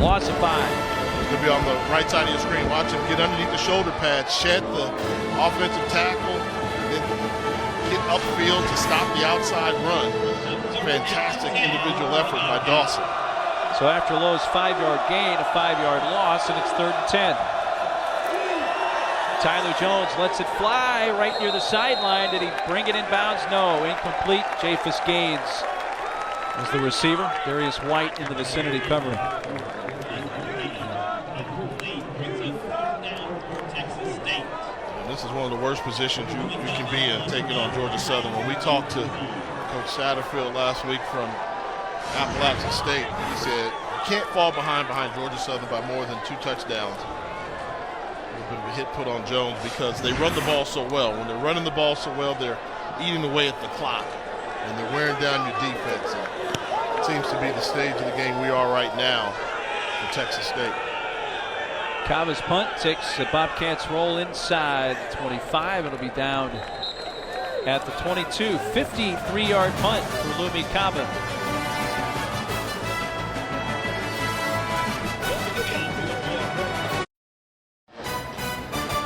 Loss of 5. He's going to be on the right side of your screen. Watch him get underneath the shoulder pad, shed the offensive tackle, and then get upfield to stop the outside run. Fantastic individual effort by Dawson. So after Lowe's 5-yard gain, a 5-yard loss, and it's 3rd and 10. Tyler Jones lets it fly right near the sideline. Did he bring it inbounds? No, incomplete. Japhus Gaines was the receiver. Darius White in the vicinity covering. This is one of the worst positions you can be in, taking on Georgia Southern. When we talked to Coach Satterfield last week from Appalachian State, he said, you can't fall behind Georgia Southern by more than 2 touchdowns. A little bit of a hit put on Jones because they run the ball so well. When they're running the ball so well, they're eating away at the clock, and they're wearing down your defense. And it seems to be the stage of the game we are right now for Texas State. Cava's punt takes the Bobcats roll inside 25. It'll be down at the 22. 53-yard punt for Lumi Cava.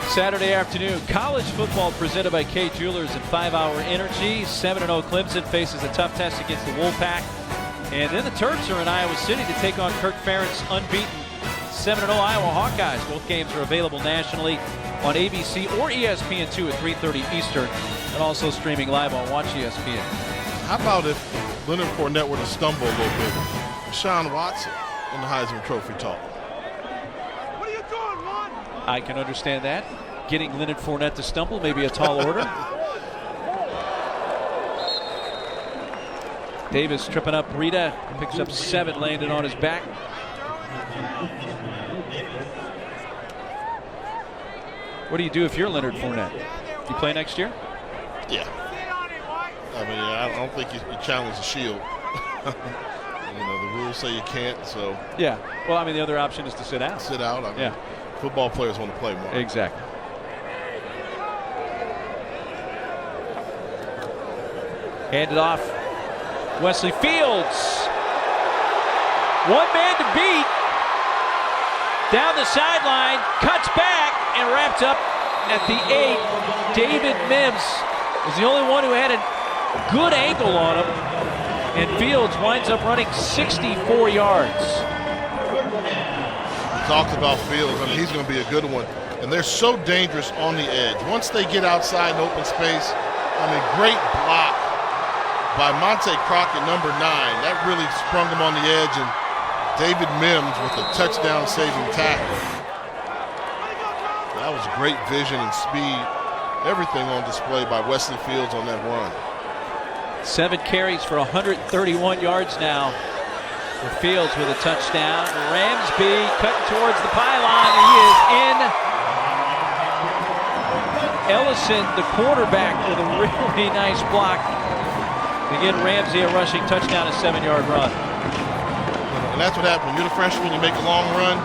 Saturday afternoon, college football presented by Kay Jewelers and 5 Hour Energy. 7-0 Clemson faces a tough test against the Wolfpack. And then the Terps are in Iowa City to take on Kirk Ferentz unbeaten 7-0 Iowa Hawkeyes. Both games are available nationally on ABC or ESPN2 at 3:30 Eastern, and also streaming live on Watch ESPN. How about if Leonard Fournette were to stumble a little bit? Deshaun Watson in the Heisman Trophy talk. What are you doing, Ron? I can understand that. Getting Leonard Fournette to stumble may be a tall order. Davis tripping up Rita, picks up 7, landed on his back. What do you do if you're Leonard Fournette? You play next year? Yeah. I mean, I don't think you challenge the shield. The rules say you can't, so. Yeah. Well, I mean, the other option is to sit out. Sit out. I mean, yeah. Football players want to play more. Exactly. Handed off. Wesley Fields. 1 man to beat. Down the sideline, cuts back, and wrapped up at the 8. David Mims was the only one who had a good angle on him. And Fields winds up running 64 yards. We talked about Fields. I mean, he's going to be a good one. And they're so dangerous on the edge. Once they get outside in open space, I mean, great block by Monte Crockett, number 9. That really sprung him on the edge, and David Mims with a touchdown-saving tackle. That was great vision and speed. Everything on display by Wesley Fields on that run. 7 carries for 131 yards now for Fields with a touchdown. Ramsby cutting towards the pylon. He is in. Ellison, the quarterback, with a really nice block to get Ramsey a rushing touchdown, a 7-yard run. And that's what happens when you're the freshman, you make a long run.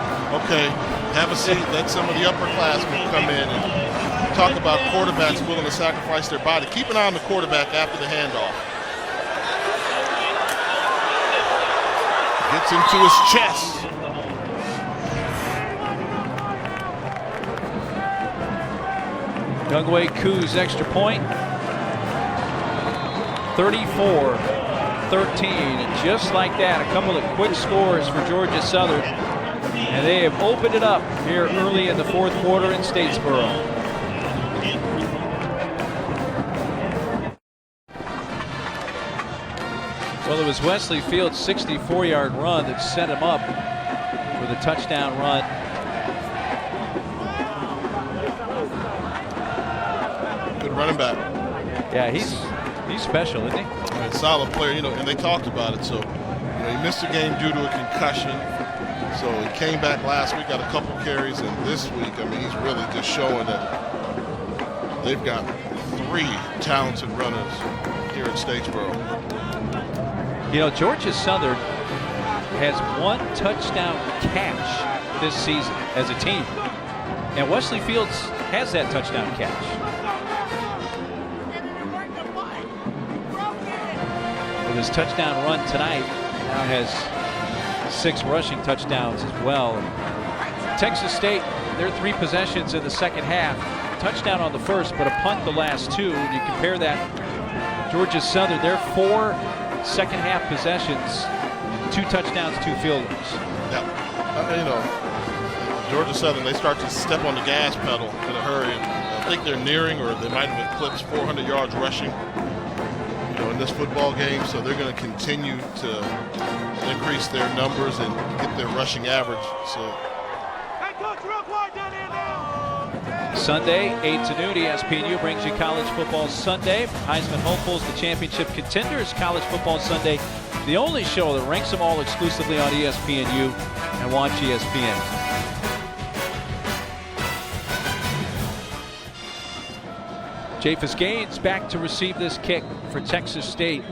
Okay, have a seat, let some of the upperclassmen come in and talk about quarterbacks willing to sacrifice their body. Keep an eye on the quarterback after the handoff. Gets into his chest. Younghoe Koo's extra point. 34-13, and just like that, a couple of quick scores for Georgia Southern, and they have opened it up here early in the fourth quarter in Statesboro. Well, it was Wesley Fields' 64-yard run that set him up for the touchdown run. Good running back. Yeah, he's special, isn't he? A solid player, and they talked about it. So, he missed a game due to a concussion. So he came back last week, got a couple carries, and this week, he's really just showing that they've got 3 talented runners here at Statesboro. Georgia Southern has 1 touchdown catch this season as a team, and Wesley Fields has that touchdown catch. With his touchdown run tonight, now has 6 rushing touchdowns as well. Texas State, their 3 possessions in the second half, touchdown on the first, but a punt the last 2. And you compare that, Georgia Southern, their 4 second half possessions, 2 touchdowns, 2 field goals. Yeah, Georgia Southern, they start to step on the gas pedal in a hurry. I think they're nearing, or they might have eclipsed 400 yards rushing in this football game, so they're going to continue to increase their numbers and get their rushing average. So Sunday, 8 to noon, ESPNU brings you College Football Sunday. Heisman hopefuls, the championship contenders. College Football Sunday, the only show that ranks them all exclusively on ESPNU and watch ESPN. Japhus Gaines back to receive this kick for Texas State.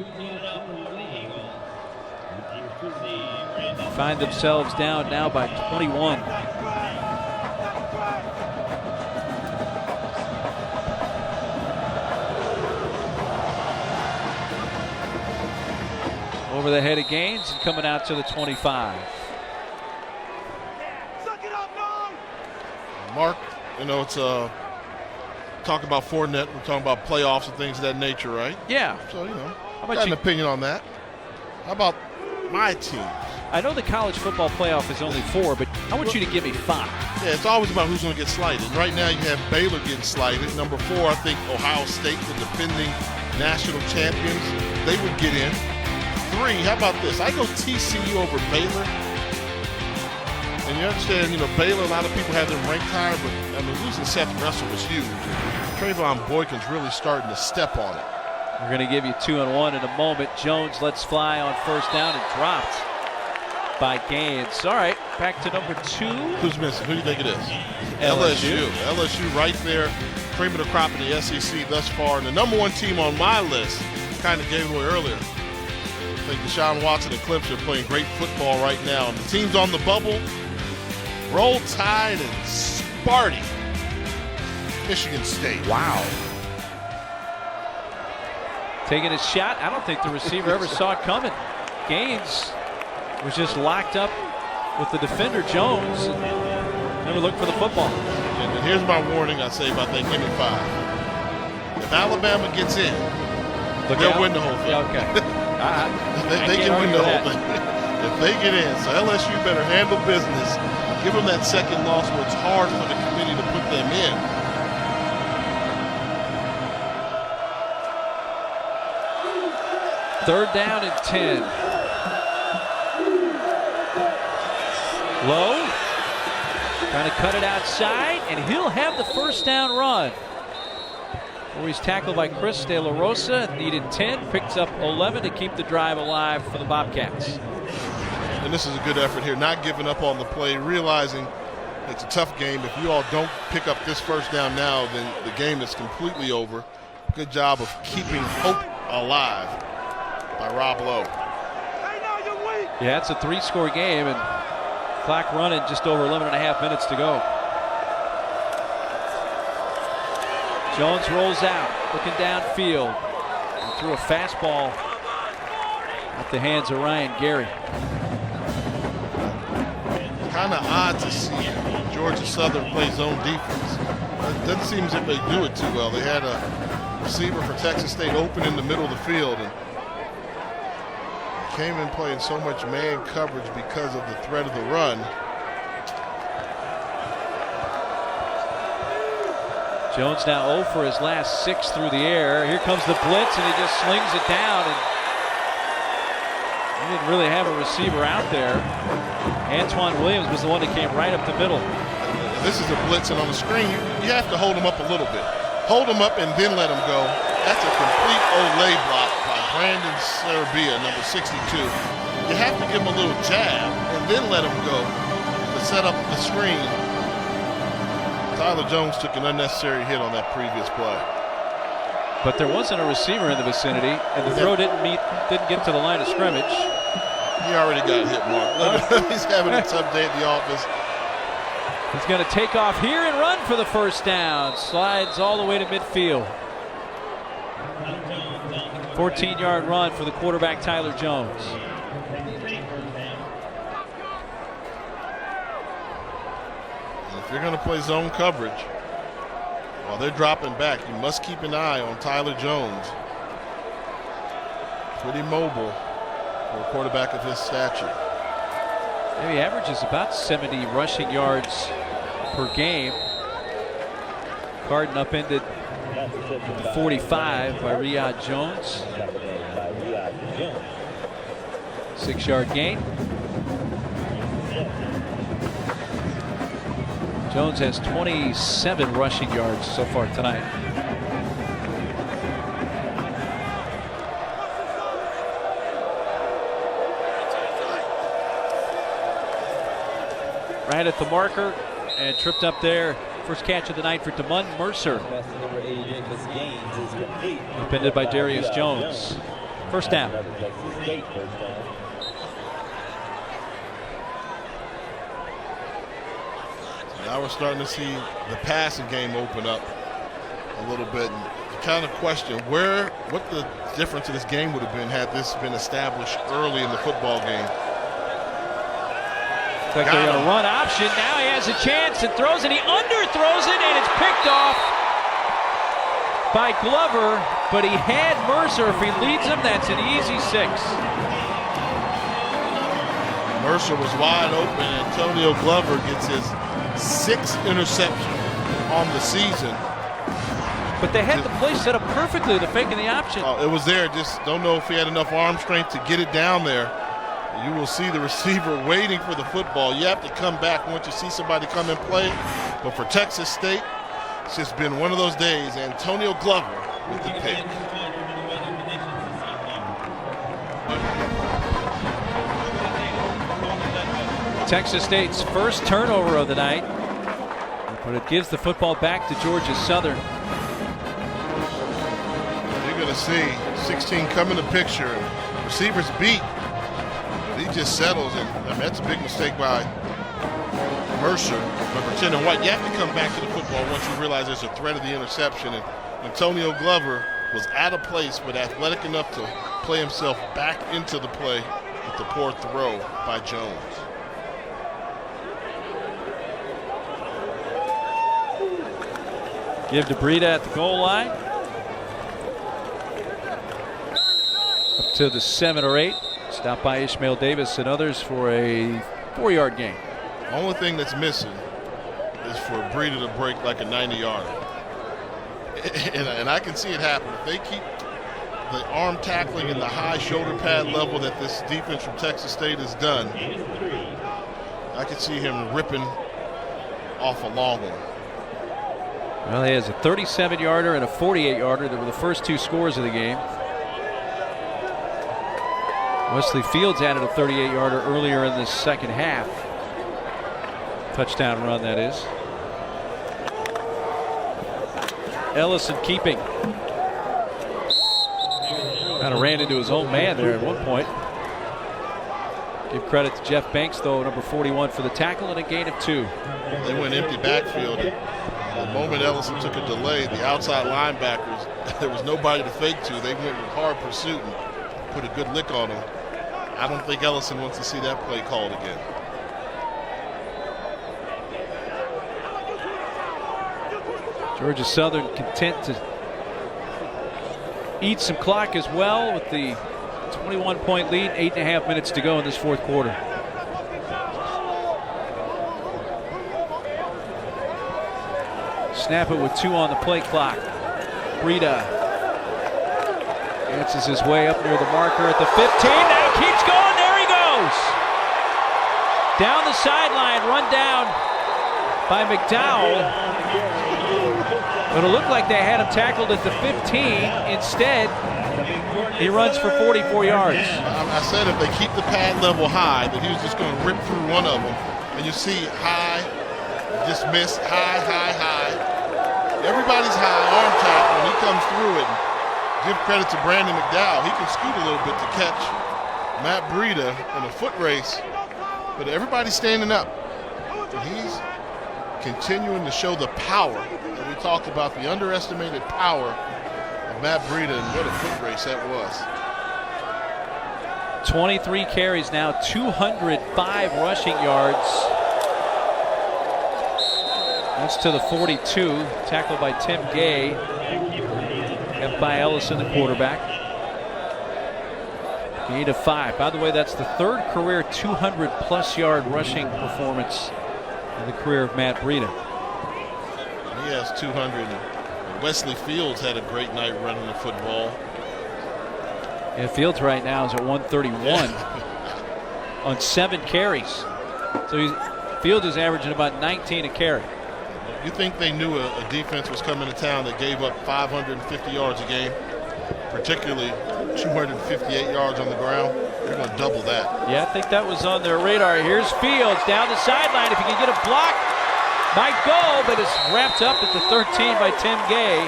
Find themselves down now by 21. Over the head of Gaines and coming out to the 25. Mark, it's talk about Fournette, we're talking about playoffs and things of that nature, right? Yeah. So, How about got an opinion on that. How about my team? I know the college football playoff is only 4, but I want you to give me 5. Yeah, it's always about who's going to get slighted. And right now you have Baylor getting slighted. Number 4, I think Ohio State, the defending national champions, they would get in. 3, how about this? I go TCU over Baylor. And you understand, Baylor, a lot of people have them ranked higher, but losing Seth Russell was huge. Trayvon Boykin's really starting to step on it. We're going to give you 2-1 in a moment. Jones lets fly on first down and dropped by Gaines. All right, back to number 2. Who's missing? Who do you think it is? LSU. LSU right there. Cream of the crop in the SEC thus far. And the number 1 team on my list, kind of gave away earlier. I think Deshaun Watson and Clemson are playing great football right now. And the teams on the bubble, Roll Tide and Sparty. Michigan State. Wow. Taking a shot. I don't think the receiver ever saw it coming. Gaines was just locked up with the defender, Jones. Never looked for the football. And here's my warning I say about that give me 5. If Alabama gets in, they'll win the whole thing. Yeah, okay. they can win the whole thing. If they get in. So LSU better handle business. Give them that second loss where it's hard for the committee to put them in. Third down and 10. Low, trying to cut it outside, and he'll have the first down run. Where he's tackled by Chris De La Rosa, needed 10, picks up 11 to keep the drive alive for the Bobcats. And this is a good effort here, not giving up on the play, realizing it's a tough game. If you all don't pick up this first down now, then the game is completely over. Good job of keeping hope alive by Rob Lowe. Yeah, it's a 3-score game, and clock running, just over 11.5 minutes to go. Jones rolls out, looking downfield, and threw a fastball at the hands of Ryan Gary. Kind of odd to see Georgia Southern play zone defense. It doesn't seem as if they do it too well. They had a receiver for Texas State open in the middle of the field and came in playing so much man coverage because of the threat of the run. Jones now 0 for his last 6 through the air. Here comes the blitz, and he just slings it down. And he didn't really have a receiver out there. Antoine Williams was the one that came right up the middle. This is a blitz, and on the screen, you have to hold him up a little bit. Hold him up and then let him go. That's a complete Olay block by Brandon Sarabia, number 62. You have to give him a little jab and then let him go to set up the screen. Tyler Jones took an unnecessary hit on that previous play. But there wasn't a receiver in the vicinity, and the throw didn't get to the line of scrimmage. He already got hit, Mark. He's having a tough day at the office. He's going to take off here and run for the first down. Slides all the way to midfield. 14-yard run for the quarterback, Tyler Jones. If you're going to play zone coverage, while they're dropping back, you must keep an eye on Tyler Jones. Pretty mobile for a quarterback of his stature. He averages about 70 rushing yards per game. Cardin upended at the 45 by Riyad Jones. 6-yard gain. Jones has 27 rushing yards so far tonight. Right at the marker and tripped up there. First catch of the night for Damon Mercer. Upended by Darius Jones. First down. Now we're starting to see the passing game open up a little bit. And you kind of question what the difference in this game would have been had this been established early in the football game. Looks like they're going to run option. Now he has a chance and throws it. He underthrows it, and it's picked off by Glover. But he had Mercer. If he leads him, that's an easy 6. Mercer was wide open. Antonio Glover gets his 6th interception on the season. But they had the play set up perfectly, the fake and the option. Oh, it was there. Just don't know if he had enough arm strength to get it down there. You will see the receiver waiting for the football. You have to come back once you see somebody come and play. But for Texas State, it's just been one of those days. Antonio Glover with the pick. Texas State's first turnover of the night, but it gives the football back to Georgia Southern. You're going to see 16 come in the picture. Receivers beat. He just settles, and that's a big mistake by Mercer, number 10 and White. You have to come back to the football once you realize there's a threat of the interception. And Antonio Glover was out of place, but athletic enough to play himself back into the play with the poor throw by Jones. Give to Breida at the goal line. Up to the 7 or 8. Stopped by Ishmael Davis and others for a 4-yard gain. The only thing that's missing is for Breida to break like a 90-yarder. And I can see it happen. If they keep the arm tackling and the high shoulder pad level that this defense from Texas State has done, I could see him ripping off a long one. Well, he has a 37-yarder and a 48-yarder that were the first two scores of the game. Wesley Fields added a 38-yarder earlier in the second half. Touchdown run, that is. Ellison keeping. Kind of ran into his own man there at one point. Give credit to Jeff Banks, though, number 41 for the tackle and a gain of 2. They went empty backfield. The moment Ellison took a delay, the outside linebackers, there was nobody to fake to. They went with hard pursuit and put a good lick on him. I don't think Ellison wants to see that play called again. Georgia Southern content to eat some clock as well with the 21-point lead, 8.5 minutes to go in this fourth quarter. Snap it with 2 on the play clock. Breida dances his way up near the marker at the 15. Now keeps going. There he goes. Down the sideline, run down by McDowell. But it looked like they had him tackled at the 15. Instead, he runs for 44 yards. I said if they keep the pad level high, that he was just going to rip through one of them. And you see high, dismiss, high, high, high. Everybody's high, arm tackle, when he comes through it. Give credit to Brandon McDowell. He can scoot a little bit to catch Matt Breida in a foot race. But everybody's standing up. And he's continuing to show the power. And we talked about the underestimated power of Matt Breida, and what a foot race that was. 23 carries now, 205 rushing yards. That's to the 42, tackled by Tim Gay. Kept by Ellison, the quarterback. Gain of 5. By the way, that's the third career 200-plus yard rushing performance in the career of Matt Breida. He has 200. Wesley Fields had a great night running the football. Yeah, Fields right now is at 131 on 7 carries. So Fields is averaging about 19 a carry. You think they knew a defense was coming to town that gave up 550 yards a game, particularly 258 yards on the ground? They're going to double that. Yeah, I think that was on their radar. Here's Fields down the sideline. If he can get a block, might go, but it's wrapped up at the 13 by Tim Gay.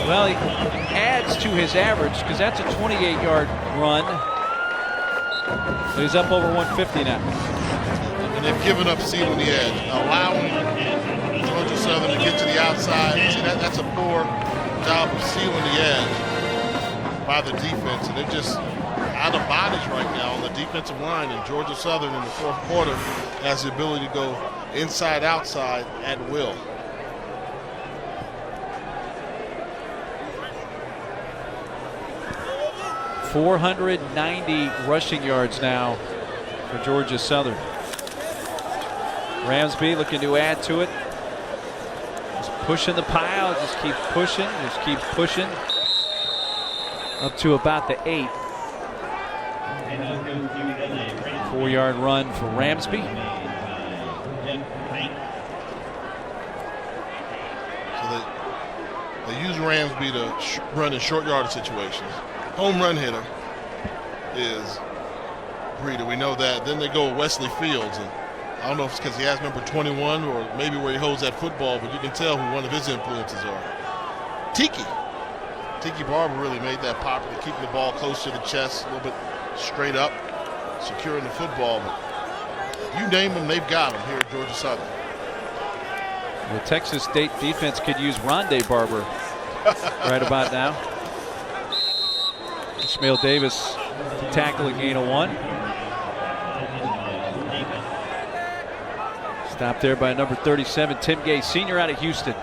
Well, he adds to his average because that's a 28-yard run. So he's up over 150 now. And they've given up sealing the edge, allowing Georgia Southern to get to the outside. See, that's a poor job of sealing the edge by the defense. And they're just out of bodies right now on the defensive line. And Georgia Southern in the fourth quarter has the ability to go inside, outside at will. .490 rushing yards now for Georgia Southern. Ramsby looking to add to it. Just pushing the pile, just keep pushing, up to about the 8. 4-yard run for Ramsby. So they use Ramsby to run in short yardage situations. Home run hitter is Breida. We know that. Then they go with Wesley Fields. And I don't know if it's because he has number 21 or maybe where he holds that football, but you can tell who one of his influences are. Tiki Barber really made that popular, keeping the ball close to the chest, a little bit straight up, securing the football. But you name them, they've got them here at Georgia Southern. The Texas State defense could use Rondé Barber right about now. Ishmael Davis to tackle a gain of 1. Stopped there by number 37, Tim Gay, senior out of Houston.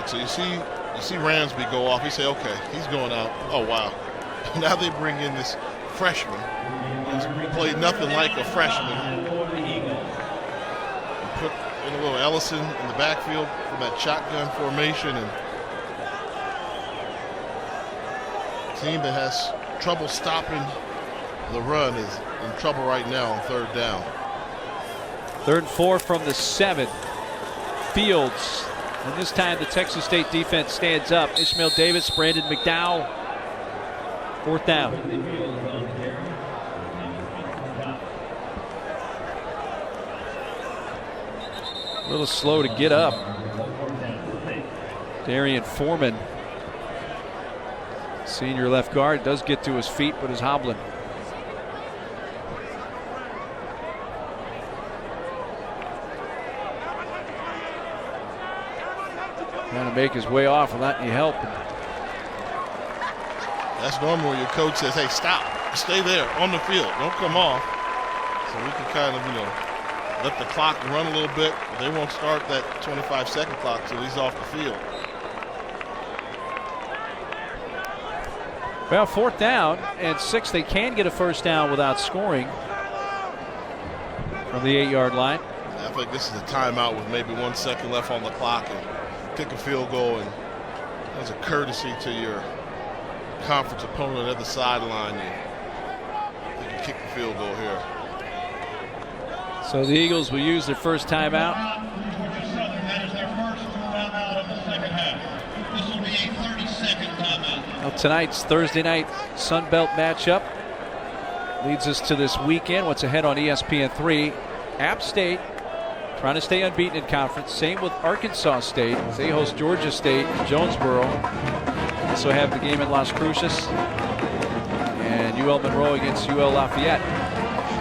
So you see Ramsby go off. You say, okay, he's going out. Oh, wow. Now they bring in this freshman who's played nothing like a freshman. Put in a little Ellison in the backfield from that shotgun formation, and a team that has trouble stopping the run is in trouble right now on 3rd down. 3rd and 4 from the 7. Fields. And this time the Texas State defense stands up. Ishmael Davis, Brandon McDowell. 4th down. A little slow to get up. Darian Foreman, senior left guard, does get to his feet but is hobbling. Trying to make his way off without any help. That's normally where your coach says, hey, stop, stay there on the field, don't come off. So we can kind of, let the clock run a little bit. But they won't start that 25-second clock till he's off the field. Well, 4th down and 6. They can get a 1st down without scoring from the 8-yard line. I think this is a timeout with maybe 1 second left on the clock and kick a field goal, and as a courtesy to your conference opponent at the sideline, you can kick the field goal here. So the Eagles will use their first timeout. Georgia Southern, that is their first timeout of the second half. This will be a 30-second timeout. Well, tonight's Thursday night Sun Belt matchup leads us to this weekend. What's ahead on ESPN3? App State trying to stay unbeaten in conference. Same with Arkansas State. They host Georgia State in Jonesboro. Also have the game in Las Cruces. And UL Monroe against UL Lafayette.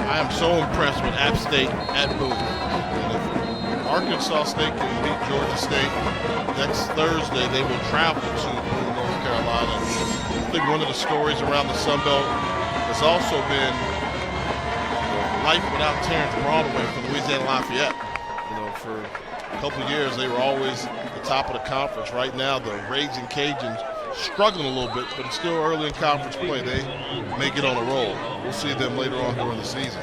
I am so impressed with App State at Boone. And if Arkansas State can beat Georgia State next Thursday, they will travel to Boone, North Carolina. I think one of the stories around the Sun Belt has also been life without Terrence Broadway from Louisiana Lafayette. For a couple of years, they were always at the top of the conference. Right now, the Raging Cajuns struggling a little bit, but it's still early in conference play. They may get on a roll. We'll see them later on during the season.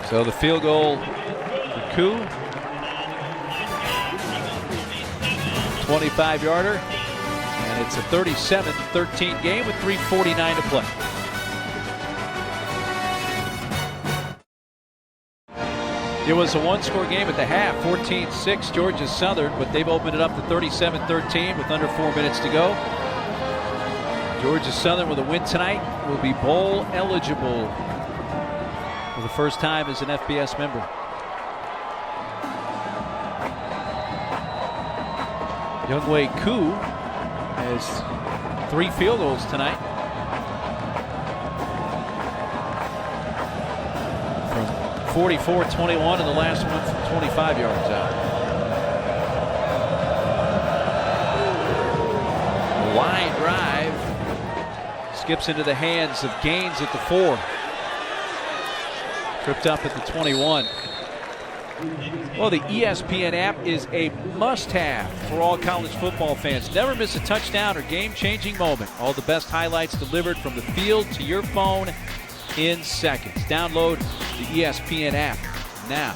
So the field goal for Koo. 25-yarder. And it's a 37-13 game with 3:49 to play. It was a one-score game at the half, 14-6 Georgia Southern, but they've opened it up to 37-13 with under 4 minutes to go. Georgia Southern with a win tonight will be bowl eligible for the first time as an FBS member. Younghoe Koo has 3 field goals tonight. 44-21, and the last one from 25 yards out. A line drive skips into the hands of Gaines at the 4. Tripped up at the 21. Well, the ESPN app is a must-have for all college football fans. Never miss a touchdown or game-changing moment. All the best highlights delivered from the field to your phone in seconds. Download the ESPN app now.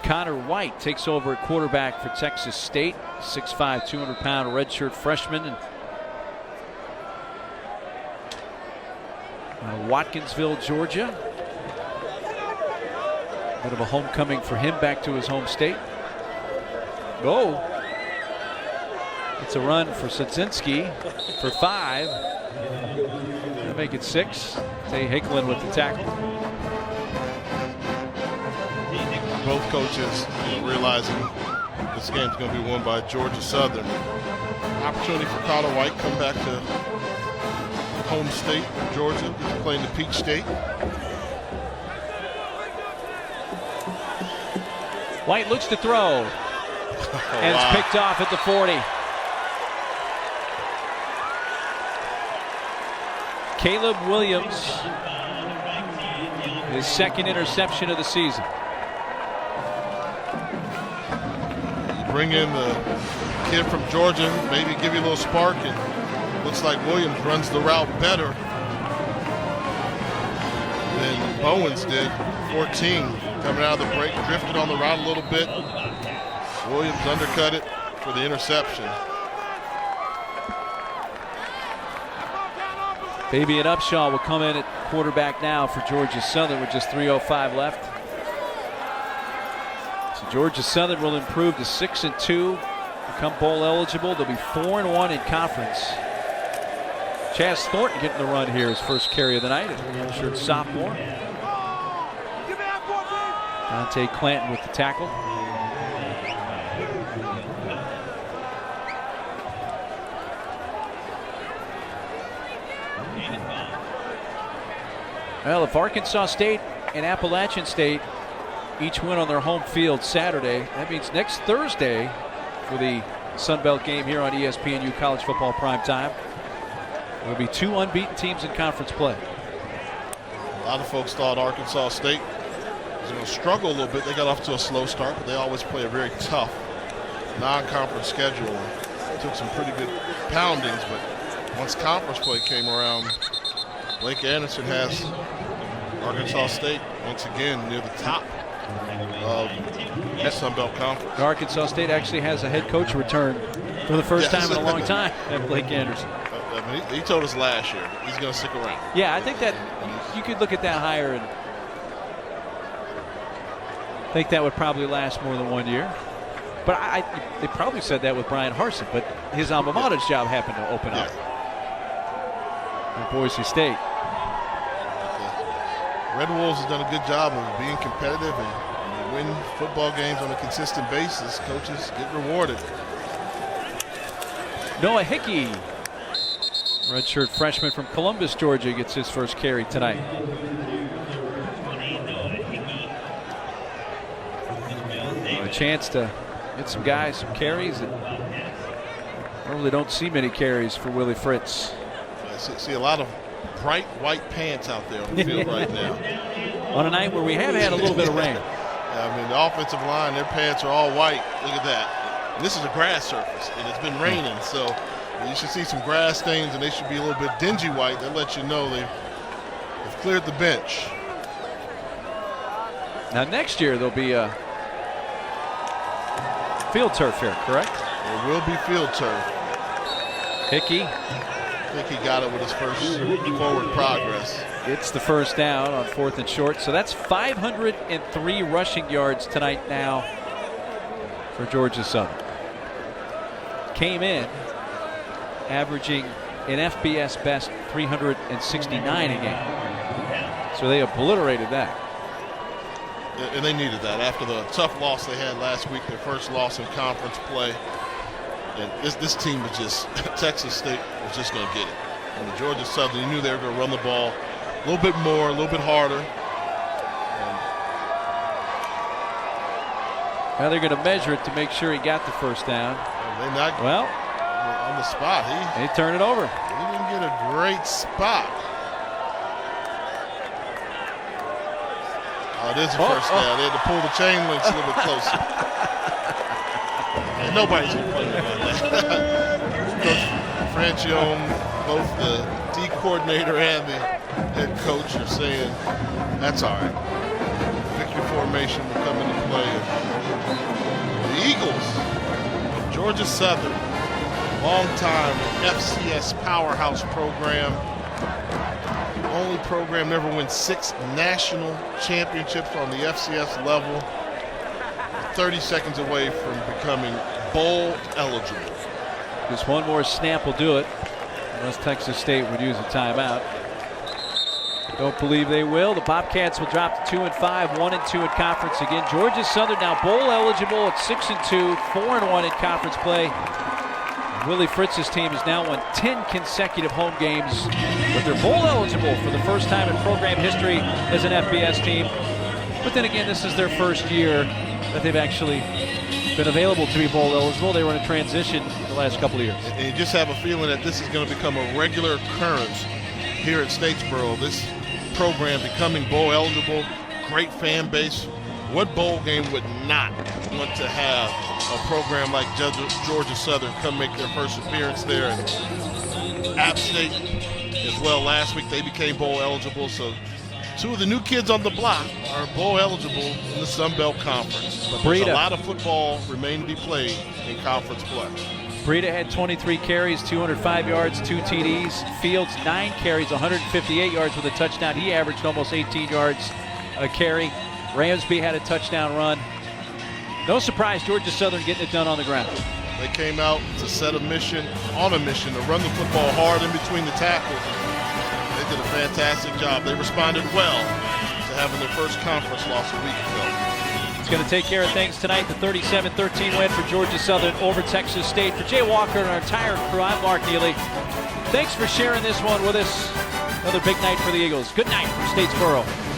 Connor White takes over at quarterback for Texas State. 6'5", 200-pound redshirt freshman. And Watkinsville, Georgia. Bit of a homecoming for him back to his home state. Go. It's a run for Sadzinski for 5. Gonna make it 6. Tay Hicklin with the tackle. Both coaches realizing this game's going to be won by Georgia Southern. Opportunity for Connor White come back to home state, Georgia, playing the Peach State. White looks to throw. And it's picked off at the 40. Caleb Williams, his second interception of the season. You bring in the kid from Georgia, maybe give you a little spark, and looks like Williams runs the route better than Bowens did. 14 coming out of the break, drifted on the route a little bit. Williams undercut it for the interception. Fabian Upshaw will come in at quarterback now for Georgia Southern with just 3:05 left. So Georgia Southern will improve to 6-2, become bowl eligible. They'll be 4-1 in conference. Chaz Thornton getting the run here, his first carry of the night. I'm sure it's sophomore. Dante Clanton with the tackle. Well, if Arkansas State and Appalachian State each win on their home field Saturday, that means next Thursday for the Sun Belt game here on ESPNU College Football Primetime, there will be 2 unbeaten teams in conference play. A lot of folks thought Arkansas State was going to struggle a little bit. They got off to a slow start, but they always play a very tough non-conference schedule. Took some pretty good poundings, but once conference play came around, Blake Anderson has Arkansas State once again near the top of the Sun Belt Conference. Arkansas State actually has a head coach return for the first time in a long time at Blake Anderson. I mean, he told us last year he's going to stick around. Yeah, I think that you could look at that hire and think that would probably last more than 1 year. But they probably said that with Brian Harsin, but his alma mater's job happened to open up in Boise State. Red Wolves has done a good job of being competitive and win football games on a consistent basis. Coaches get rewarded. Noah Hickey, redshirt freshman from Columbus, Georgia, gets his first carry tonight. A chance to get some guys some carries that normally don't see many carries for Willie Fritz. I see a lot of bright white pants out there on the field right now. On a night where we have had a little bit of rain. I mean, the offensive line, their pants are all white. Look at that. And this is a grass surface, and it's been raining, so you should see some grass stains, and they should be a little bit dingy white. That lets you know they've cleared the bench. Now, next year, there'll be a field turf here, correct? There will be field turf. Hickey. I think he got it with his first forward progress. It's the first down on 4th and short. So that's 503 rushing yards tonight now for Georgia Southern. Came in averaging an FBS best 369 a game. So they obliterated that. And they needed that after the tough loss they had last week, their first loss in conference play. And this team was just, Texas State was just going to get it. And the Georgia Southern, you knew they were going to run the ball a little bit more, a little bit harder. Now they're going to measure it to make sure he got the first down. They not on the spot. He turned it over. He didn't get a great spot. Oh, it is a first down. They had to pull the chain links a little bit closer. And nobody's complaining about that. Coach Francione, both the D coordinator and the head coach are saying, that's all right. Victory formation will come into play. The Eagles of Georgia Southern, long-time FCS powerhouse program. Only program never win 6 national championships on the FCS level. 30 seconds away from becoming bowl eligible. Just one more snap will do it, unless Texas State would use a timeout. Don't believe they will. The Bobcats will drop to 2-5, 1-2 in conference again. Georgia Southern now bowl eligible at 6-2, 4-1 in conference play. Willie Fritz's team has now won 10 consecutive home games, but they're bowl eligible for the first time in program history as an FBS team. But then again, this is their first year that they've actually been available to be bowl eligible. They were in a transition the last couple of years. And you just have a feeling that this is going to become a regular occurrence here at Statesboro. This program becoming bowl eligible, great fan base. What bowl game would not want to have a program like Georgia Southern come make their first appearance there? And App State as well. Last week they became bowl eligible. So 2 of the new kids on the block are bowl eligible in the Sun Belt Conference. But there's a lot of football remaining to be played in conference play. Breida had 23 carries, 205 yards, 2 TDs. Fields, 9 carries, 158 yards with a touchdown. He averaged almost 18 yards a carry. Ramsby had a touchdown run. No surprise, Georgia Southern getting it done on the ground. They came out to set a mission, on a mission, to run the football hard in between the tackles. They did a fantastic job. They responded well to having their first conference loss a week ago. It's going to take care of things tonight. The 37-13 win for Georgia Southern over Texas State. For Jay Walker and our entire crew, I'm Mark Neely. Thanks for sharing this one with us. Another big night for the Eagles. Good night from Statesboro.